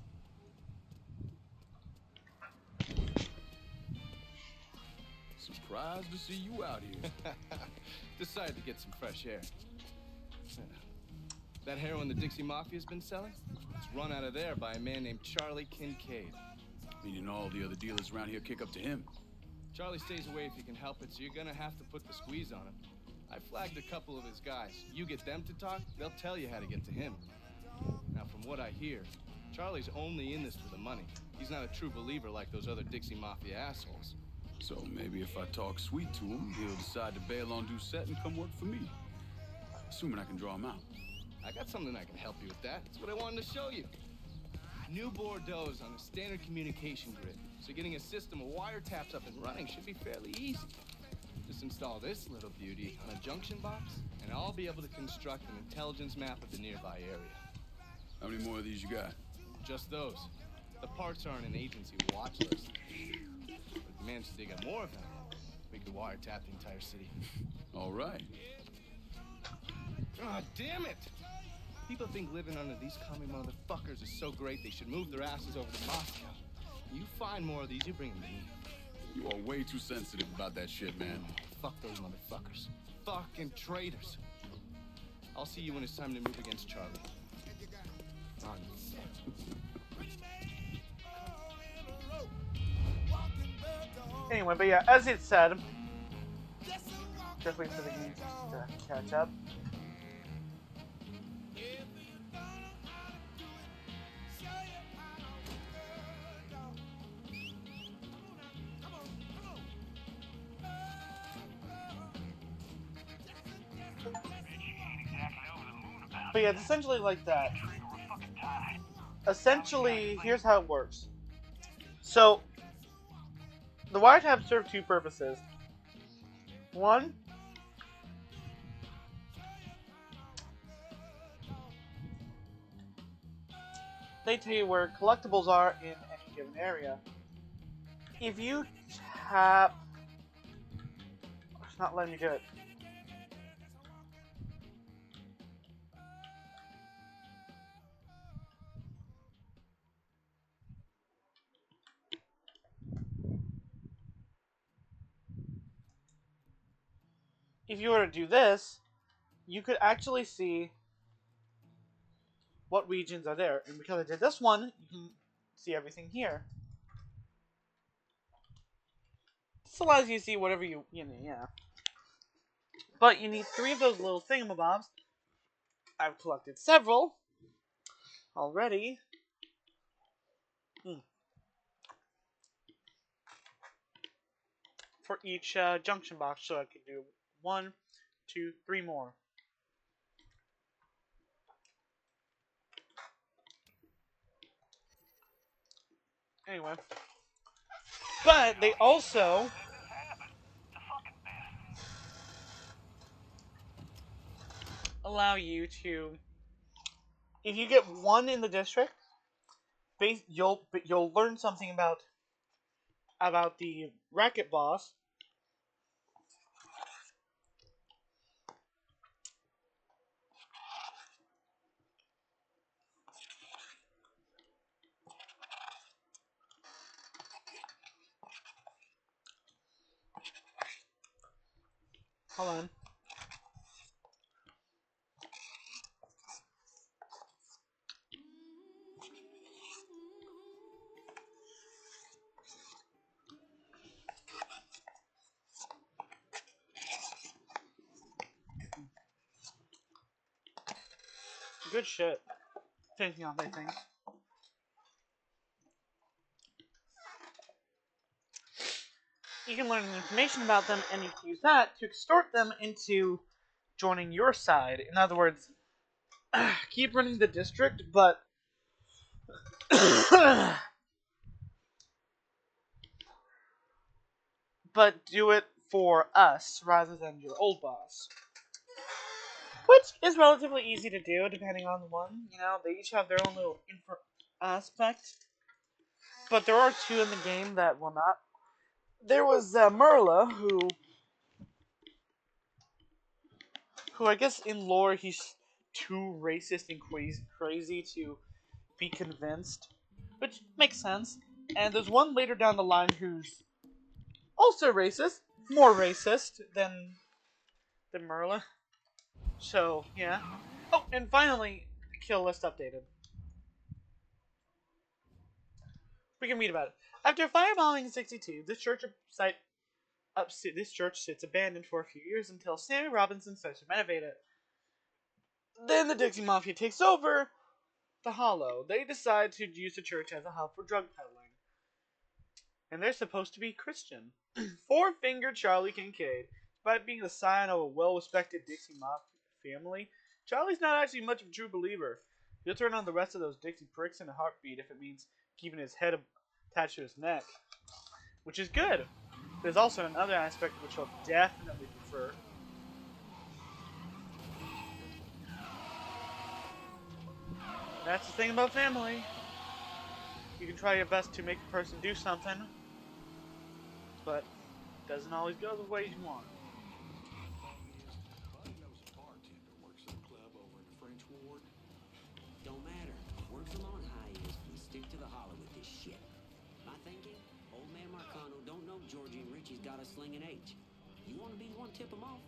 Surprised to see you out here. Decided to get some fresh air. That heroin the Dixie Mafia's been selling? It's run out of there by a man named Charlie Kincaid. Meaning all the other dealers around here kick up to him. Charlie stays away if you can help it, so you're gonna have to put the squeeze on him. I flagged a couple of his guys. You get them to talk, they'll tell you how to get to him. Now, from what I hear, Charlie's only in this for the money. He's not a true believer like those other Dixie Mafia assholes. So maybe if I talk sweet to him, he'll decide to bail on Doucette and come work for me. Assuming I can draw him out. I got something that can help you with that. That's what I wanted to show you. New Bordeaux's on a standard communication grid, so getting a system of wiretaps up and running should be fairly easy. Just install this little beauty on a junction box, and I'll be able to construct an intelligence map of the nearby area. How many more of these you got? Just those. The parts are on an agency watch list. But if you manage to dig up more of them, we could wiretap the entire city. All right. God damn it! People think living under these commie motherfuckers is so great they should move their asses over to Moscow. You find more of these, you bring them to me. You are way too sensitive about that shit, man. Fuck those motherfuckers. Fucking traitors. I'll see you when it's time to move against Charlie. Anyway, but yeah, as it said, just wait for the game to catch up. But yeah, it's essentially like that. Essentially, here's how it works. So, the wiretaps serve two purposes. One, they tell you where collectibles are in any given area. If you tap... It's not letting me do it. If you were to do this, you could actually see what regions are there. And because I did this one, you can see everything here. This allows you to see whatever you need, yeah. But you need 3 of those little thingamabobs. I've collected several already. For each junction box, so I could do 1, 2, 3 more. Anyway. But they also allow you to, if you get 1 in the district, you'll learn something about the racket boss. Hold on. Good shit. Finishing off things. You can learn information about them, and you can use that to extort them into joining your side. In other words, keep running the district, but but do it for us rather than your old boss. Which is relatively easy to do, depending on the one. You know, they each have their own little aspect. But there are 2 in the game that will not. There was Merla, who I guess in lore he's too racist and crazy to be convinced, which makes sense. And there's one later down the line who's also racist, more racist than Merla. So yeah. Oh, and finally, kill list updated. We can read about it. After firebombing in 62, this church sits abandoned for a few years until Sammy Robinson starts to renovate it. Then the Dixie Mafia takes over the Hollow. They decide to use the church as a hub for drug peddling. And they're supposed to be Christian. Four-Finger Charlie Kincaid. Despite being the scion of a well-respected Dixie Mafia family, Charlie's not actually much of a true believer. He'll turn on the rest of those Dixie pricks in a heartbeat if it means keeping his head attached to his neck. Which is good. There's also another aspect which he'll definitely prefer. That's the thing about family. You can try your best to make a person do something, but it doesn't always go the way you want. Don't matter. Word from on high is we stick to the hollow with this shit. My thinking, old man Marcano don't know Georgie and Richie's got a slinging H. You want to be the one tip them off?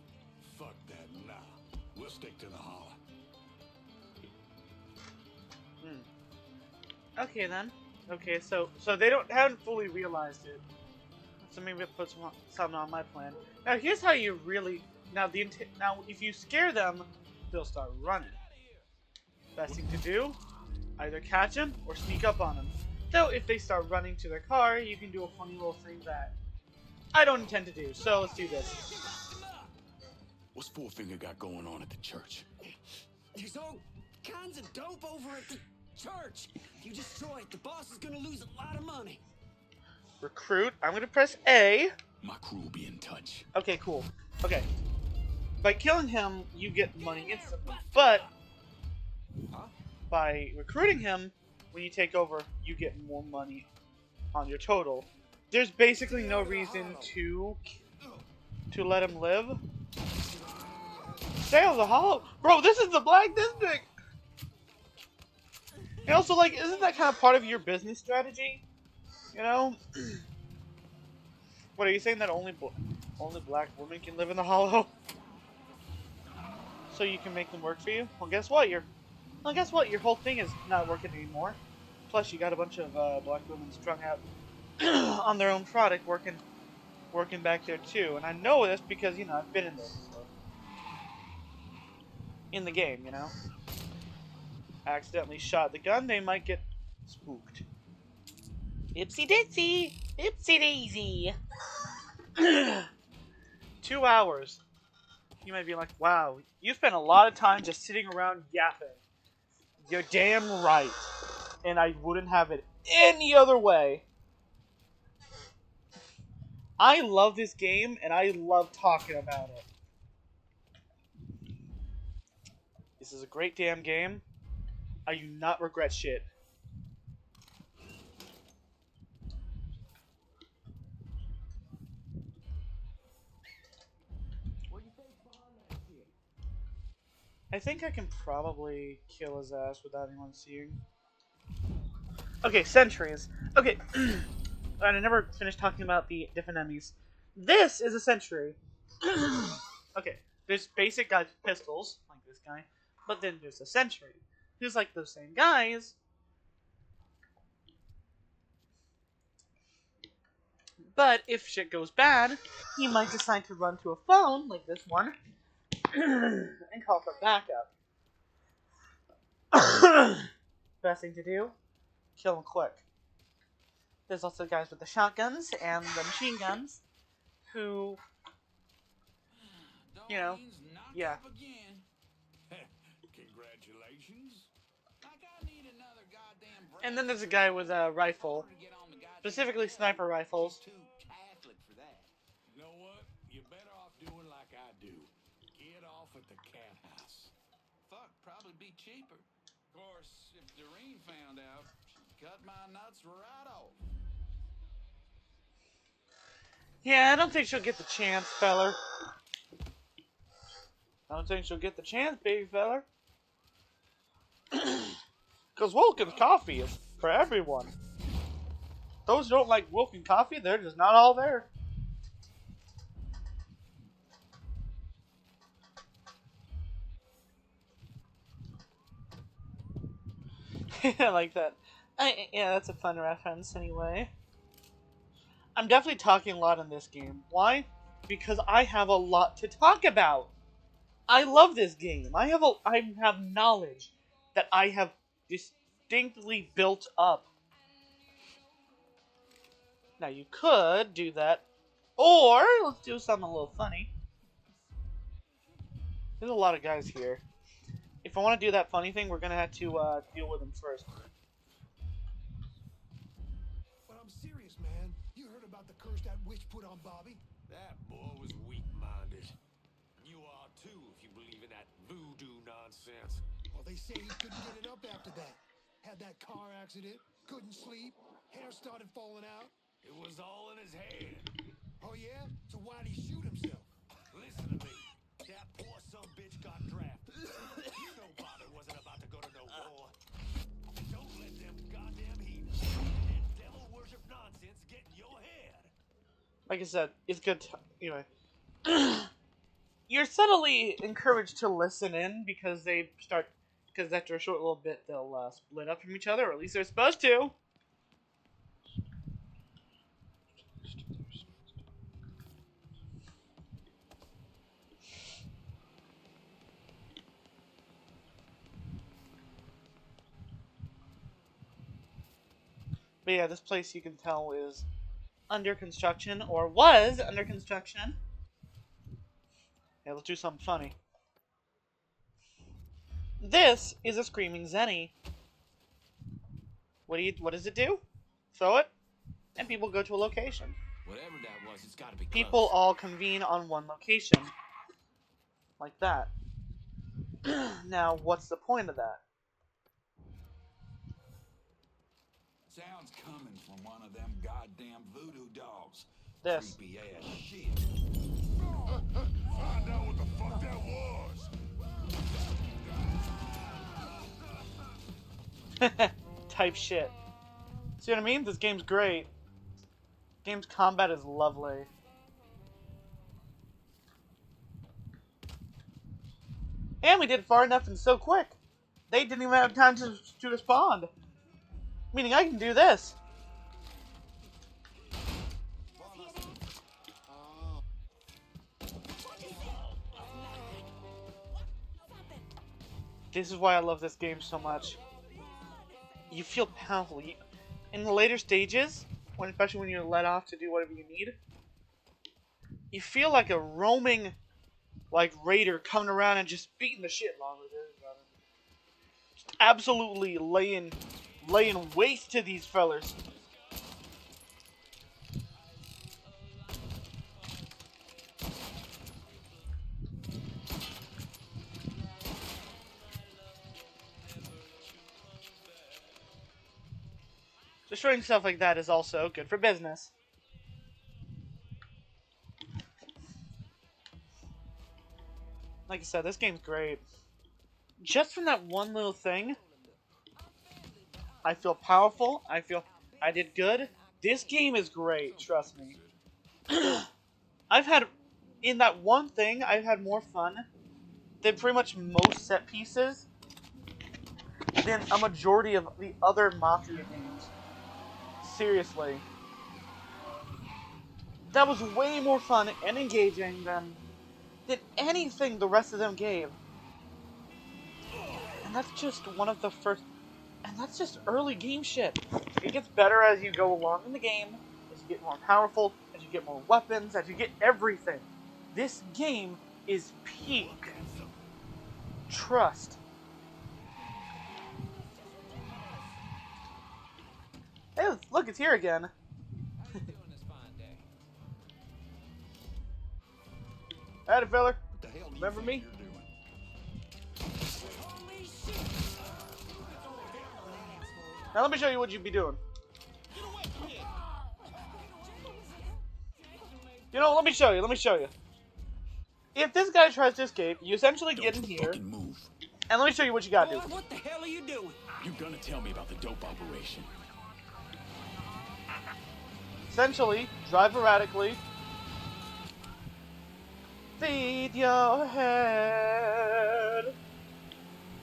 Fuck that, nah. We'll stick to the hollow. Okay then. Okay, so they haven't fully realized it. So maybe it puts something on my plan. Now here's how you really now if you scare them, they'll start running. Best thing to do, either catch them or sneak up on them. Though if they start running to their car, you can do a funny little thing that I don't intend to do. So let's do this. What's Four-Finger got going on at the church? There's all kinds of dope over at the church. If you destroy it, the boss is gonna lose a lot of money. Recruit. I'm gonna press A. My crew will be in touch. Okay, cool. Okay. By killing him, you get money instantly. But by recruiting him, when you take over, you get more money on your total. There's basically no reason to let him live. Stay out of the hollow. Bro, this is the Black District! And also, like, isn't that kind of part of your business strategy? You know? What, are you saying that only black women can live in the hollow? So you can make them work for you? Well, guess what? Well, guess what? Your whole thing is not working anymore. Plus, you got a bunch of black women strung out on their own product working back there too. And I know this because, you know, I've been in there before. In the game, you know. Accidentally shot the gun, they might get spooked. Ipsy ditsy! Ipsy daisy! 2 hours. You might be like, wow, you spent a lot of time just sitting around yapping. You're damn right. And I wouldn't have it any other way. I love this game, and I love talking about it. This is a great damn game. I do not regret shit. I think I can probably kill his ass without anyone seeing. Okay, sentries. Okay, and I never finished talking about the different enemies. This is a sentry. Okay, there's basic guys with pistols, like this guy, but then there's a sentry, who's like those same guys, but if shit goes bad, he might decide to run to a phone, like this one, and call for backup. Best thing to do, kill him quick. There's also guys with the shotguns and the machine guns, who, you know, yeah. Congratulations. And then there's a guy with a rifle, specifically sniper rifles. Catholic for that. You know what? You're better off doing like I do. Get off at the cat house. Fuck, probably be cheaper. Of course, if Doreen found out, she'd cut my nuts right off. Yeah, I don't think she'll get the chance, feller. I don't think she'll get the chance, baby feller. Because Wilkins coffee is for everyone. Those who don't like Wilkins coffee, they're just not all there. I like that. Yeah, that's a fun reference anyway. I'm definitely talking a lot in this game. Why? Because I have a lot to talk about. I love this game. I have knowledge that I have distinctly built up. Now you could do that, or let's do something a little funny. There's a lot of guys here. If I want to do that funny thing, we're gonna have to deal with them first. But I'm serious, man. You heard about the curse that witch put on Bobby? That boy was weak-minded. You are too, if you believe in that voodoo nonsense. Well, they say he couldn't get it up after that. Had that car accident, couldn't sleep, hair started falling out. It was all in his head. Oh yeah? So why'd he shoot himself? Listen to me. That poor son bitch got drafted. You know Bobby wasn't about to go to no war. Don't let them goddamn heathens and devil worship nonsense get in your head. Like I said, it's good. Anyway, you're subtly encouraged to listen in because because after a short little bit they'll split up from each other, or at least they're supposed to. But yeah, this place you can tell is under construction, or was under construction. Yeah, let's do something funny. This is a screaming Zenny. What does it do? Throw it, and people go to a location. Whatever that was, it's gotta be People close. all convene on one location. Like that. Now, what's the point of that? Sounds coming from one of them goddamn voodoo dogs. This. Creepy ass shit. Find out what the fuck that was. Type shit. See what I mean? This game's great. Game's combat is lovely. And we did far enough and so quick. They didn't even have time to respond. Meaning I can do this. This is why I love this game so much. You feel powerful. In the later stages, especially when you're let off to do whatever you need, you feel like a roaming, like, raider coming around and just beating the shit along with it. Just absolutely laying waste to these fellers. Destroying stuff like that is also good for business. Like I said, this game's great. Just from that one little thing, I feel powerful. I feel I did good. This game is great, trust me. I've had, in that one thing, I've had more fun than pretty much most set pieces than a majority of the other Mafia games. Seriously. That was way more fun and engaging than anything the rest of them gave. And that's just one of the first... And that's just early game shit. It gets better as you go along in the game, as you get more powerful, as you get more weapons, as you get everything. This game is peak. Trust. Hey, look, it's here again. Howdy, feller. Remember me? Now let me show you what you'd be doing. You know, let me show you. If this guy tries to escape, you essentially get in here. And let me show you what you gotta do. What the hell are you doing? You're gonna tell me about the dope operation. Essentially, drive erratically. Feed your head.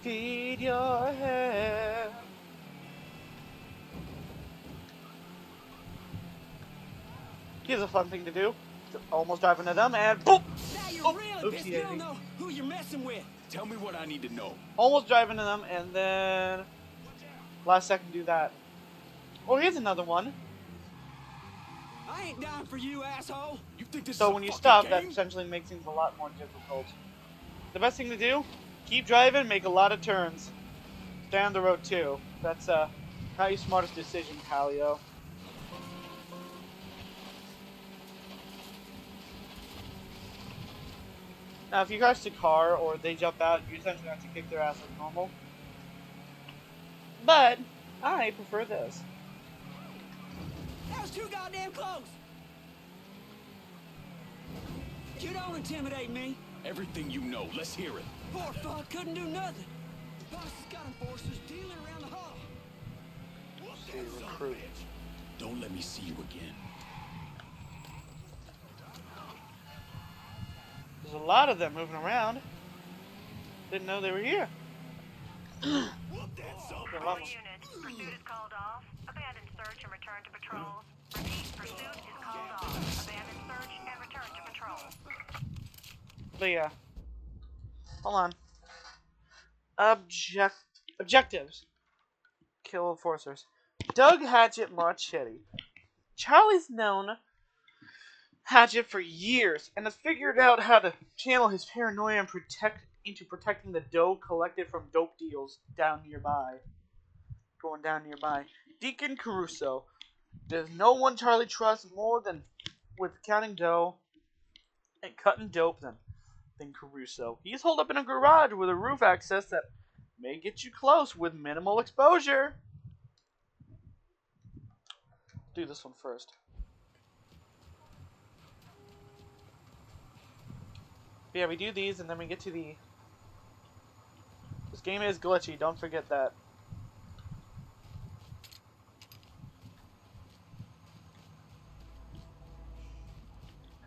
Feed your head. Here's a fun thing to do. Almost drive into them and boop! Now you really pissed. You don't know who you're messing with. Tell me what I need to know. Almost drive into them and then last second do that. Oh, here's another one. I ain't down for you, asshole. You think this So is when a you fucking stop, game? that essentially makes things a lot more difficult. The best thing to do, keep driving, make a lot of turns. Stay on the road too. That's not your smartest decision, Palio. Now, if you crash the car or they jump out, you essentially have to kick their ass like normal. But I prefer this. That was too goddamn close. You don't intimidate me. Everything you know, let's hear it. Poor fuck couldn't do nothing. The boss has got enforcers dealing around the hall. Recruit. Don't let me see you again. There's a lot of them moving around. Didn't know they were here. All units, pursuit is called off. Abandon search and return to patrol. Repeat, pursuit is called off. Abandon search and return to patrol. But yeah. Hold on. Objectives. Kill enforcers. Doug Hatchet Marchetti. Charlie's known Hatchet for years and has figured out how to channel his paranoia and into protecting the dough collected from dope deals going down nearby. Deacon Caruso. There's no one Charlie trusts more than with counting dough and cutting dope than Caruso. He's holed up in a garage with a roof access that may get you close with minimal exposure. Do this one first. But yeah, we do these and then we get to the... This game is glitchy, don't forget that.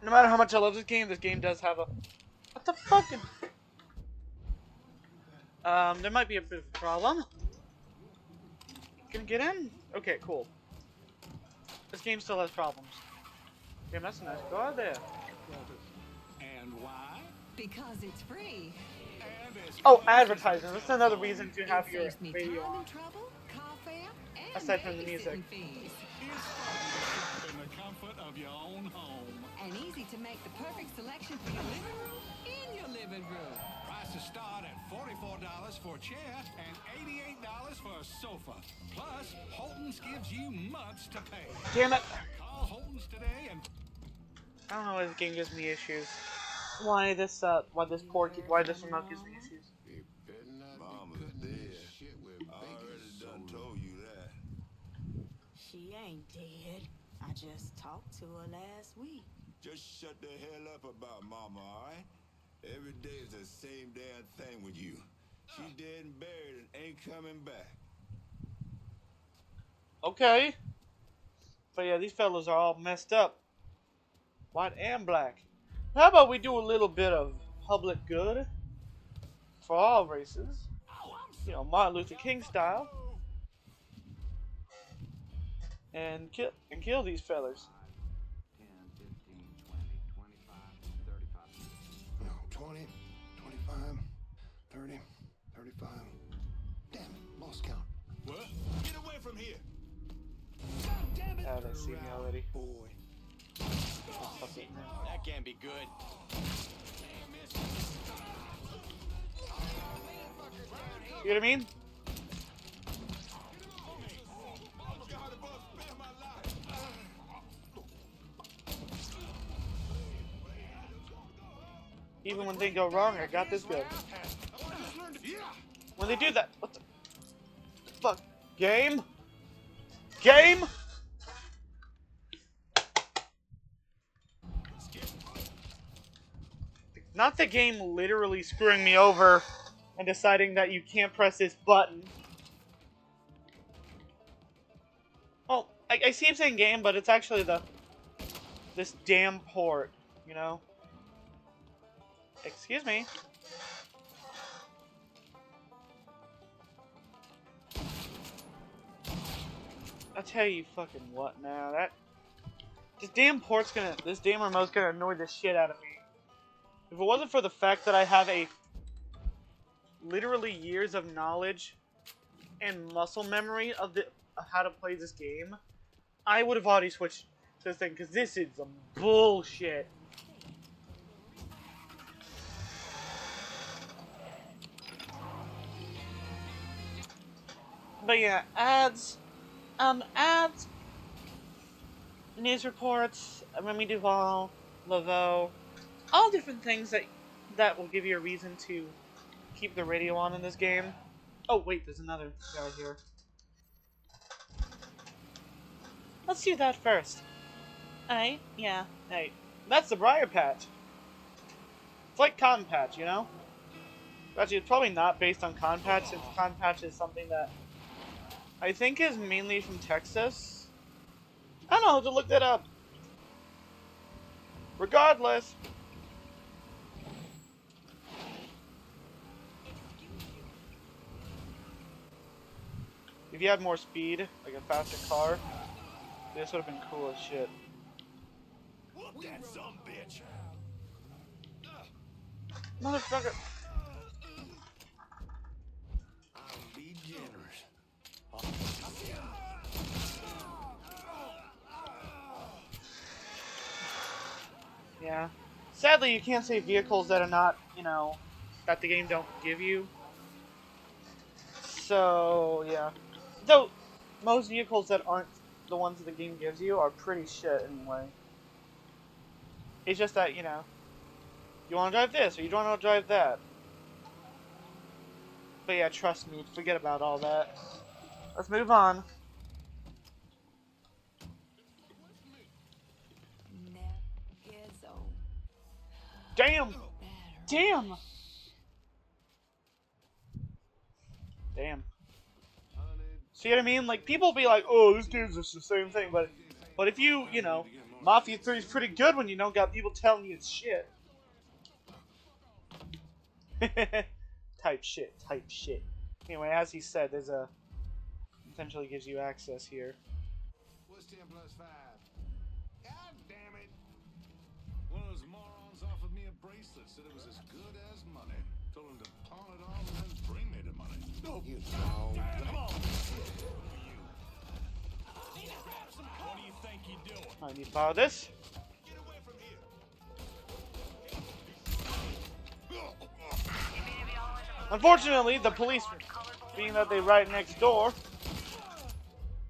No matter how much I love this game does have a... What the fucking... There might be a bit of a problem. Can I get in? Okay, cool. This game still has problems. Damn, that's a nice car there. And why? Because it's free. Oh, advertising. That's another reason to have It your saves me radio time on. and trouble, car fare, and Aside from the music. babysitting fees. It's fun to shop in the comfort of your own home. And easy to make the perfect selection for your living room in your living room. Prices start at $44 for a chair and $88 for a sofa. Plus, Holton's gives you months to pay. Damn it. Call Holton's today and... I don't know why this game gives me issues. Why this remote gives me issues. Mama's dead. I already done told you that. She ain't dead. I just talked to her last week. Just shut the hell up about Mama, alright? Every day is the same damn thing with you. She's dead and buried and ain't coming back. Okay. But yeah, these fellas are all messed up. White and black. How about we do a little bit of public good for all races? You know, Martin Luther King style. And kill these fellas. 10, 15, 20, 25, 35. No, 20, 25, 30, 35. Damn it, lost count. What? Get away from here! Oh, they see me already. Boy. That can't be good. You know what I mean? Even when things go wrong, I got this good. When they do that, what the fuck? Game? Game? Not the game literally screwing me over and deciding that you can't press this button. Oh, I see him saying game, but it's actually this damn port, you know? Excuse me. I'll tell you fucking what now, this damn remote's gonna annoy the shit out of me. If it wasn't for the fact that I have literally years of knowledge and muscle memory of how to play this game, I would have already switched to this thing, because this is some bullshit. But yeah, ads, news reports, Remy Duval, Laveau, all different things that will give you a reason to keep the radio on in this game. Oh wait, there's another guy here. Let's do that first. Hey, yeah, hey. That's the Briar Patch. It's like Cotton Patch, you know? Actually, it's probably not based on Cotton Patch, since Cotton Patch is something that I think is mainly from Texas. I don't know, to look that up. Regardless. If you had more speed, like a faster car, this would have been cool as shit. Whoop that sumbitch! Motherfucker. I'll be generous. Yeah. Sadly, you can't say vehicles that are not, you know, that the game don't give you. So, yeah. Though, most vehicles that aren't the ones that the game gives you are pretty shit anyway. It's just that, you know, you want to drive this, or you don't want to drive that. But yeah, trust me, forget about all that. Let's move on. Damn! Damn! Damn. See what I mean? Like, people be like, oh, this game's just the same thing, but if you know, Mafia 3 is pretty good when you don't got people telling you it's shit. Type shit. Type shit. Anyway, as he said, there's a potentially gives you access here. What's 10 plus 5? God damn it! One of those morons offered me a bracelet, said it was as good as money. Told him to pawn it off and then bring me the money. No, you know. Come on. What do you think you're doing? I need to borrow this. Get away from here. Unfortunately, the police, being that they right next door,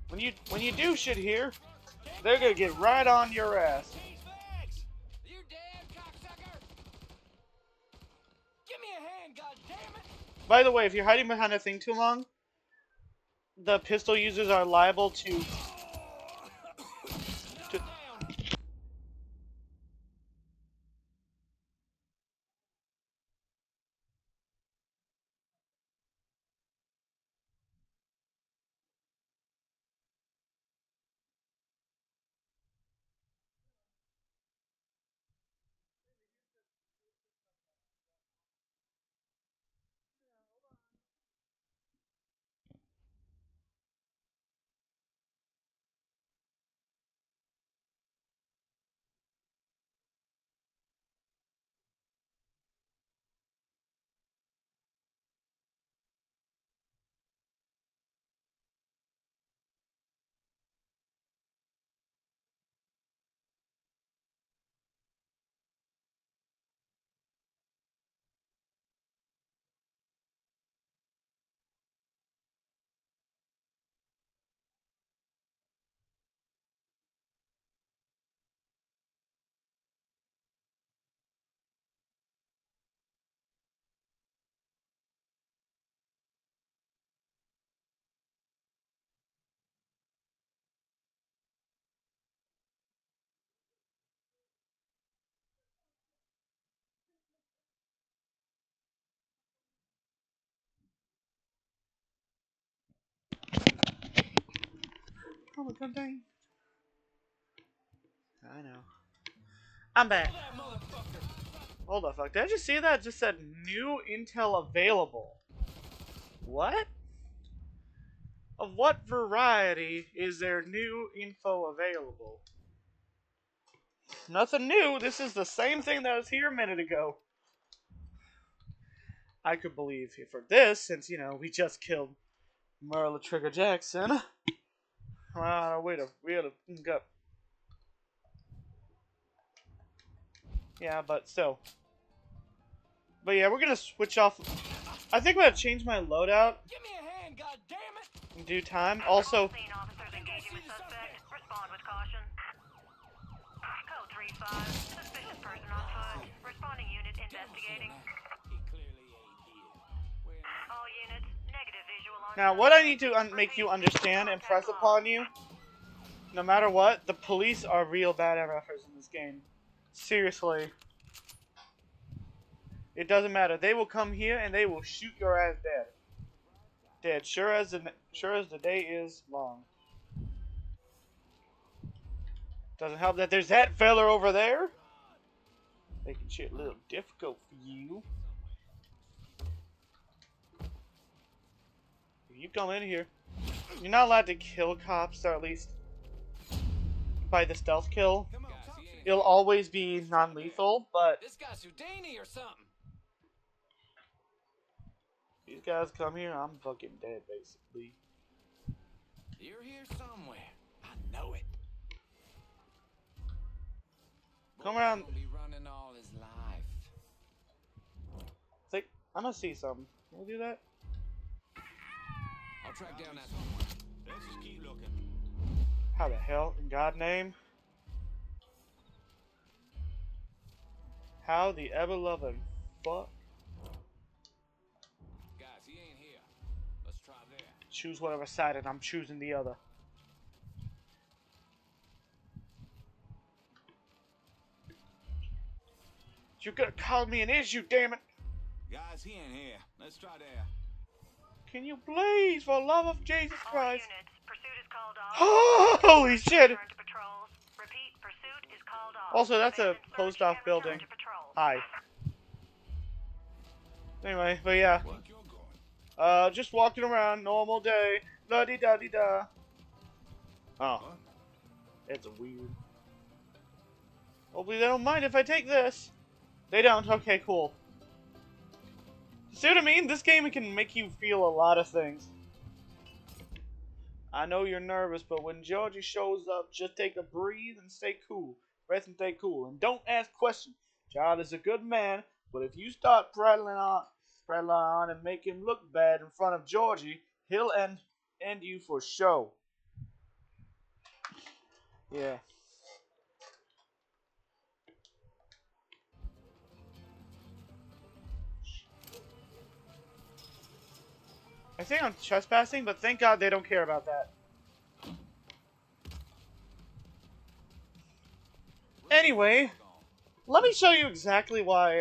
when you do shit here, they're gonna get right on your ass. You dead, cocksucker! Give me a hand, goddammit! By the way, if you're hiding behind a thing too long, the pistol users are liable to oh my god dang. I know. I'm back. Hold the fuck. Did I just see that? It just said new intel available. What? Of what variety is there new info available? Nothing new. This is the same thing that was here a minute ago. I could believe for this, since, you know, we just killed Marla Trigger Jackson. We had to link up. Yeah, but still. But yeah, we're gonna switch off. I think I'm gonna change my loadout. Give me a hand, goddammit! In due time. Also, Scene officers engaging with suspect. Respond with caution. Code 3-5. Suspicious person on foot. Responding unit investigating. All units, negative visual on. now what I need to make you understand and press upon you, no matter what, the police are real bad MFers in this game. Seriously. It doesn't matter. They will come here and they will shoot your ass dead. Dead. Sure as the day is long. Doesn't help that there's that fella over there. Making shit a little difficult for you. If you come in here, you're not allowed to kill cops, or at least by the stealth kill. It'll always be non-lethal, but This guy's Houdini or something. these guys come here, I'm fucking dead, basically. You're here somewhere. I know it. Come around. Be running all his life. Think I'm gonna see something. Can we do that? I'll track down that one. Let's just keep looking. How the hell, in God's name? How the ever loving fuck? Guys, he ain't here. Let's try there. Choose whatever side, and I'm choosing the other. You could have called me an issue, damn it! Guys, he ain't here. Let's try there. Can you please, for the love of Jesus All Christ? units, pursuit is called off. Holy shit! Return to patrols. Repeat, pursuit is called off. Also, that's a Abandoned search post-op and building. return to patrols. Hi. Anyway, but yeah. Just walking around, normal day. La-di-da-di-da. Oh. It's weird. Hopefully they don't mind if I take this. They don't? Okay, cool. See what I mean? This game can make you feel a lot of things. I know you're nervous, but when Georgie shows up, just take a breathe and stay cool. Breath and stay cool. And don't ask questions. Child is a good man, but if you start prattling on and make him look bad in front of Georgie, he'll end you for show. Yeah. I think I'm trespassing, but thank God they don't care about that. Anyway, let me show you exactly why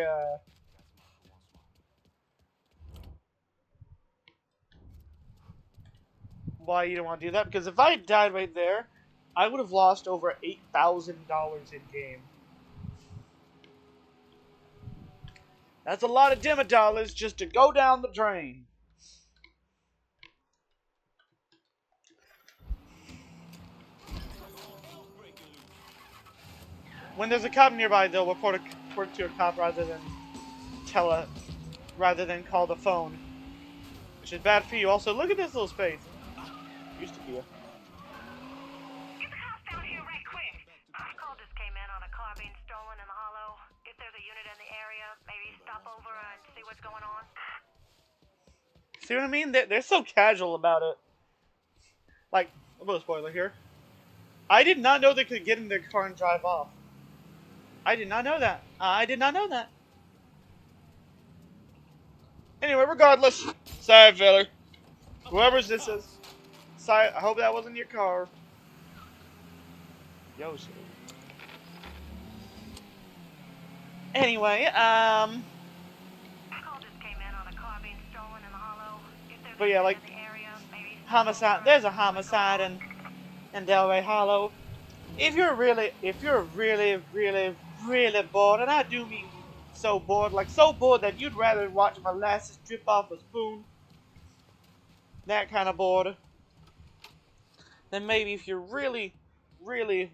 you don't want to do that. Because if I had died right there, I would have lost over $8,000 in game. That's a lot of dimmer dollars just to go down the drain. When there's a cop nearby, they'll report to a cop rather than call the phone, which is bad for you. Also, look at this little space. Used to be a. Get the cops down here right quick. A call just came in on a car being stolen in the hollow. If there's a unit in the area, maybe stop over and see what's going on. See what I mean? They're so casual about it. Like, a little spoiler here. I did not know they could get in their car and drive off. I did not know that. I did not know that. Anyway, regardless. Sorry, fella. Whoever's this is. Sorry, I hope that wasn't your car. Yo, shit. Anyway, Call just came in on a car being stolen in the hollow. If there's but yeah, like, in the area, maybe homicide. There's a homicide in Delray Hollow. If you're really, really bored, and I do mean so bored that you'd rather watch molasses drip off a spoon, that kind of bored, then maybe if you really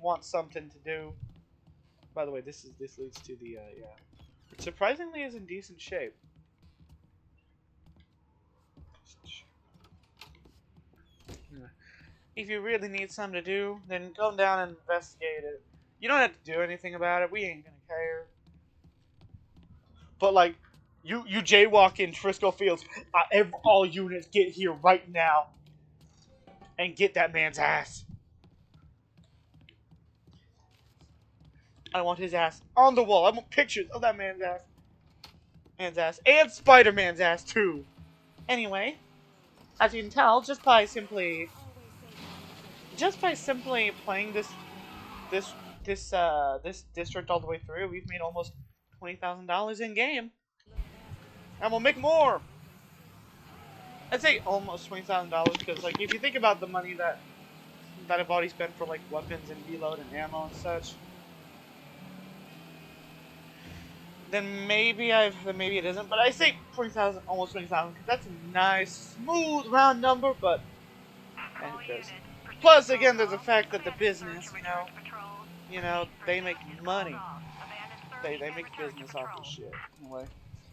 want something to do. By the way, this leads to the yeah. It surprisingly is in decent shape. If you really need something to do, then go down and investigate it. You don't have to do anything about it. We ain't gonna care. But like, you jaywalk in Frisco Fields. All units get here right now and get that man's ass. I want his ass on the wall. I want pictures of that man's ass. And Spider-Man's ass too. Anyway, as you can tell, just by simply playing this district all the way through, we've made almost $20,000 in game, and we'll make more. I'd say almost $20,000 because, like, if you think about the money that I've already spent for like weapons and reload and ammo and such, then maybe it isn't. But I say 20,000, almost 20,000, because that's a nice, smooth, round number. But and who cares? Plus, again, there's the fact that the business, they make money. They make business off this shit. Anyway,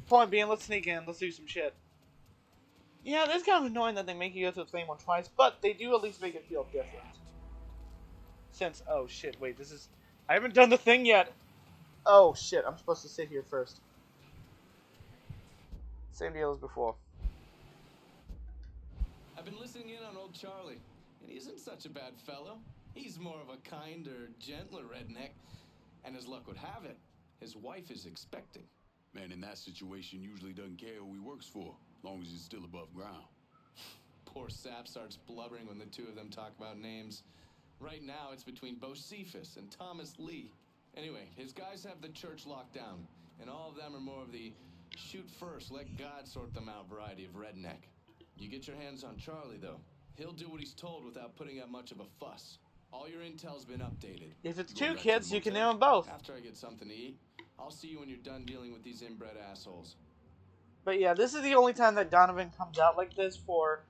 point being, let's sneak in. Let's do some shit. Yeah, it's kind of annoying that they make you go through the same one twice, but they do at least make it feel different. Since, oh shit, wait, I haven't done the thing yet. Oh shit, I'm supposed to sit here first. Same deal as before. I've been listening in on old Charlie, and he isn't such a bad fellow. He's more of a kinder, gentler redneck, and as luck would have it, his wife is expecting. Man in that situation usually doesn't care who he works for, as long as he's still above ground. Poor Sap starts blubbering when the two of them talk about names. Right now, it's between Bocephus and Thomas Lee. Anyway, his guys have the church locked down, and all of them are more of the shoot first, let God sort them out variety of redneck. You get your hands on Charlie, though. He'll do what he's told without putting up much of a fuss. All your intel's been updated. If it's two kids, you can name them both. After I get something to eat, I'll see you when you're done dealing with these inbred assholes. But yeah, this is the only time that Donovan comes out like this for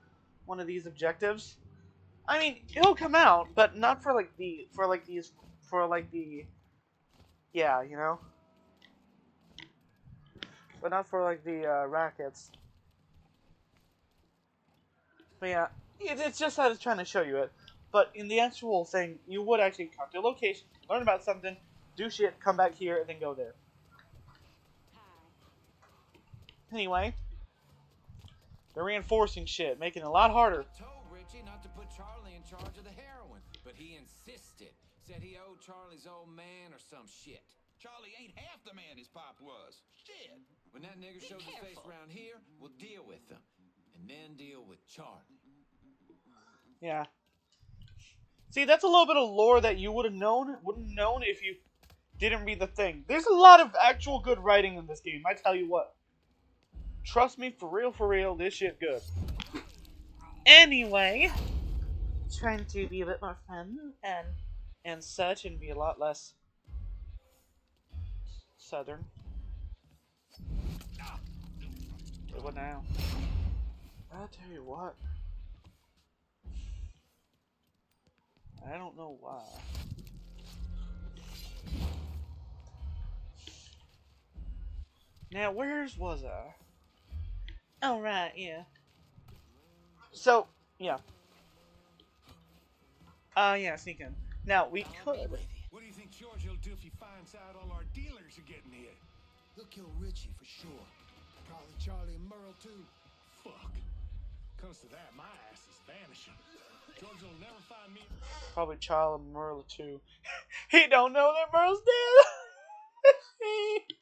one of these objectives. I mean, he'll come out, but not for like the yeah, you know, but not for like the rackets. But yeah, it's just that it's trying to show you it. But in the actual thing, you would actually come to a location, learn about something, do shit, come back here, and then go there. Anyway, they're reinforcing shit, making it a lot harder. I told Richie not to put Charlie in charge of the heroin, but he insisted. Said he owed Charlie's old man or some shit. Charlie ain't half the man his pop was. Shit. When that nigger shows his face around here, we'll deal with him. And then deal with Charlie. Yeah. See, that's a little bit of lore that you wouldn't known if you didn't read the thing. There's a lot of actual good writing in this game, I tell you what. Trust me, for real, this shit good. Anyway, trying to be a bit more fun and such and be a lot less southern. What now? I'll tell you what. I don't know why. Now, where's was I? Oh, right, yeah. So, yeah. Yeah, sneak in. Now, we could. What do you think George will do if he finds out all our dealers are getting here? He'll kill Richie for sure. Probably Charlie and Merle too. Fuck. Comes to that, my ass is vanishing. George will never find me. Probably Child and Merle too. He don't know that Merle's dead.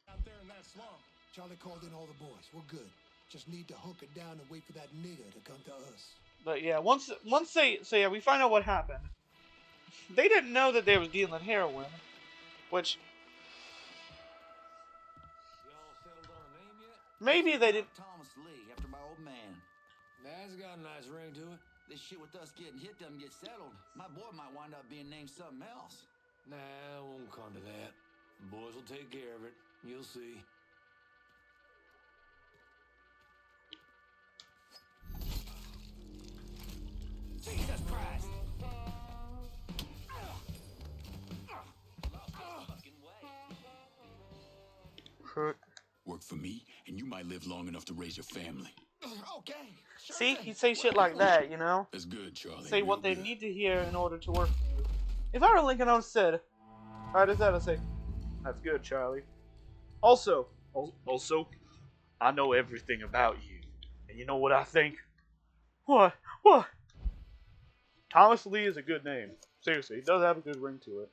Out there in that swamp. Charlie called in all the boys. We're good. Just need to hunker down and wait for that nigger to come to us. But yeah, once they we find out what happened. They didn't know that they was dealing heroin, which Y'all settled on a name yet? maybe they didn't. Thomas Lee, after my old man. That's got a nice ring to it. This shit with us getting hit doesn't get settled. My boy might wind up being named something else. Nah, it won't come to that. The boys will take care of it. You'll see. Jesus Christ! Work for me, and you might live long enough to raise your family. Okay. Sure See, thing. he'd say shit like that, you know? That's good, Charlie. Say what real they good. need to hear in order to work for you. If I were Lincoln, I would have said, alright, is that? I'd say, that's good, Charlie. Also, I know everything about you. And you know what I think? What? Thomas Lee is a good name. Seriously, he does have a good ring to it.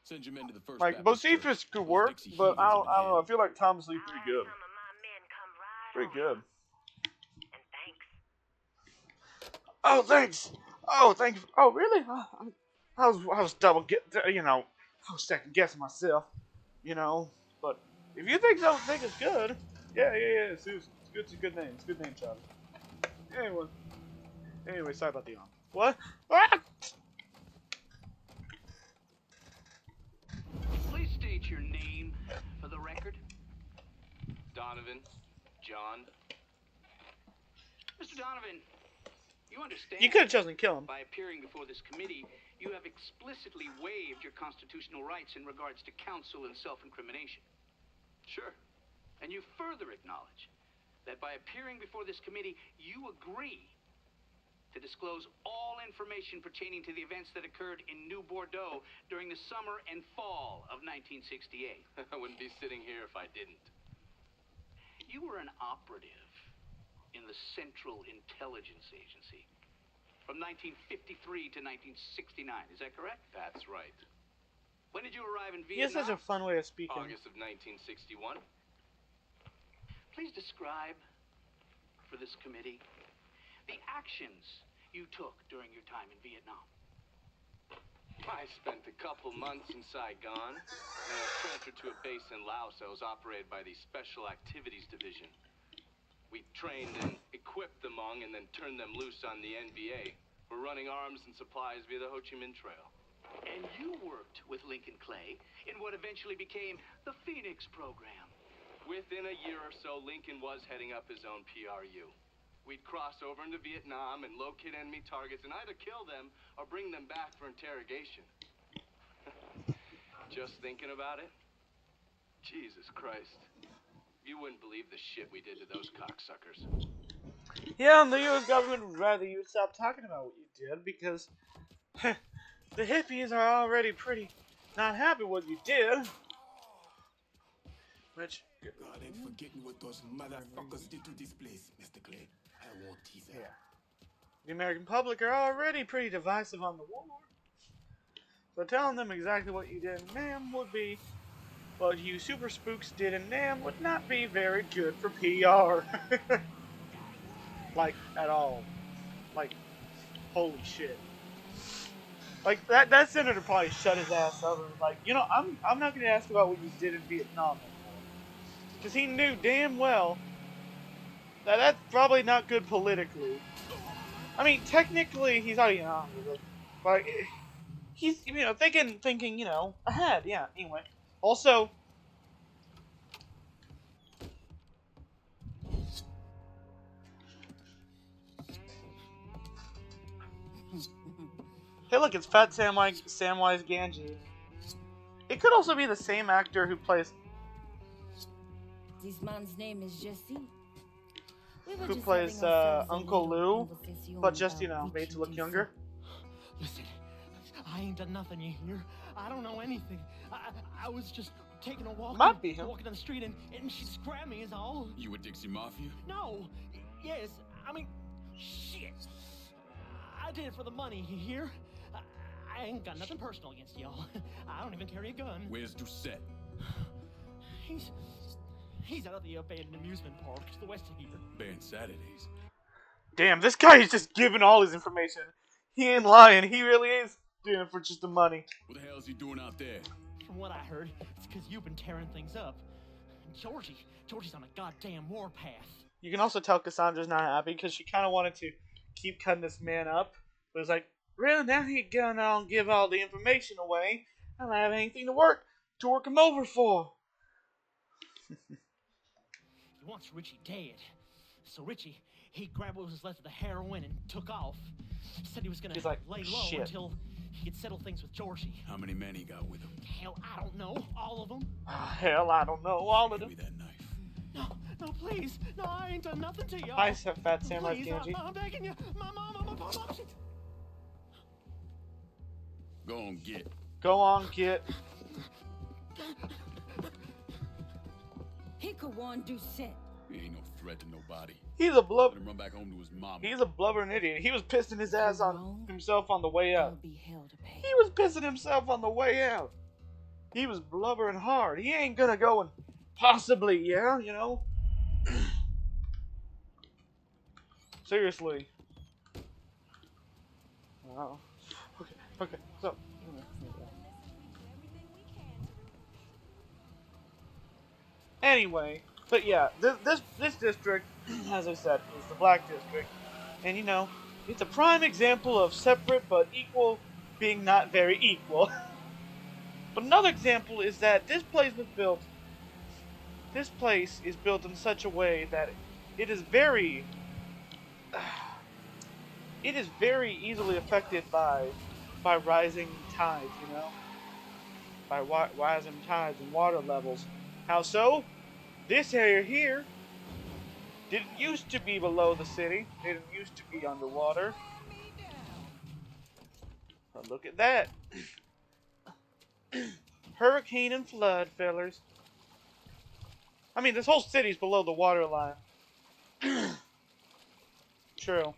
Send your men to the first Like, Baptist Bocephus Church. could Those work, Dixie but I heathens don't have been know. I feel like Thomas Lee's pretty good. Pretty good. Oh, thanks. Oh, thanks. Oh, really? I was double I was second guessing myself, But if you think it's good, yeah. It's good. It's a good name. It's a good name, Charlie. Anyway, sorry about the arm. What? Ah! Please state your name for the record. Donovan, John. Mr. Donovan, you understand. You could have chosen to kill him. By appearing before this committee, you have explicitly waived your constitutional rights in regards to counsel and self-incrimination. Sure. And you further acknowledge that by appearing before this committee, you agree to disclose all information pertaining to the events that occurred in New Bordeaux during the summer and fall of 1968. I wouldn't be sitting here if I didn't. You were an operative in the Central Intelligence Agency from 1953 to 1969. Is that correct? That's right. When did you arrive in He has Vietnam? such a fun way of speaking. August of 1961. Please describe for this committee the actions you took during your time in Vietnam. I spent a couple months in Saigon, and I was transferred to a base in Laos that was operated by the Special Activities Division. We trained and equipped the Hmong and then turned them loose on the NBA. We're running arms and supplies via the Ho Chi Minh Trail. And you worked with Lincoln Clay in what eventually became the Phoenix program. Within a year or so, Lincoln was heading up his own PRU. We'd cross over into Vietnam and locate enemy targets and either kill them or bring them back for interrogation. Just thinking about it? Jesus Christ. You wouldn't believe the shit we did to those cocksuckers. Yeah, and the U.S. government would rather you stop talking about what you did because the hippies are already pretty not happy with what you did. Which... God ain't forgetting what those motherfuckers did to this place, Mr. Clay. I won't tease her. Yeah. The American public are already pretty divisive on the war. So telling them exactly what you did in Nam would be what you super spooks did in Nam would not be very good for PR. Like, at all. Like, holy shit. Like, that senator probably shut his ass up and was like, you know, I'm not going to ask about what you did in Vietnam anymore. Because he knew damn well that that's probably not good politically. I mean, technically, he's already on with it. But he's, you know, thinking, you know, ahead. Yeah, anyway. Also... Hey, look, it's Fat Samwise Gamgee. It could also be the same actor who plays... This man's name is Jesse. Who plays Uncle Lou, but just, you know, made to look younger. Listen, I ain't done nothing, you hear? I don't know anything. I was just taking a walk. Might be him. Walking down the street and she grabbed me is all. You a Dixie Mafia? No. Yes. I mean, shit. I did it for the money, you hear? I ain't got nothing personal against y'all. I don't even carry a gun. Where's Doucette? He's out at the abandoned amusement park to the west of here. Banned Saturdays. Damn, this guy is just giving all his information. He ain't lying. He really is doing it for just the money. What the hell is he doing out there? From what I heard, it's because you've been tearing things up. Georgie's on a goddamn warpath. You can also tell Cassandra's not happy because she kind of wanted to keep cutting this man up. But it's like, really, now he gonna give all the information away. I don't have anything to work him over for. He wants Richie dead. So Richie, he grabbed what was left of the heroin and took off. Said he was gonna lay low until he could settle things with Georgie. How many men he got with him? Hell, I don't know. All of them. Hell, I don't know. All of them. Give me that knife. No, please. No, I ain't done nothing to y'all. Hi, Fat Samwise Gamgee. I'm begging you. My mom. Go on, get. Go on, get. He could want Doucette. He ain't no threat to nobody. He's a blubber. Let him run back home to his mama. He's a blubbering idiot. He was pissing his ass on himself on the way out. He was pissing himself on the way out. He was blubbering hard. He ain't gonna go and possibly, yeah, you know. Seriously. Wow. Okay, so. Anyway, but yeah, this district, as I said, is the Black District, and you know, it's a prime example of separate but equal being not very equal. But another example is that this place is built in such a way that it is very easily affected by rising tides, you know, by rising tides and water levels. How so? This area here didn't used to be below the city. Didn't used to be underwater. But look at that. Hurricane and flood, fellers. I mean, this whole city's below the water line. True.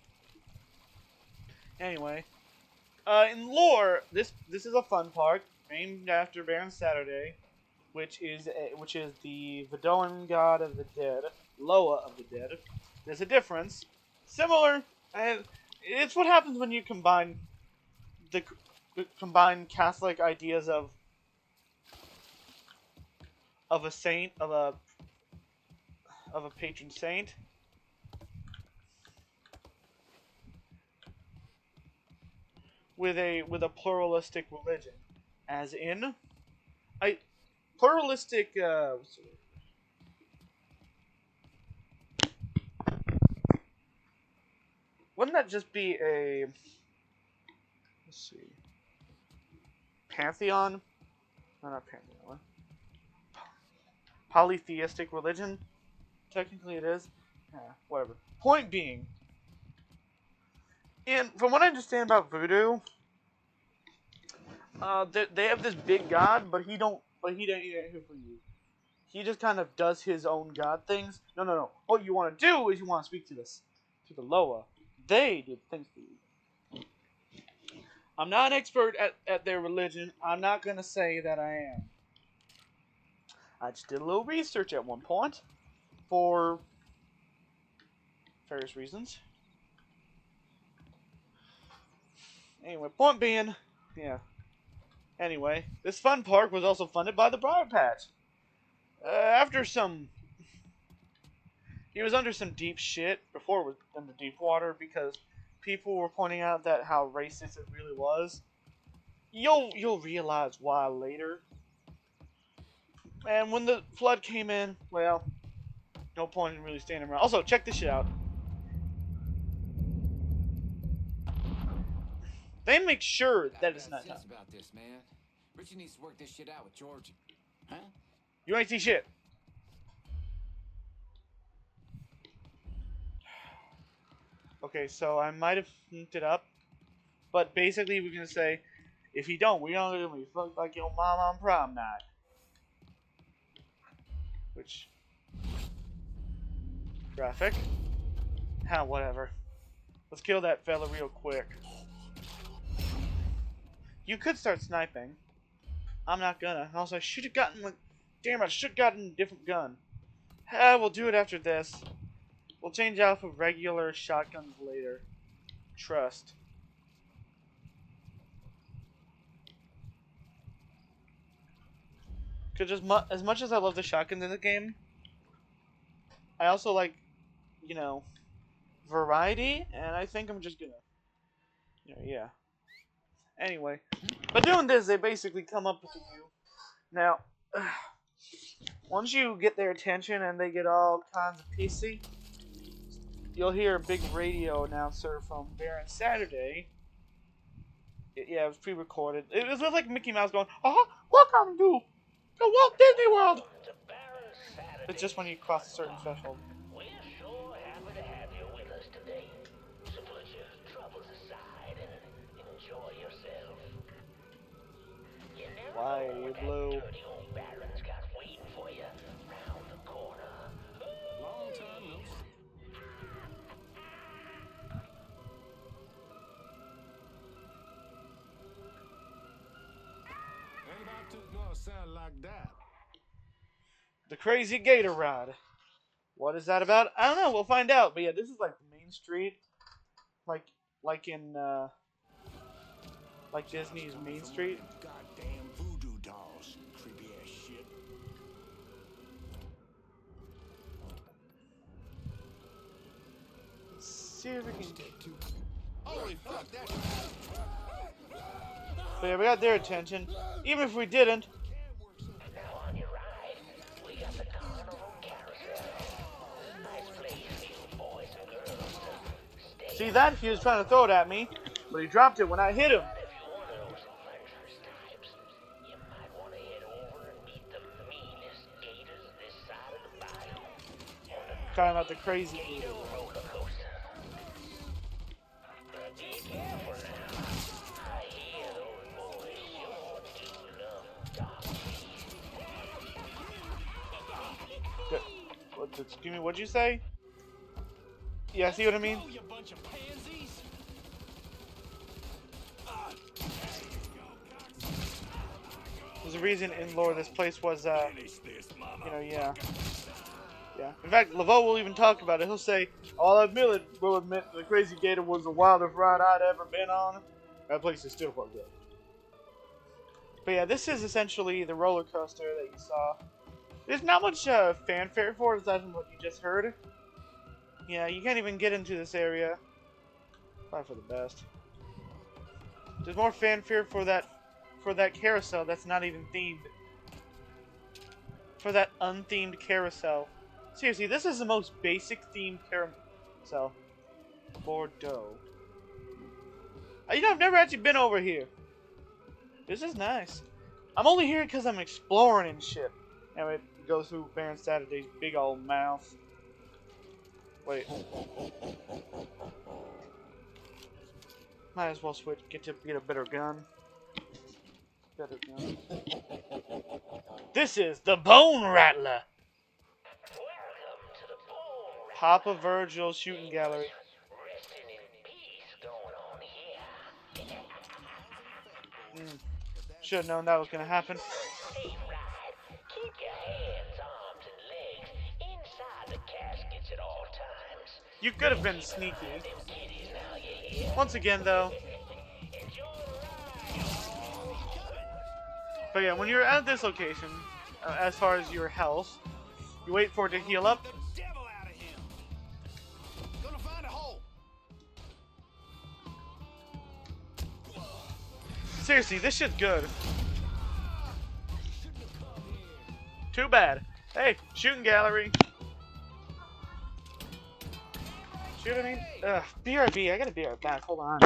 Anyway. In lore, this is a fun park named after Baron Saturday, which is the Vidoan god of the dead, Loa of the dead. There's a difference. Similar, and it's what happens when you combine Catholic ideas of a saint, of a patron saint, with a pluralistic religion, as in pluralistic Wouldn't that just be a... Let's see. Pantheon? No, not pantheon. What? Polytheistic religion? Technically it is. Yeah, whatever. Point being, and from what I understand about voodoo, they have this big god, but he don't here for you. He just kind of does his own god things. No. What you want to do is you want to speak to the Loa. They did things for you. I'm not an expert at their religion. I'm not gonna say that I am. I just did a little research at one point for various reasons. Anyway, point being, yeah. Anyway, this fun park was also funded by the Briar Patch. After some... He was under some deep shit before it was under deep water because people were pointing out that how racist it really was. You'll realize why later. And when the flood came in, well, no point in really standing around. Also, check this shit out. They make sure that it's not done. About this, man. Richie needs to work this shit out with Georgie. Huh? You ain't see shit. Okay, so I might have linked it up, but basically we're gonna say, if you don't, we're gonna be fucked like your mom on prom night. Which graphic? Whatever. Let's kill that fella real quick. You could start sniping. I'm not gonna. Also, I should have gotten like, damn! I should have gotten a different gun. We'll do it after this. We'll change out of regular shotguns later. Trust. Because as much as I love the shotguns in the game, I also like, you know, variety, and I think I'm just gonna, yeah. Anyway, by doing this, they basically come up with you. Now, once you get their attention and they get all kinds of pissy, you'll hear a big radio announcer from Baron Saturday. Yeah, it was pre-recorded. It was like Mickey Mouse going, welcome to the Walt Disney World! It's just when you cross a certain threshold. We're sure happy to have you with us today. So put your troubles aside and enjoy yourself. You never Why know are you what blue? that dirty old Baron's got waiting for you round the corner. Long time no see. Ain't about to no sound like that. The Crazy Gator Ride. What is that about? I don't know. We'll find out. But yeah, this is like the main street, like in like Disney's Main Street. Goddamn voodoo dolls. Creepy ass shit. Let's see if we can. Holy fuck, that's... But yeah, we got their attention. Even if we didn't. Now on your ride, we got the Carnival Carousel. Nice place for you boys and girls to stay. See that? He was trying to throw it at me, but he dropped it when I hit him. If you're one of those adventurous types, you might want to head over and meet the meanest gators this side of the bayou. Talking about the crazy gator. Roller coaster. But be careful now. I hear those boys sure do love dark Excuse me, what'd you say? Yeah, see what I mean? Oh, you bunch of pansies! There's a reason in lore this place was, yeah. Yeah. In fact, Laveau will even talk about it. He'll say, I'll admit the Crazy Gator was the wildest ride I'd ever been on. That place is still quite good. But yeah, this is essentially the roller coaster that you saw. There's not much fanfare for it aside from what you just heard. Yeah, you can't even get into this area. Probably for the best. There's more fanfare for that carousel that's not even themed. For that unthemed carousel. Seriously, this is the most basic themed carousel. Bordeaux. You know, I've never actually been over here. This is nice. I'm only here because I'm exploring and shit. Anyway, go through Baron Saturday's big old mouth. Wait. Might as well switch. Get a better gun. Better gun. This is the Bone Rattler. Papa Virgil shooting gallery. Should have known that was gonna happen. Keep your hands, arms, and legs inside the caskets at all times. You could have been sneaky. Once again, though. But yeah, when you're at this location, as far as your health, you wait for it to heal up. Seriously, this shit's good. Too bad. Hey, shooting gallery. Shoot at me? Ugh, BRB. I gotta be right back. Hold on.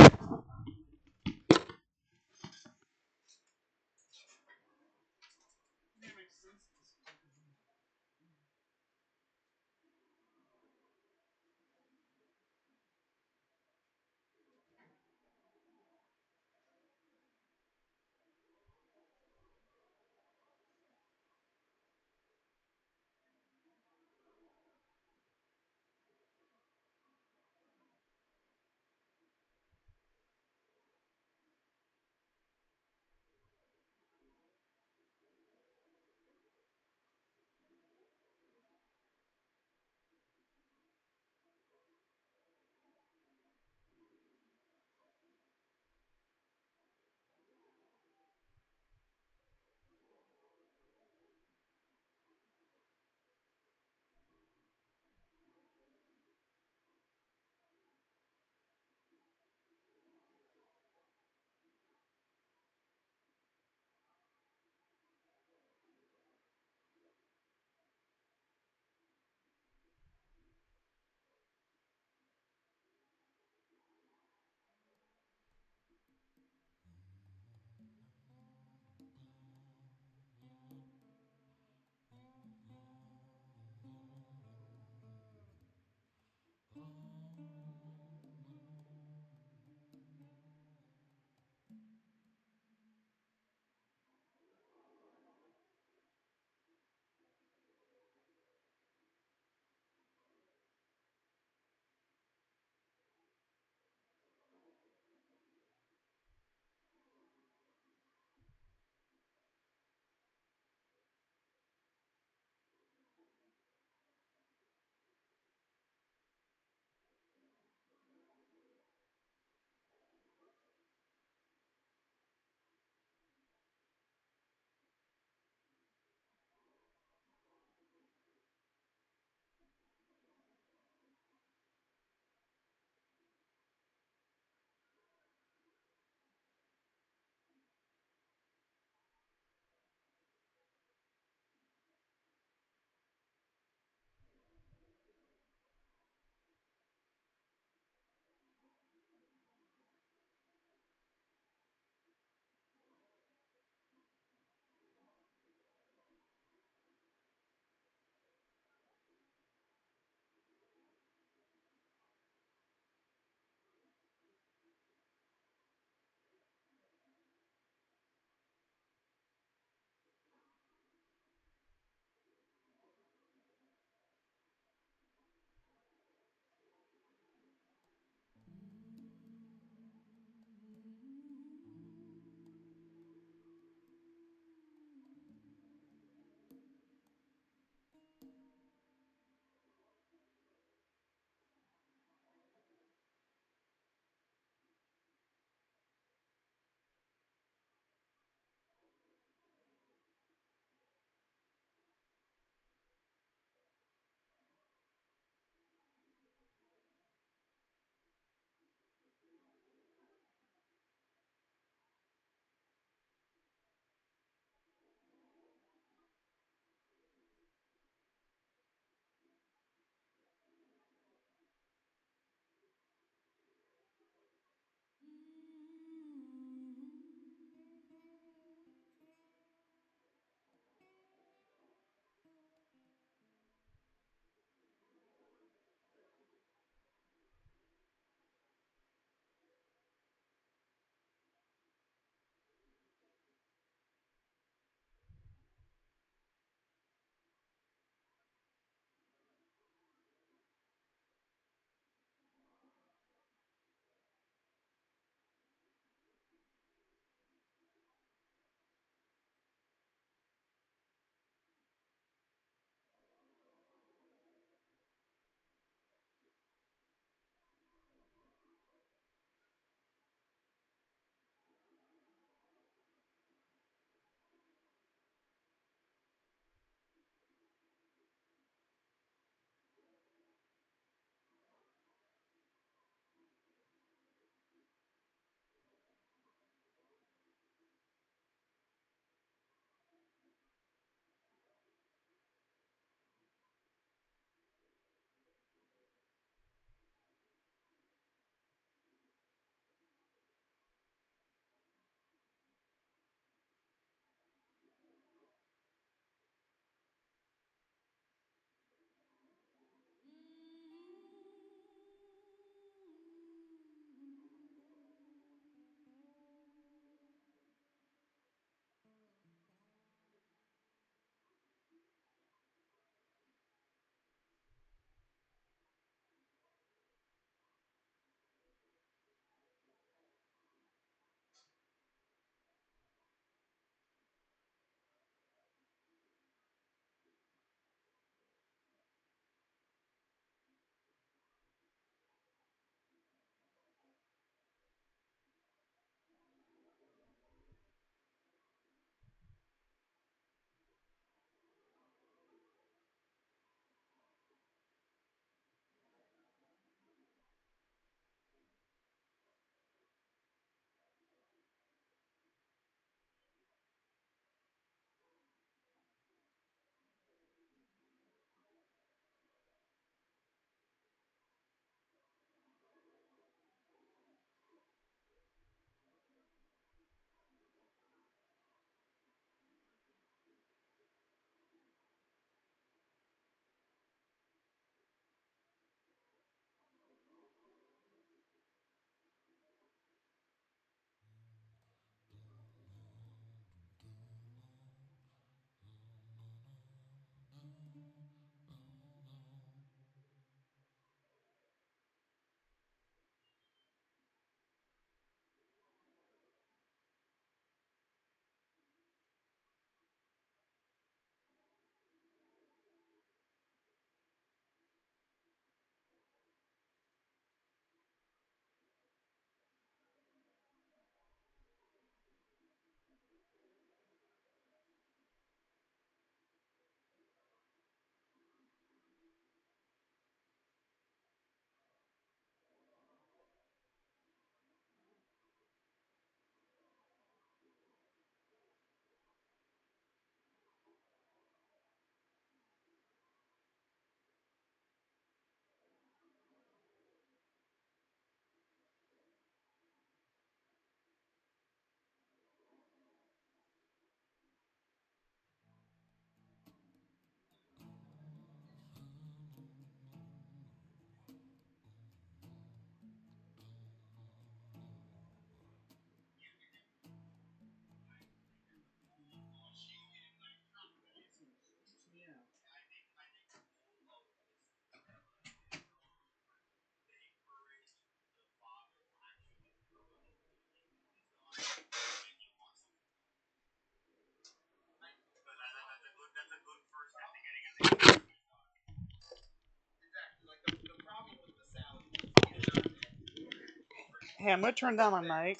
Hey, I'm gonna turn down my mic,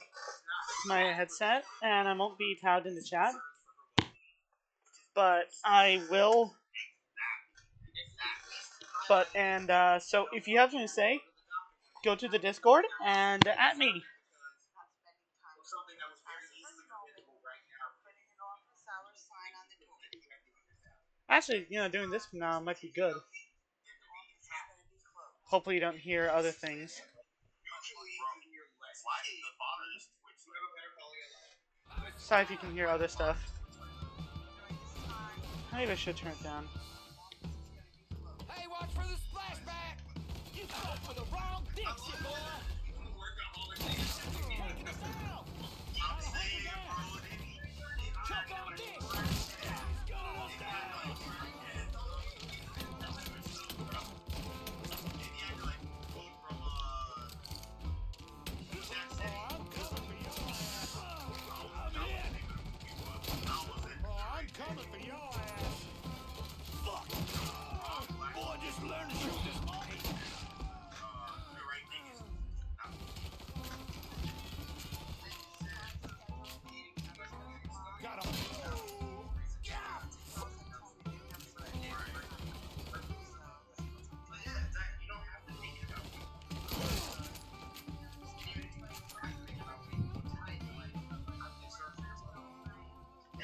my headset, and I won't be tagged in the chat. But I will. So if you have something to say, go to the Discord and at me. Actually, doing this from now might be good. Hopefully you don't hear other things. Sorry if you can hear other stuff. Maybe I should turn it down. Hey, watch for the splashback! You fell for the wrong Dixie, boy! Taking us out! Choke on dick! He's gunning us down! I'm coming for your ass. Fuck! Boy, just learn to shoot this money. Got him.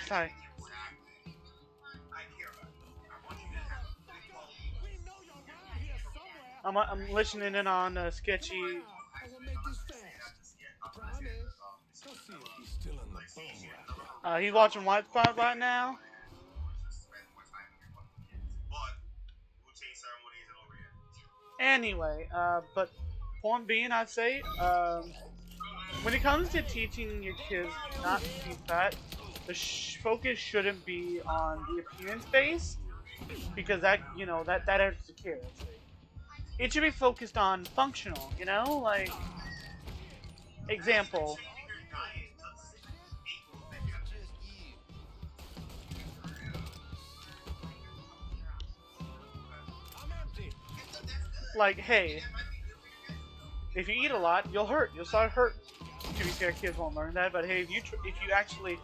Sorry. I'm listening in on Sketchy. I will make this fast. Promise. Go see if he's still in the bone rack. He's watching White Spot right now. Anyway, but point being, I'd say, when it comes to teaching your kids not to be fat, the focus shouldn't be on the appearance base, because that hurts the kids. It should be focused on functional, like, example. Like, hey, if you eat a lot, you'll hurt. You'll start hurt. To be fair, kids won't learn that, but hey, if you actually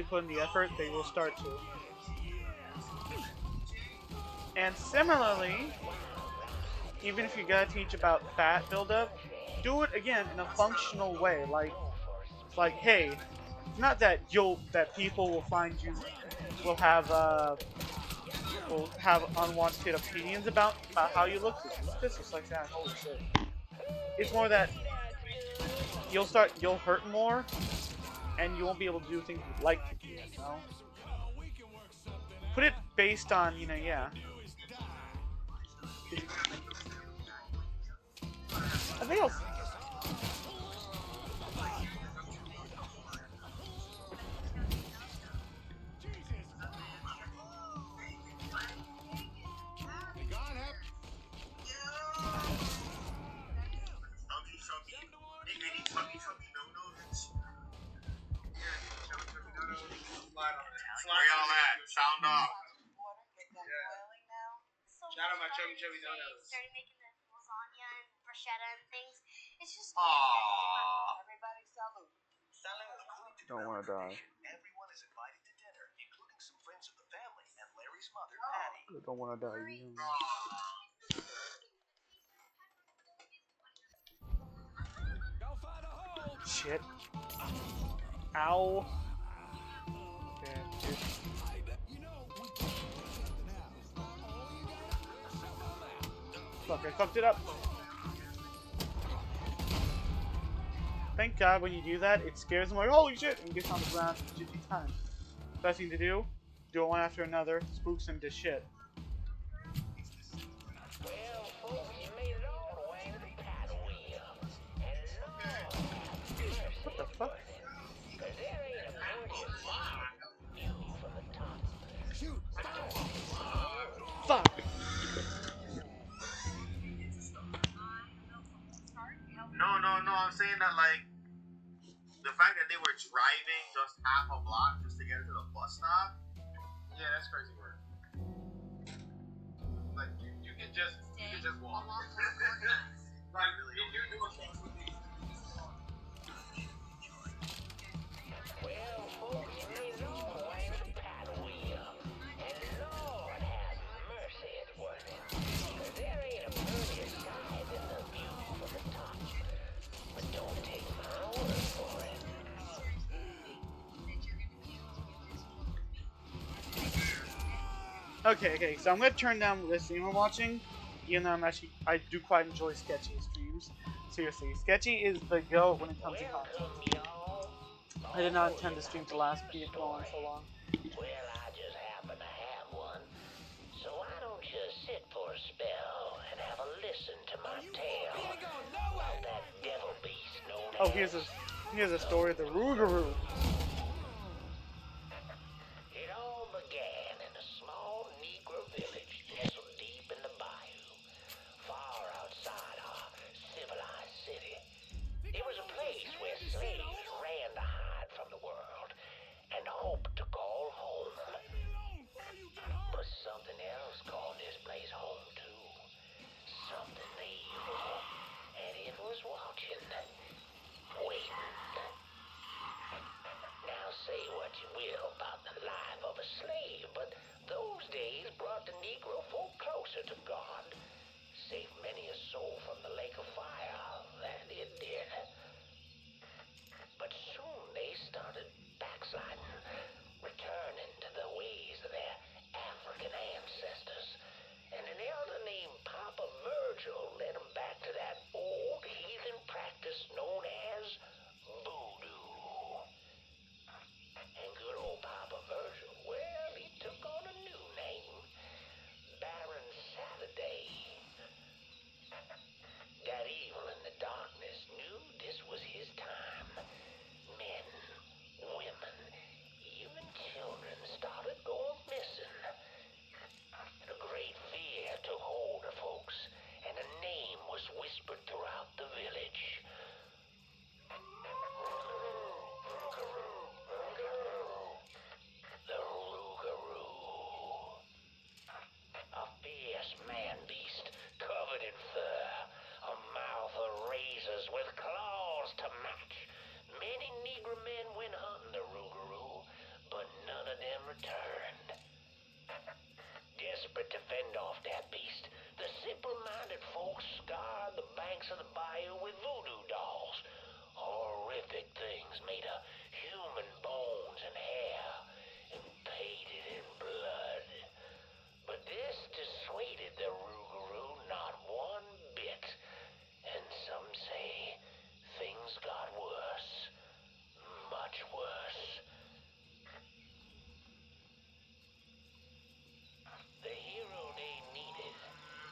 put in the effort, they will start to. And similarly, even if you gotta teach about fat buildup, do it again in a functional way. Like, hey, it's not that people will find you will have unwanted opinions about how you look. This looks like that. Holy shit! It's more that you'll hurt more, and you won't be able to do things you'd like to do. Put it based on yeah. I think Where y'all at? Sound off. Shout out my chubby donuts. Started making the lasagna and bruschetta and things. It's just Everybody salute. Don't want to die. Everyone is invited to dinner, including some friends of the family and Larry's mother, Patty. I don't want to die. Shit. Ow. Damn, dude. Fuck, I fucked it up. Thank God when you do that, it scares them like, holy shit, and gets on the ground 50 times. Best thing to do it one after another, spooks them to shit. Well, folks, you made it all the way to the paddle wheel. And what the fuck? Cause there ain't a gorgeous view from the top. Shoot! Fuck! No, I'm saying that, like, the fact that they were driving just half a block just to get to the bus stop, yeah, that's crazy work. Like, you can just walk. Like, really, Well, folks, you know ain't a paddle wheel. And Lord have mercy, it's worth it. 'Cause there ain't a prettier sight than the view from the top. But don't take my word for it. Okay, so I'm gonna turn down this stream we're watching, even though I do quite enjoy Sketchy streams. Seriously, Sketchy is the GOAT when it comes to content. I did not intend the stream to last be going so long. Well, I just happen to have one. So why don't you sit for a spell and have a listen to my tale about that devil beast known Oh, as... here's a story of the Rougarou. It all began in a small Negro village nestled deep in the bayou, far outside our civilized city. It was a place where slaves ran to hide from the world and hoped to call home. But something else called this place home too. Something evil. And it was watching. Waiting. Now say what you will about the life of a slave, but those days brought the Negro folk closer to God. Saved many a soul from the lake of fire, that it did. But soon they started backsliding, returning to the ways of their African ancestors. And an elder named Papa Virgil led them back to that old heathen practice known as voodoo. And good old Papa Virgil, well, he took on a new name, Baron Saturday. That evil in the darkness knew this was his time. Men, women, even children started going missing. A great fear took hold of folks, and a name was whispered throughout the village. The Rougarou. A fierce man-beast covered in fur, a mouth of razors with claws to match. Many Negro men went hunting the Rougarou, but none of them returned. Desperate to fend off that beast, the simple-minded folks scoured the banks of the bayou with voodoo dolls. Horrific things made of human bones and hair, and painted in blood. But this dissuaded the Rougarou not one bit. And some say things got worse. Much worse. The hero they needed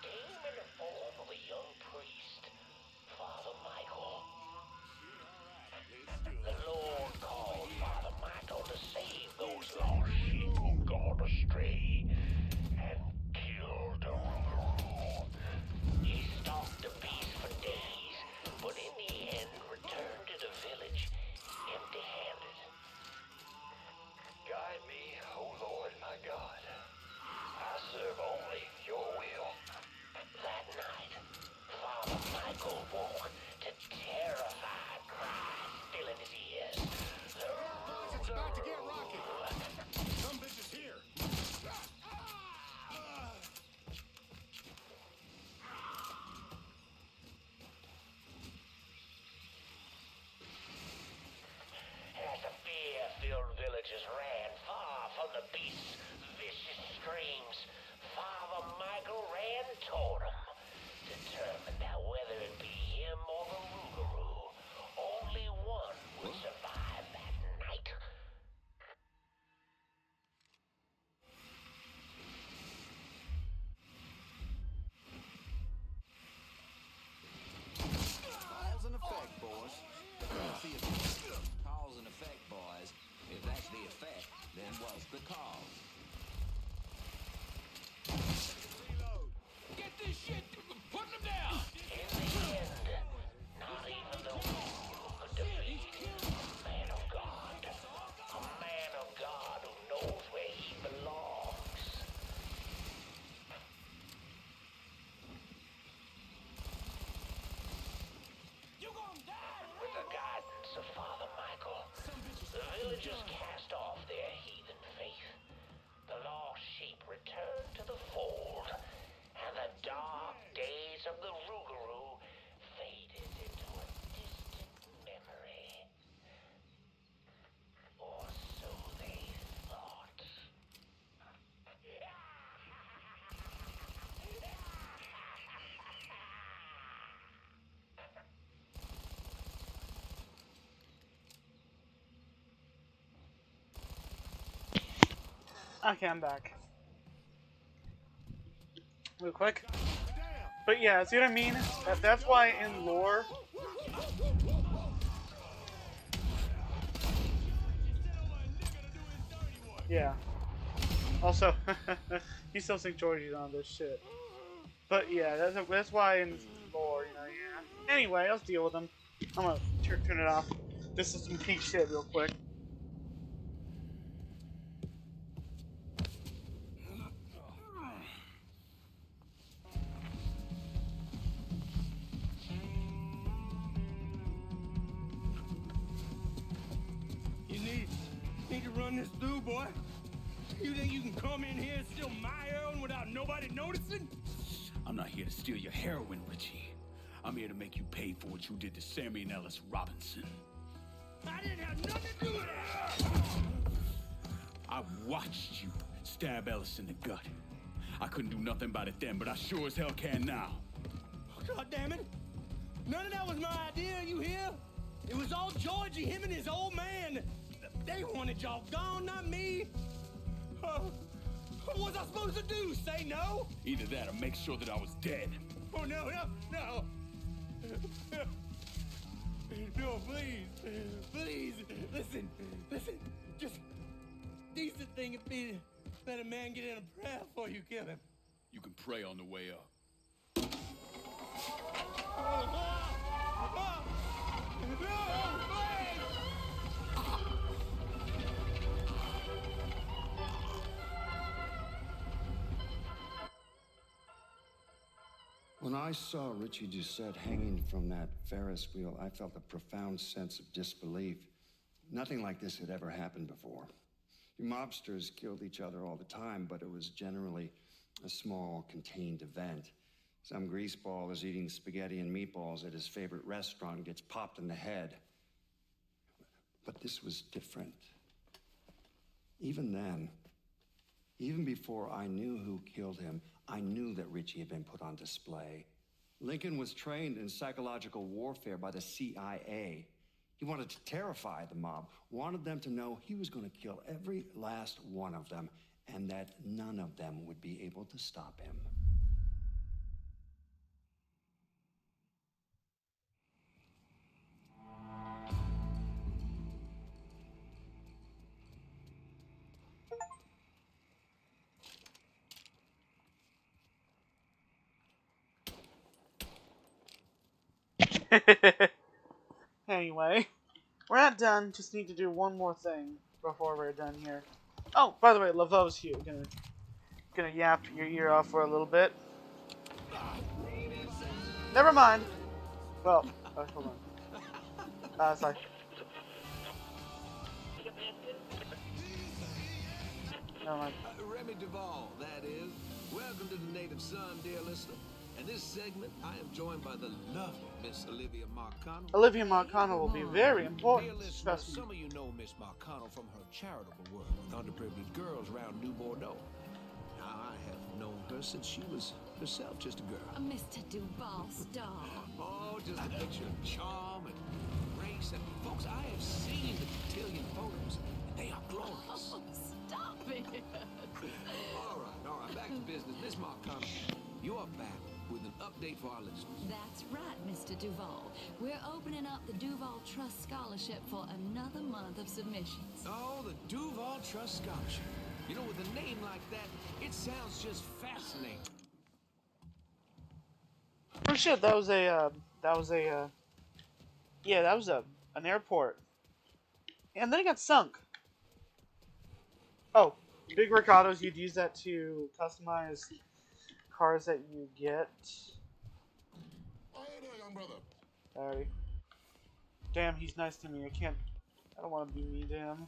came in the form of a young priest, Father Michael. The Lord called Father Michael to save those lost sheep who gone astray and killed the Rougarou. He stalked the beast for days, but in the end returned to the village empty-handed. Guide me, O Lord my God. I serve only your will. That night, Father Michael woke to terrified cries filling his ears. It's about to get rocky. Some bitch is here. As the fear-filled villagers ran far from the beast's vicious screams, Father Michael ran toward him, determined that whether it be him or the Rougarou, only one would survive that night. Cause and effect, boys. That's the effect. Cause and effect, boys. If that's the effect, then what's the cause? Reload. Get this shit! Put them down! In the end, not even the Rougarou could defeat a man of God. A man of God who knows where he belongs. With the guidance of Father Michael, the villagers Okay, I'm back. Real quick. But yeah, see what I mean? That's why in lore... Yeah. Also, you still think Georgie's on this shit. But yeah, that's why in lore, you know, yeah. Anyway, let's deal with them. I'm gonna turn it off. This is some peak shit real quick. You need to run this through, boy. You think you can come in here and steal my heroin without nobody noticing? I'm not here to steal your heroin, Richie. I'm here to make you pay for what you did to Sammy and Ellis Robinson. I didn't have nothing to do with that. I watched you stab Ellis in the gut. I couldn't do nothing about it then, but I sure as hell can now. God damn it. None of that was my idea, you hear? It was all Georgie, him and his old man. They wanted y'all gone, not me. What was I supposed to do? Say no? Either that or make sure that I was dead. Oh, no. No, please, listen. Just decent thing would be to let a man get in a prayer before you kill him. You can pray on the way up. When I saw Richie Doucette hanging from that Ferris wheel, I felt a profound sense of disbelief. Nothing like this had ever happened before. You mobsters killed each other all the time, but it was generally a small, contained event. Some greaseball is eating spaghetti and meatballs at his favorite restaurant and gets popped in the head. But this was different. Even then, even before I knew who killed him, I knew that Richie had been put on display. Lincoln was trained in psychological warfare by the CIA. He wanted to terrify the mob, wanted them to know he was going to kill every last one of them, and that none of them would be able to stop him. Anyway, we're not done. Just need to do one more thing before we're done here. Oh, by the way, Laveau's here. Gonna yap your ear off for a little bit. Never mind. Well, hold on. Sorry. Never mind. Remy Duvall, that is. Welcome to the Native Son, dear listener. In this segment, I am joined by the lovely Miss Olivia Marcano. Olivia Marcano will be very important. Dear listener, some of you know Miss Marcano from her charitable work with underprivileged girls around New Bordeaux. Now, I have known her since she was herself just a girl. Mr. Duvall, stop. Oh, just a picture of charm and grace. And folks, I have seen the cotillion photos, and they are glorious. Oh, stop it. All right, back to business. Miss Marcano, you are back with an update for our listeners. That's right, Mr. Duvall. We're opening up the Duvall Trust Scholarship for another month of submissions. Oh, the Duvall Trust Scholarship. You know, with a name like that, it sounds just fascinating. Oh shit, that was an airport. And then it got sunk. Oh, big ricotta's, you'd use that to customize cars that you get. Oh, hey there, young brother. Sorry. Damn, he's nice to me. I don't want to be mean to him.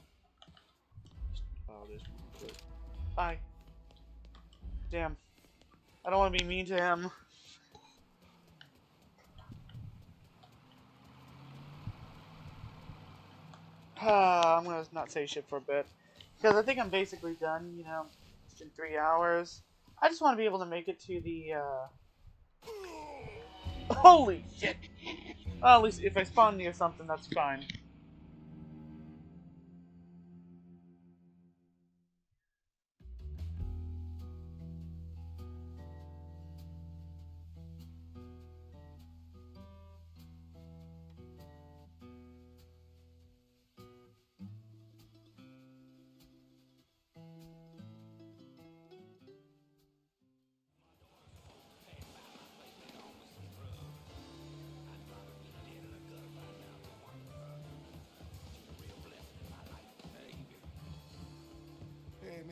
Oh, there's one. Bye. Damn. I don't want to be mean to him. I'm gonna not say shit for a bit. Because I think I'm basically done, you know. It's been 3 hours. I just want to be able to make it to the, Holy shit! Well, at least if I spawn near something, that's fine.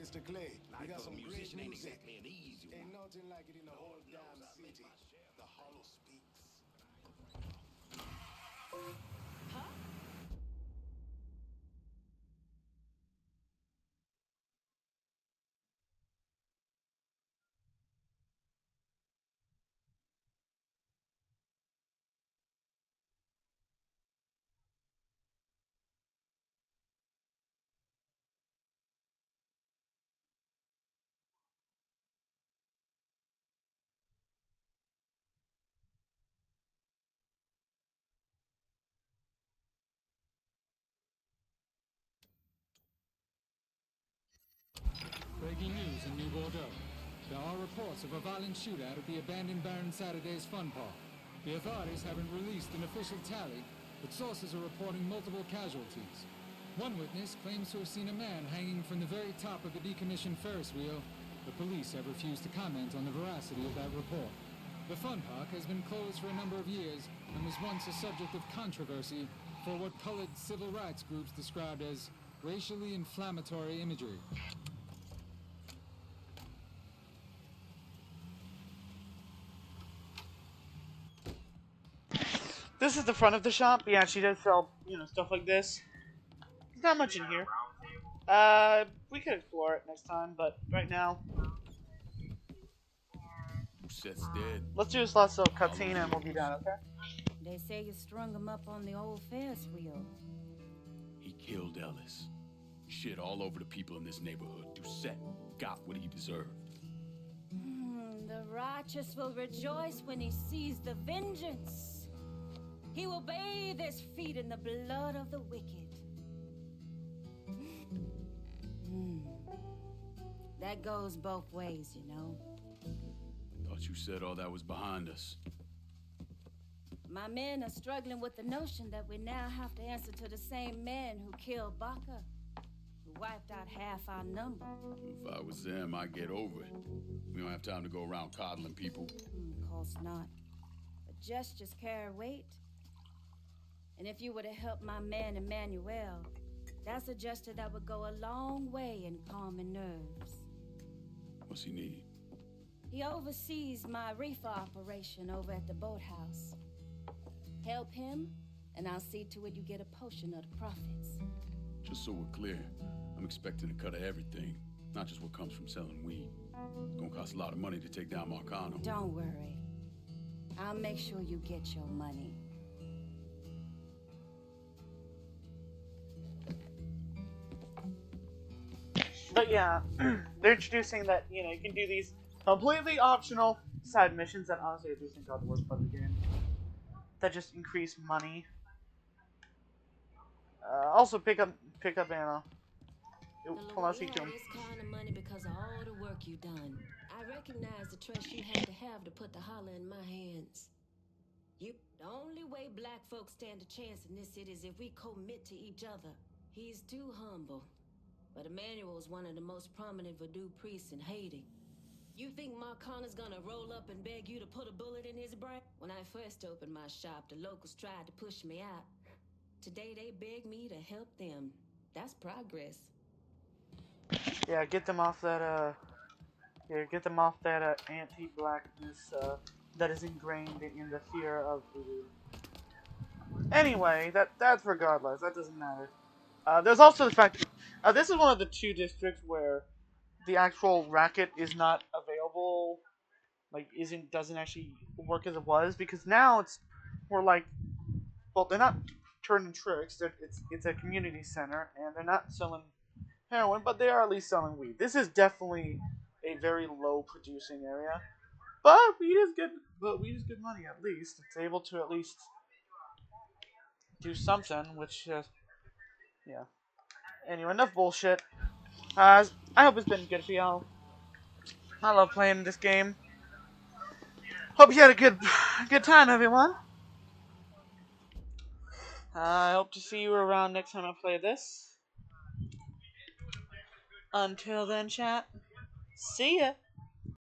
Mr. Clay. We got some great musician ain't music. exactly an easy one. Ain't nothing like it in the whole damn city. The Hollow speaks. Breaking news in New Bordeaux. There are reports of a violent shootout at the abandoned Baron Saturday's fun park. The authorities haven't released an official tally, but sources are reporting multiple casualties. One witness claims to have seen a man hanging from the very top of the decommissioned Ferris wheel. The police have refused to comment on the veracity of that report. The fun park has been closed for a number of years and was once a subject of controversy for what colored civil rights groups described as racially inflammatory imagery. This is the front of the shop. Yeah, she does sell, stuff like this. There's not much in here. We could explore it next time, but right now, Seth's dead. let's do this last little cutscene and we'll be done, okay? They say you strung him up on the old Ferris wheel. He killed Ellis. Shit all over the people in this neighborhood. Doucette got what he deserved. The righteous will rejoice when he sees the vengeance. He will bathe his feet in the blood of the wicked. That goes both ways, you know. Thought you said all that was behind us. My men are struggling with the notion that we now have to answer to the same men who killed Baca, who wiped out half our number. If I was them, I'd get over it. We don't have time to go around coddling people. Of course not. But gestures carry weight. And if you were to help my man Emmanuel, that's a gesture that would go a long way in calming nerves. What's he need? He oversees my reefer operation over at the boathouse. Help him, and I'll see to it you get a portion of the profits. Just so we're clear, I'm expecting a cut of everything, not just what comes from selling weed. It's gonna cost a lot of money to take down Marcano. Don't worry. I'll make sure you get your money. But yeah, they're introducing that, you can do these completely optional side missions that honestly I do think are the worst part of the game. That just increase money. Also pick up ammo. Hold on, this kind of money because of all the work you done. I recognize the trust you had to have to put the holler in my hands. The only way black folks stand a chance in this city is if we commit to each other. He's too humble. But Emmanuel's one of the most prominent voodoo priests in Haiti. You think Marcana's gonna roll up and beg you to put a bullet in his brain? When I first opened my shop, the locals tried to push me out. Today they beg me to help them. That's progress. Yeah, get them off that anti-blackness that is ingrained in the fear of voodoo. Anyway, that's regardless. That doesn't matter. There's also the fact this is one of the two districts where the actual racket is not available, doesn't actually work as it was, because now we're like, well, they're not turning tricks. It's a community center, and they're not selling heroin, but they are at least selling weed. This is definitely a very low producing area, but weed is good. But weed is good money at least. It's able to at least do something, which yeah. Anyway, enough bullshit. I hope it's been good for y'all. I love playing this game. Hope you had a good time, everyone. I hope to see you around next time I play this. Until then, chat. See ya.